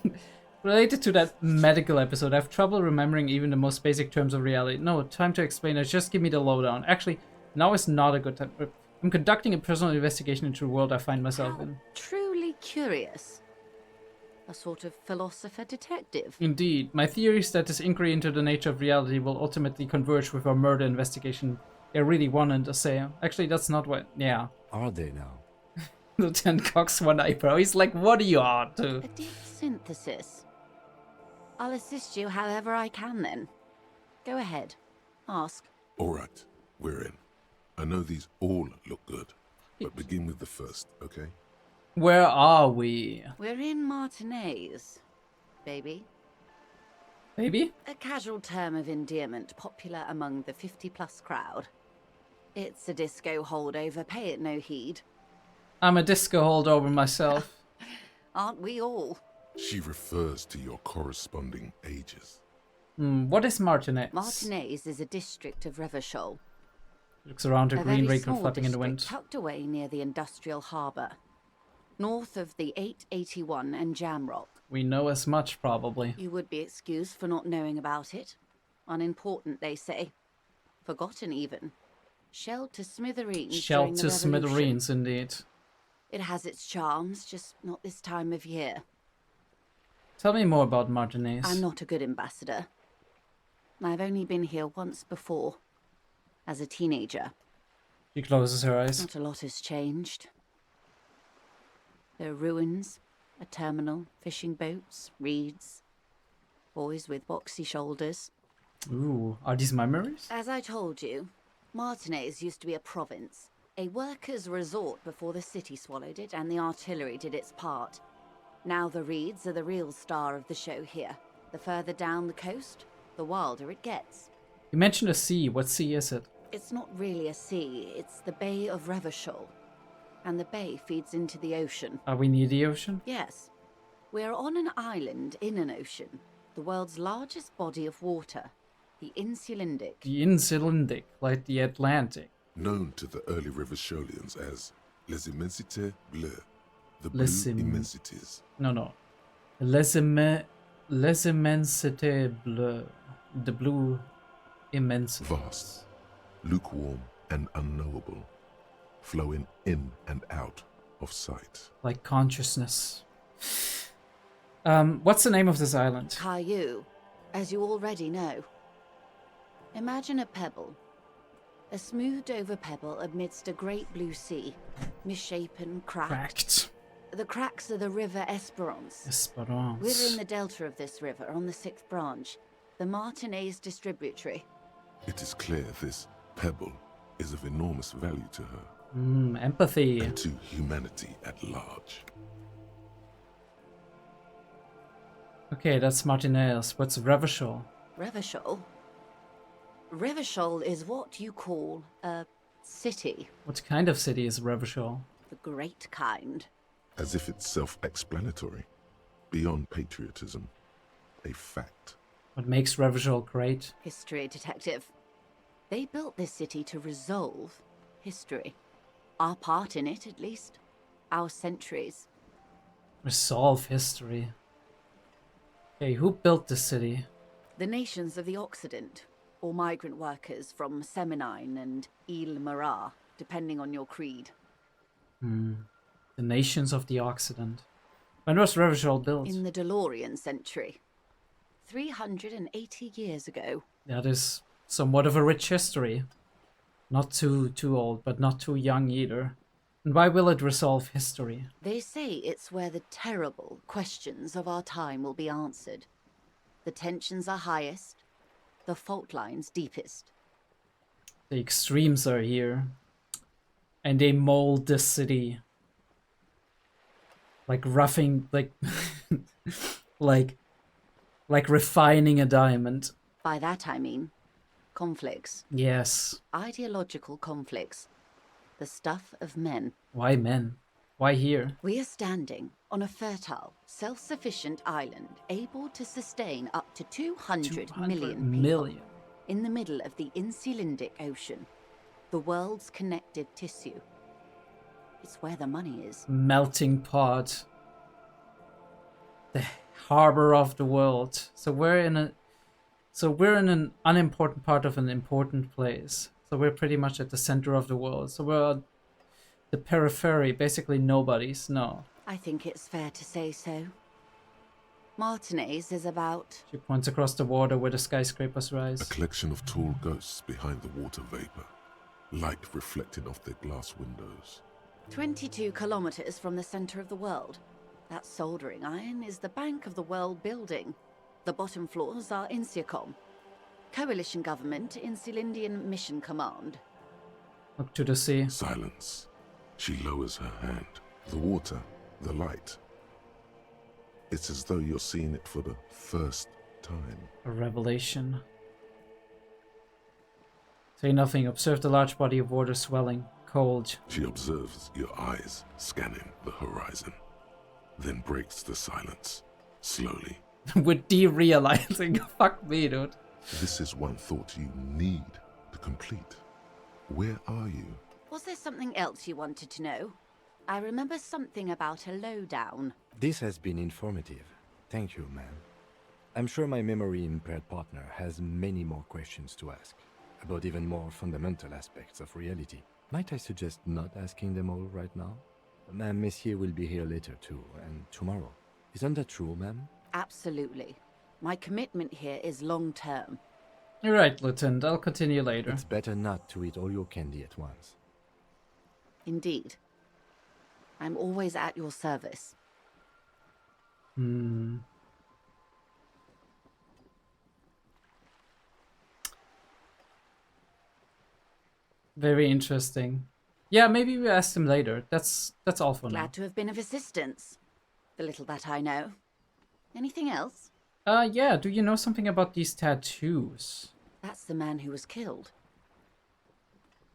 Related to that medical episode, I have trouble remembering even the most basic terms of reality. No, time to explain it. Just give me the lowdown. Actually, now is not a good time. I'm conducting a personal investigation into the world I find myself in. Truly curious. A sort of philosopher detective. Indeed. My theory is that this inquiry into the nature of reality will ultimately converge with our murder investigation. I really wanted to say. Actually, that's not what... Yeah. Are they now? Lieutenant cocks one eyebrow. He's like, what are you on to? A deep synthesis. I'll assist you however I can then. Go ahead. Ask. Alright, we're in. I know these all look good, but begin with the first, okay? Where are we? We're in Martinez, baby. Baby? A casual term of endearment popular among the 50-plus crowd. It's a disco holdover, pay it no heed. I'm a disco holdover myself. Aren't we all? She refers to your corresponding ages. What is Martinez? Martinez is a district of Revachol. Looks around her A green very raincoat small flapping in the district wind. tucked away near the industrial harbour, north of the 881 and Jamrock. We know as much, probably. You would be excused for not knowing about it. Unimportant, they say. Forgotten, even. Shelled to smithereens. Shelled to during the Revolution. smithereens, indeed. It has its charms, just not this time of year. Tell me more about Martinez. I'm not a good ambassador. I've only been here once before, as a teenager. She closes her eyes. Not a lot has changed. There are ruins, a terminal, fishing boats, reeds, boys with boxy shoulders. Ooh, are these memories? As I told you, Martinez used to be a province, a workers' resort before the city swallowed it and the artillery did its part. Now the reeds are the real star of the show here. The further down the coast, the wilder it gets. You mentioned a sea. What sea is it? It's not really a sea, it's the Bay of Revachol. And the bay feeds into the ocean. Are we near the ocean? Yes. We're on an island in an ocean, the world's largest body of water, the Insulindic. The Insulindic, like the Atlantic. Known to the early Revacholians as Les Immensités Bleues, the blue immensities. No. Les Immensités Bleues, the blue immensities. Vast, lukewarm and unknowable, flowing in and out of sight. Like consciousness. What's the name of this island? Caillou, as you already know. Imagine a pebble. A smoothed-over pebble amidst a great blue sea, misshapen, cracked. The cracks are the river Esperance. Esperance. We're in the delta of this river, on the 6th branch, the Martinez distributary. It is clear this pebble is of enormous value to her. Empathy. And to humanity at large. Okay, that's Martinez. What's Revachol? Revachol? Revachol is what you call a city. What kind of city is Revachol? The great kind. As if it's self-explanatory, beyond patriotism, a fact. What makes Revachol great? History detective. They built this city to resolve history. Our part in it, at least. Our centuries. Resolve history. Okay, who built this city? The nations of the Occident. or migrant workers from Semenine and Ile Marat, depending on your creed. The nations of the Occident. When was Revachol built? In the DeLorean century. 380 years ago. That is somewhat of a rich history. Not too old, but not too young either. And why will it resolve history? They say it's where the terrible questions of our time will be answered. The tensions are highest, the fault lines deepest. The extremes are here. And they mold the city. Like roughing, like... like refining a diamond. By that I mean conflicts. Yes. Ideological conflicts. The stuff of men. Why men? Why here? We are standing on a fertile, self-sufficient island able to sustain up to 200 million people in the middle of the Insulindic Ocean, the world's connective tissue. It's where the money is. Melting pot. The harbor of the world. So we're in an unimportant part of an important place. So we're pretty much at the center of the world. So we're the periphery, basically nobody's. No. I think it's fair to say so. Martinez is about... She points across the water where the skyscrapers A rise. collection of tall ghosts behind the water vapor, light reflecting off their glass windows. 22 kilometers from the center of the world. That soldering iron is the bank of the world building. The bottom floors are Insiacom. Coalition government, Insulindian Mission Command. Look to the sea. Silence. She lowers her hand. The water, the light. It's as though you're seeing it for the first time. A revelation. Say nothing. Observe the large body of water swelling. Cold. She observes your eyes scanning the horizon, then breaks the silence, slowly. We're derealizing. Fuck me, dude. This is one thought you need to complete. Where are you? Was there something else you wanted to know? I remember something about a lowdown. This has been informative. Thank you, ma'am. I'm sure my memory-impaired partner has many more questions to ask, about even more fundamental aspects of reality. Might I suggest not asking them all right now? Ma'am, Messier will be here later too, and tomorrow. Isn't that true, ma'am? Absolutely. My commitment here is long-term. You're right, Lieutenant. I'll continue later. It's better not to eat all your candy at once. Indeed. I'm always at your service. Very interesting. Yeah, maybe we ask him later. That's all for now. Glad to have been of assistance. The little that I know. Anything else? Yeah, do you know something about these tattoos? That's the man who was killed.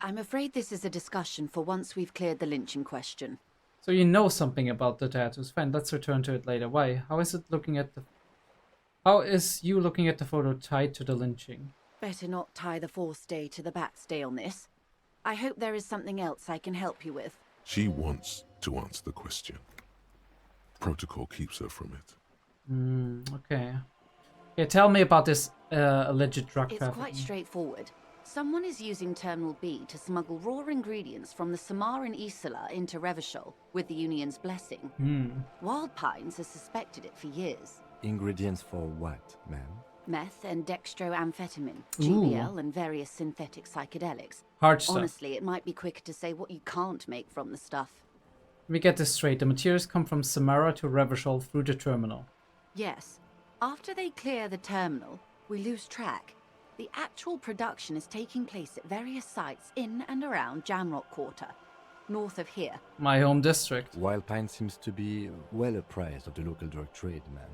I'm afraid this is a discussion for once we've cleared the lynching question. So you know something about the tattoos. Fine, let's return to it later. Why? How is you looking at the photo tied to the lynching? Better not tie the forestay to the backstay on this. I hope there is something else I can help you with. She wants to answer the question. Protocol keeps her from it. Okay. Yeah, tell me about this alleged drug It's trafficking. quite straightforward. Someone is using Terminal B to smuggle raw ingredients from the Samar and Isola into Revachol with the Union's blessing. Wild Pines has suspected it for years. Ingredients for what, ma'am? Meth and dextroamphetamine, Ooh. GBL, and various synthetic psychedelics. Hard stuff. Honestly, it might be quicker to say what you can't make from the stuff. Let me get this straight. The materials come from Samara to Revachol through the terminal. Yes. After they clear the terminal, we lose track. The actual production is taking place at various sites in and around Jamrock Quarter, north of here. My home district. Wild Pine seems to be well apprised of the local drug trade, ma'am.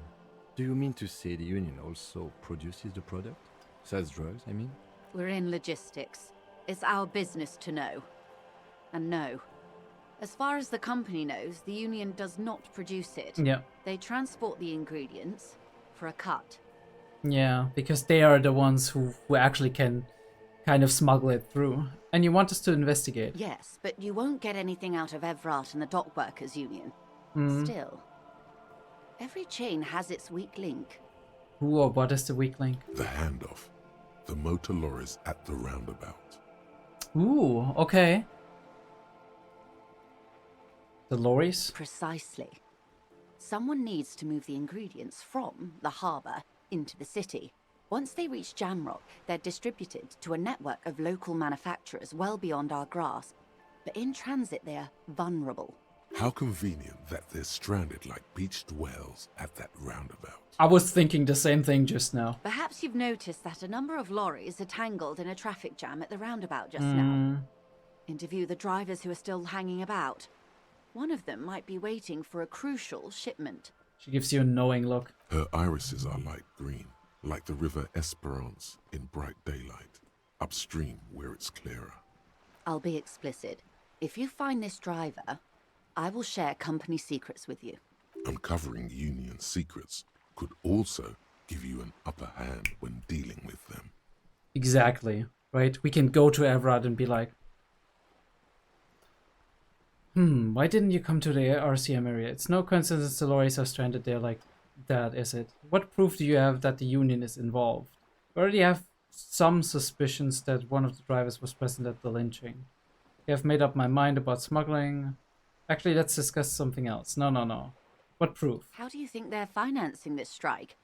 Do you mean to say the Union also produces the product? Sells drugs, I mean? We're in logistics. It's our business to know. And no. As far as the company knows, the Union does not produce it. Yeah. They transport the ingredients for a cut. Yeah, because they are the ones who actually can kind of smuggle it through. And you want us to investigate. Yes, but you won't get anything out of Evrat and the Dock Workers Union. Still, every chain has its weak link. Who or what is the weak link? The handoff. The motor lorries at the roundabout. Ooh, okay. The lorries? Precisely. Someone needs to move the ingredients from the harbour into the city. Once they reach Jamrock, they're distributed to a network of local manufacturers well beyond our grasp. But in transit, they're vulnerable. How convenient that they're stranded like beached whales at that roundabout. I was thinking the same thing just now. Perhaps you've noticed that a number of lorries are tangled in a traffic jam at the roundabout just now. Interview the drivers who are still hanging about. One of them might be waiting for a crucial shipment. She gives you a knowing look. Her irises are light green, like the river Esperance in bright daylight, upstream where it's clearer. I'll be explicit. If you find this driver, I will share company secrets with you. Uncovering Union secrets could also give you an upper hand when dealing with them. Exactly, right? We can go to Everard and be like, why didn't you come to the RCM area? It's no coincidence the lorries are stranded there like that, is it? What proof do you have that the Union is involved? We already have some suspicions that one of the drivers was present at the lynching. I have made up my mind about smuggling. Actually, let's discuss something else. No. What proof? How do you think they're financing this strike?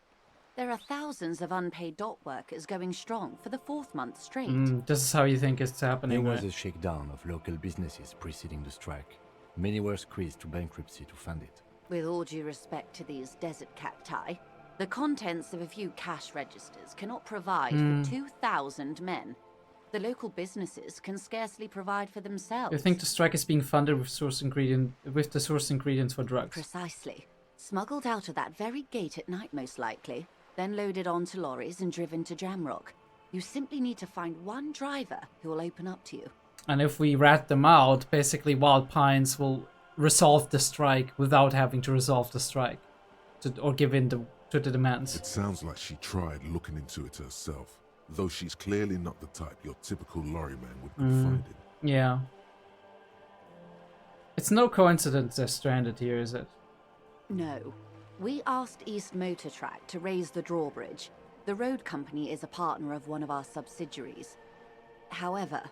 There are thousands of unpaid dock workers going strong for the 4th month straight. This is how you think it's happening, There was right? a shakedown of local businesses preceding the strike. Many were squeezed to bankruptcy to fund it. With all due respect to these desert cacti, the contents of a few cash registers cannot provide for 2,000 men. The local businesses can scarcely provide for themselves. You think the strike is being funded with the source ingredients for drugs? Precisely. Smuggled out of that very gate at night, most likely, then loaded onto lorries and driven to Jamrock. You simply need to find one driver who will open up to you. And if we rat them out, basically Wild Pines will resolve the strike without having to resolve the strike or give in to the demands. It sounds like she tried looking into it herself, though she's clearly not the type your typical lorryman would confide in. Yeah. It's no coincidence they're stranded here, is it? No. We asked East Motor Track to raise the drawbridge. The road company is a partner of one of our subsidiaries. However,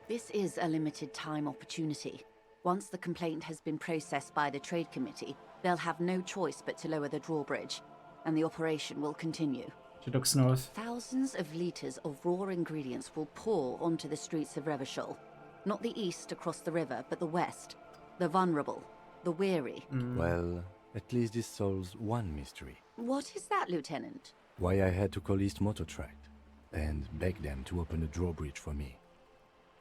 this is a limited time opportunity. Once the complaint has been processed by the trade committee, they'll have no choice but to lower the drawbridge, and the operation will continue. She looks north. Thousands of liters of raw ingredients will pour onto the streets of Revachol. Not the east across the river, but the west. The vulnerable, the weary. Well, at least this solves one mystery. What is that, Lieutenant? Why I had to call East Motor Track and beg them to open a drawbridge for me.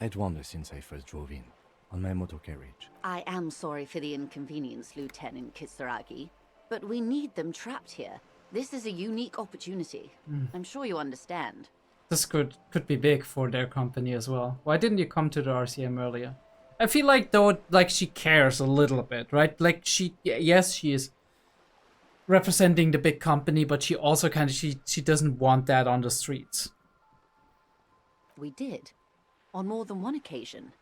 I'd wondered since I first drove in, on my motor carriage. I am sorry for the inconvenience, Lieutenant Kisaragi, but we need them trapped here. This is a unique opportunity. I'm sure you understand. This could be big for their company as well. Why didn't you come to the RCM earlier? I feel like though, like she cares a little bit, right? Like yes, she is representing the big company, but she also she doesn't want that on the streets. We did. On more than one occasion.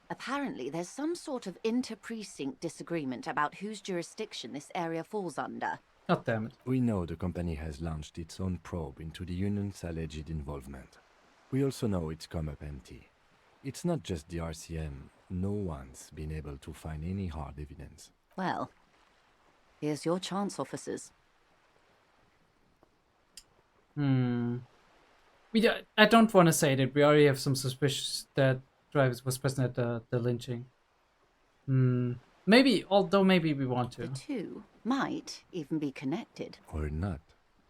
Apparently, there's some sort of inter-precinct disagreement about whose jurisdiction this area falls under. God damn it. We know the company has launched its own probe into the union's alleged involvement. We also know it's come up empty. It's not just the RCM. No one's been able to find any hard evidence. Well, here's your chance, officers. I don't want to say that we already have some suspicions that Drivers was present at the lynching. Maybe we want to. The two might even be connected. Or not.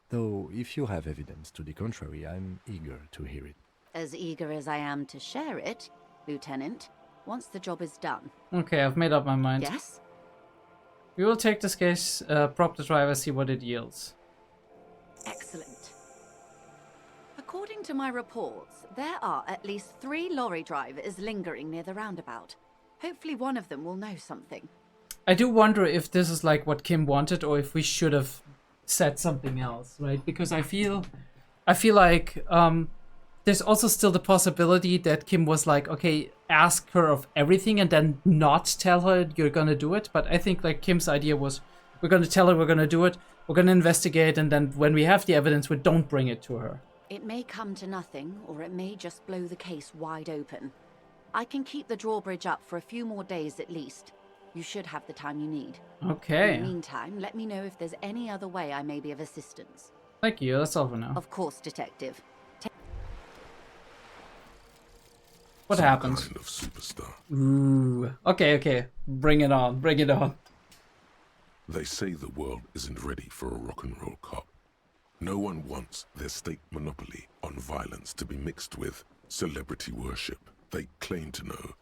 Though, if you have evidence to the contrary, I'm eager to hear it. As eager as I am to share it, Lieutenant, once the job is done. Okay, I've made up my mind. Yes? We will take this case, prop the driver, see what it yields. Excellent. According to my reports, there are at least 3 lorry drivers lingering near the roundabout. Hopefully one of them will know something. I do wonder if this is like what Kim wanted, or if we should have said something else, right? Because I feel like there's also still the possibility that Kim was like, okay, ask her of everything and then not tell her you're gonna do it. But I think like Kim's idea was, we're gonna tell her we're gonna do it, we're gonna investigate, and then when we have the evidence, we don't bring it to her. It may come to nothing, or it may just blow the case wide open. I can keep the drawbridge up for a few more days at least. You should have the time you need. Okay. In the meantime, let me know if there's any other way I may be of assistance. Thank you, that's all for now. Of course, Detective. What happened? Kind of superstar. Ooh. Okay. Bring it on. They say the world isn't ready for a rock and roll cop. No one wants their state monopoly on violence to be mixed with celebrity worship. They claim to know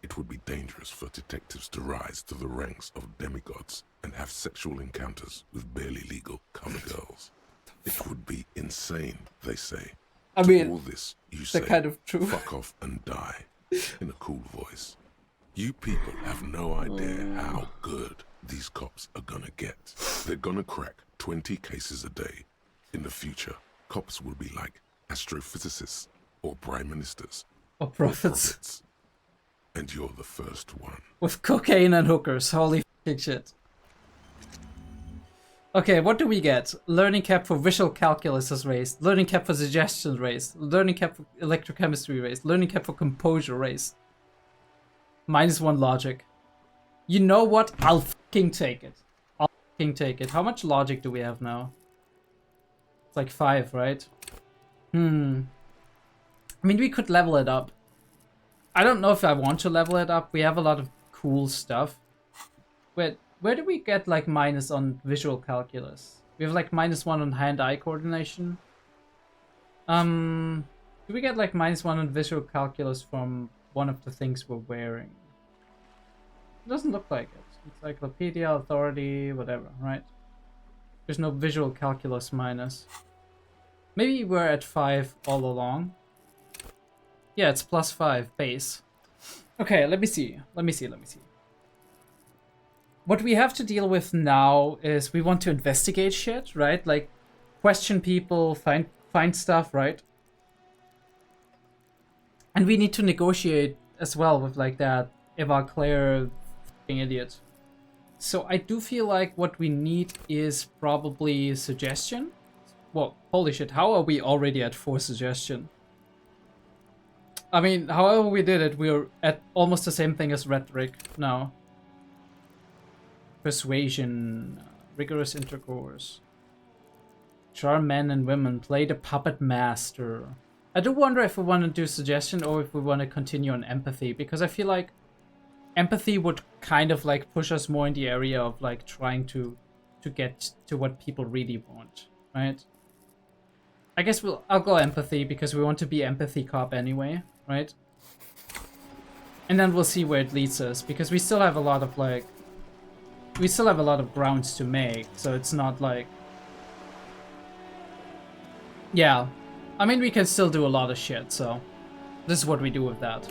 it would be dangerous for detectives to rise to the ranks of demigods and have sexual encounters with barely legal cover girls. It would be insane, they say. I mean, to all this, you say, kind of true. Fuck off and die, in a cool voice. You people have no idea how good these cops are gonna get. They're gonna crack 20 cases a day. In the future, cops will be like astrophysicists or prime ministers. Or prophets. And you're the first one. With cocaine and hookers, holy fucking shit. Okay, what do we get? Learning cap for visual calculus is raised. Learning cap for suggestion raised. Learning cap for electrochemistry raised. Learning cap for composure raised. -1 logic. You know what? I'll fucking take it. How much logic do we have now? It's like 5, right? I mean, we could level it up. I don't know if I want to level it up. We have a lot of cool stuff. Where do we get like minus on visual calculus? We have like -1 on hand-eye coordination. Do we get like -1 on visual calculus from one of the things we're wearing? It doesn't look like it. Encyclopedia, authority, whatever, right? There's no visual calculus minus. Maybe we're at 5 all along. Yeah, it's +5 base. Okay, let me see. What we have to deal with now is we want to investigate shit, right? Like, question people, find stuff, right? And we need to negotiate as well with, like, that Eva Claire f***ing idiot. So I do feel like what we need is probably suggestion. Well, holy shit, how are we already at 4 suggestion? I mean, however we did it, we're at almost the same thing as rhetoric now. Persuasion, rigorous intercourse. Charm men and women, play the puppet master. I do wonder if we want to do suggestion or if we want to continue on empathy, because I feel like empathy would kind of like push us more in the area of like trying to get to what people really want, right? I guess I'll go empathy because we want to be empathy cop anyway, right? And then we'll see where it leads us, because we still have a lot of like grounds to make, so it's not like, yeah, I mean, we can still do a lot of shit, so this is what we do with that.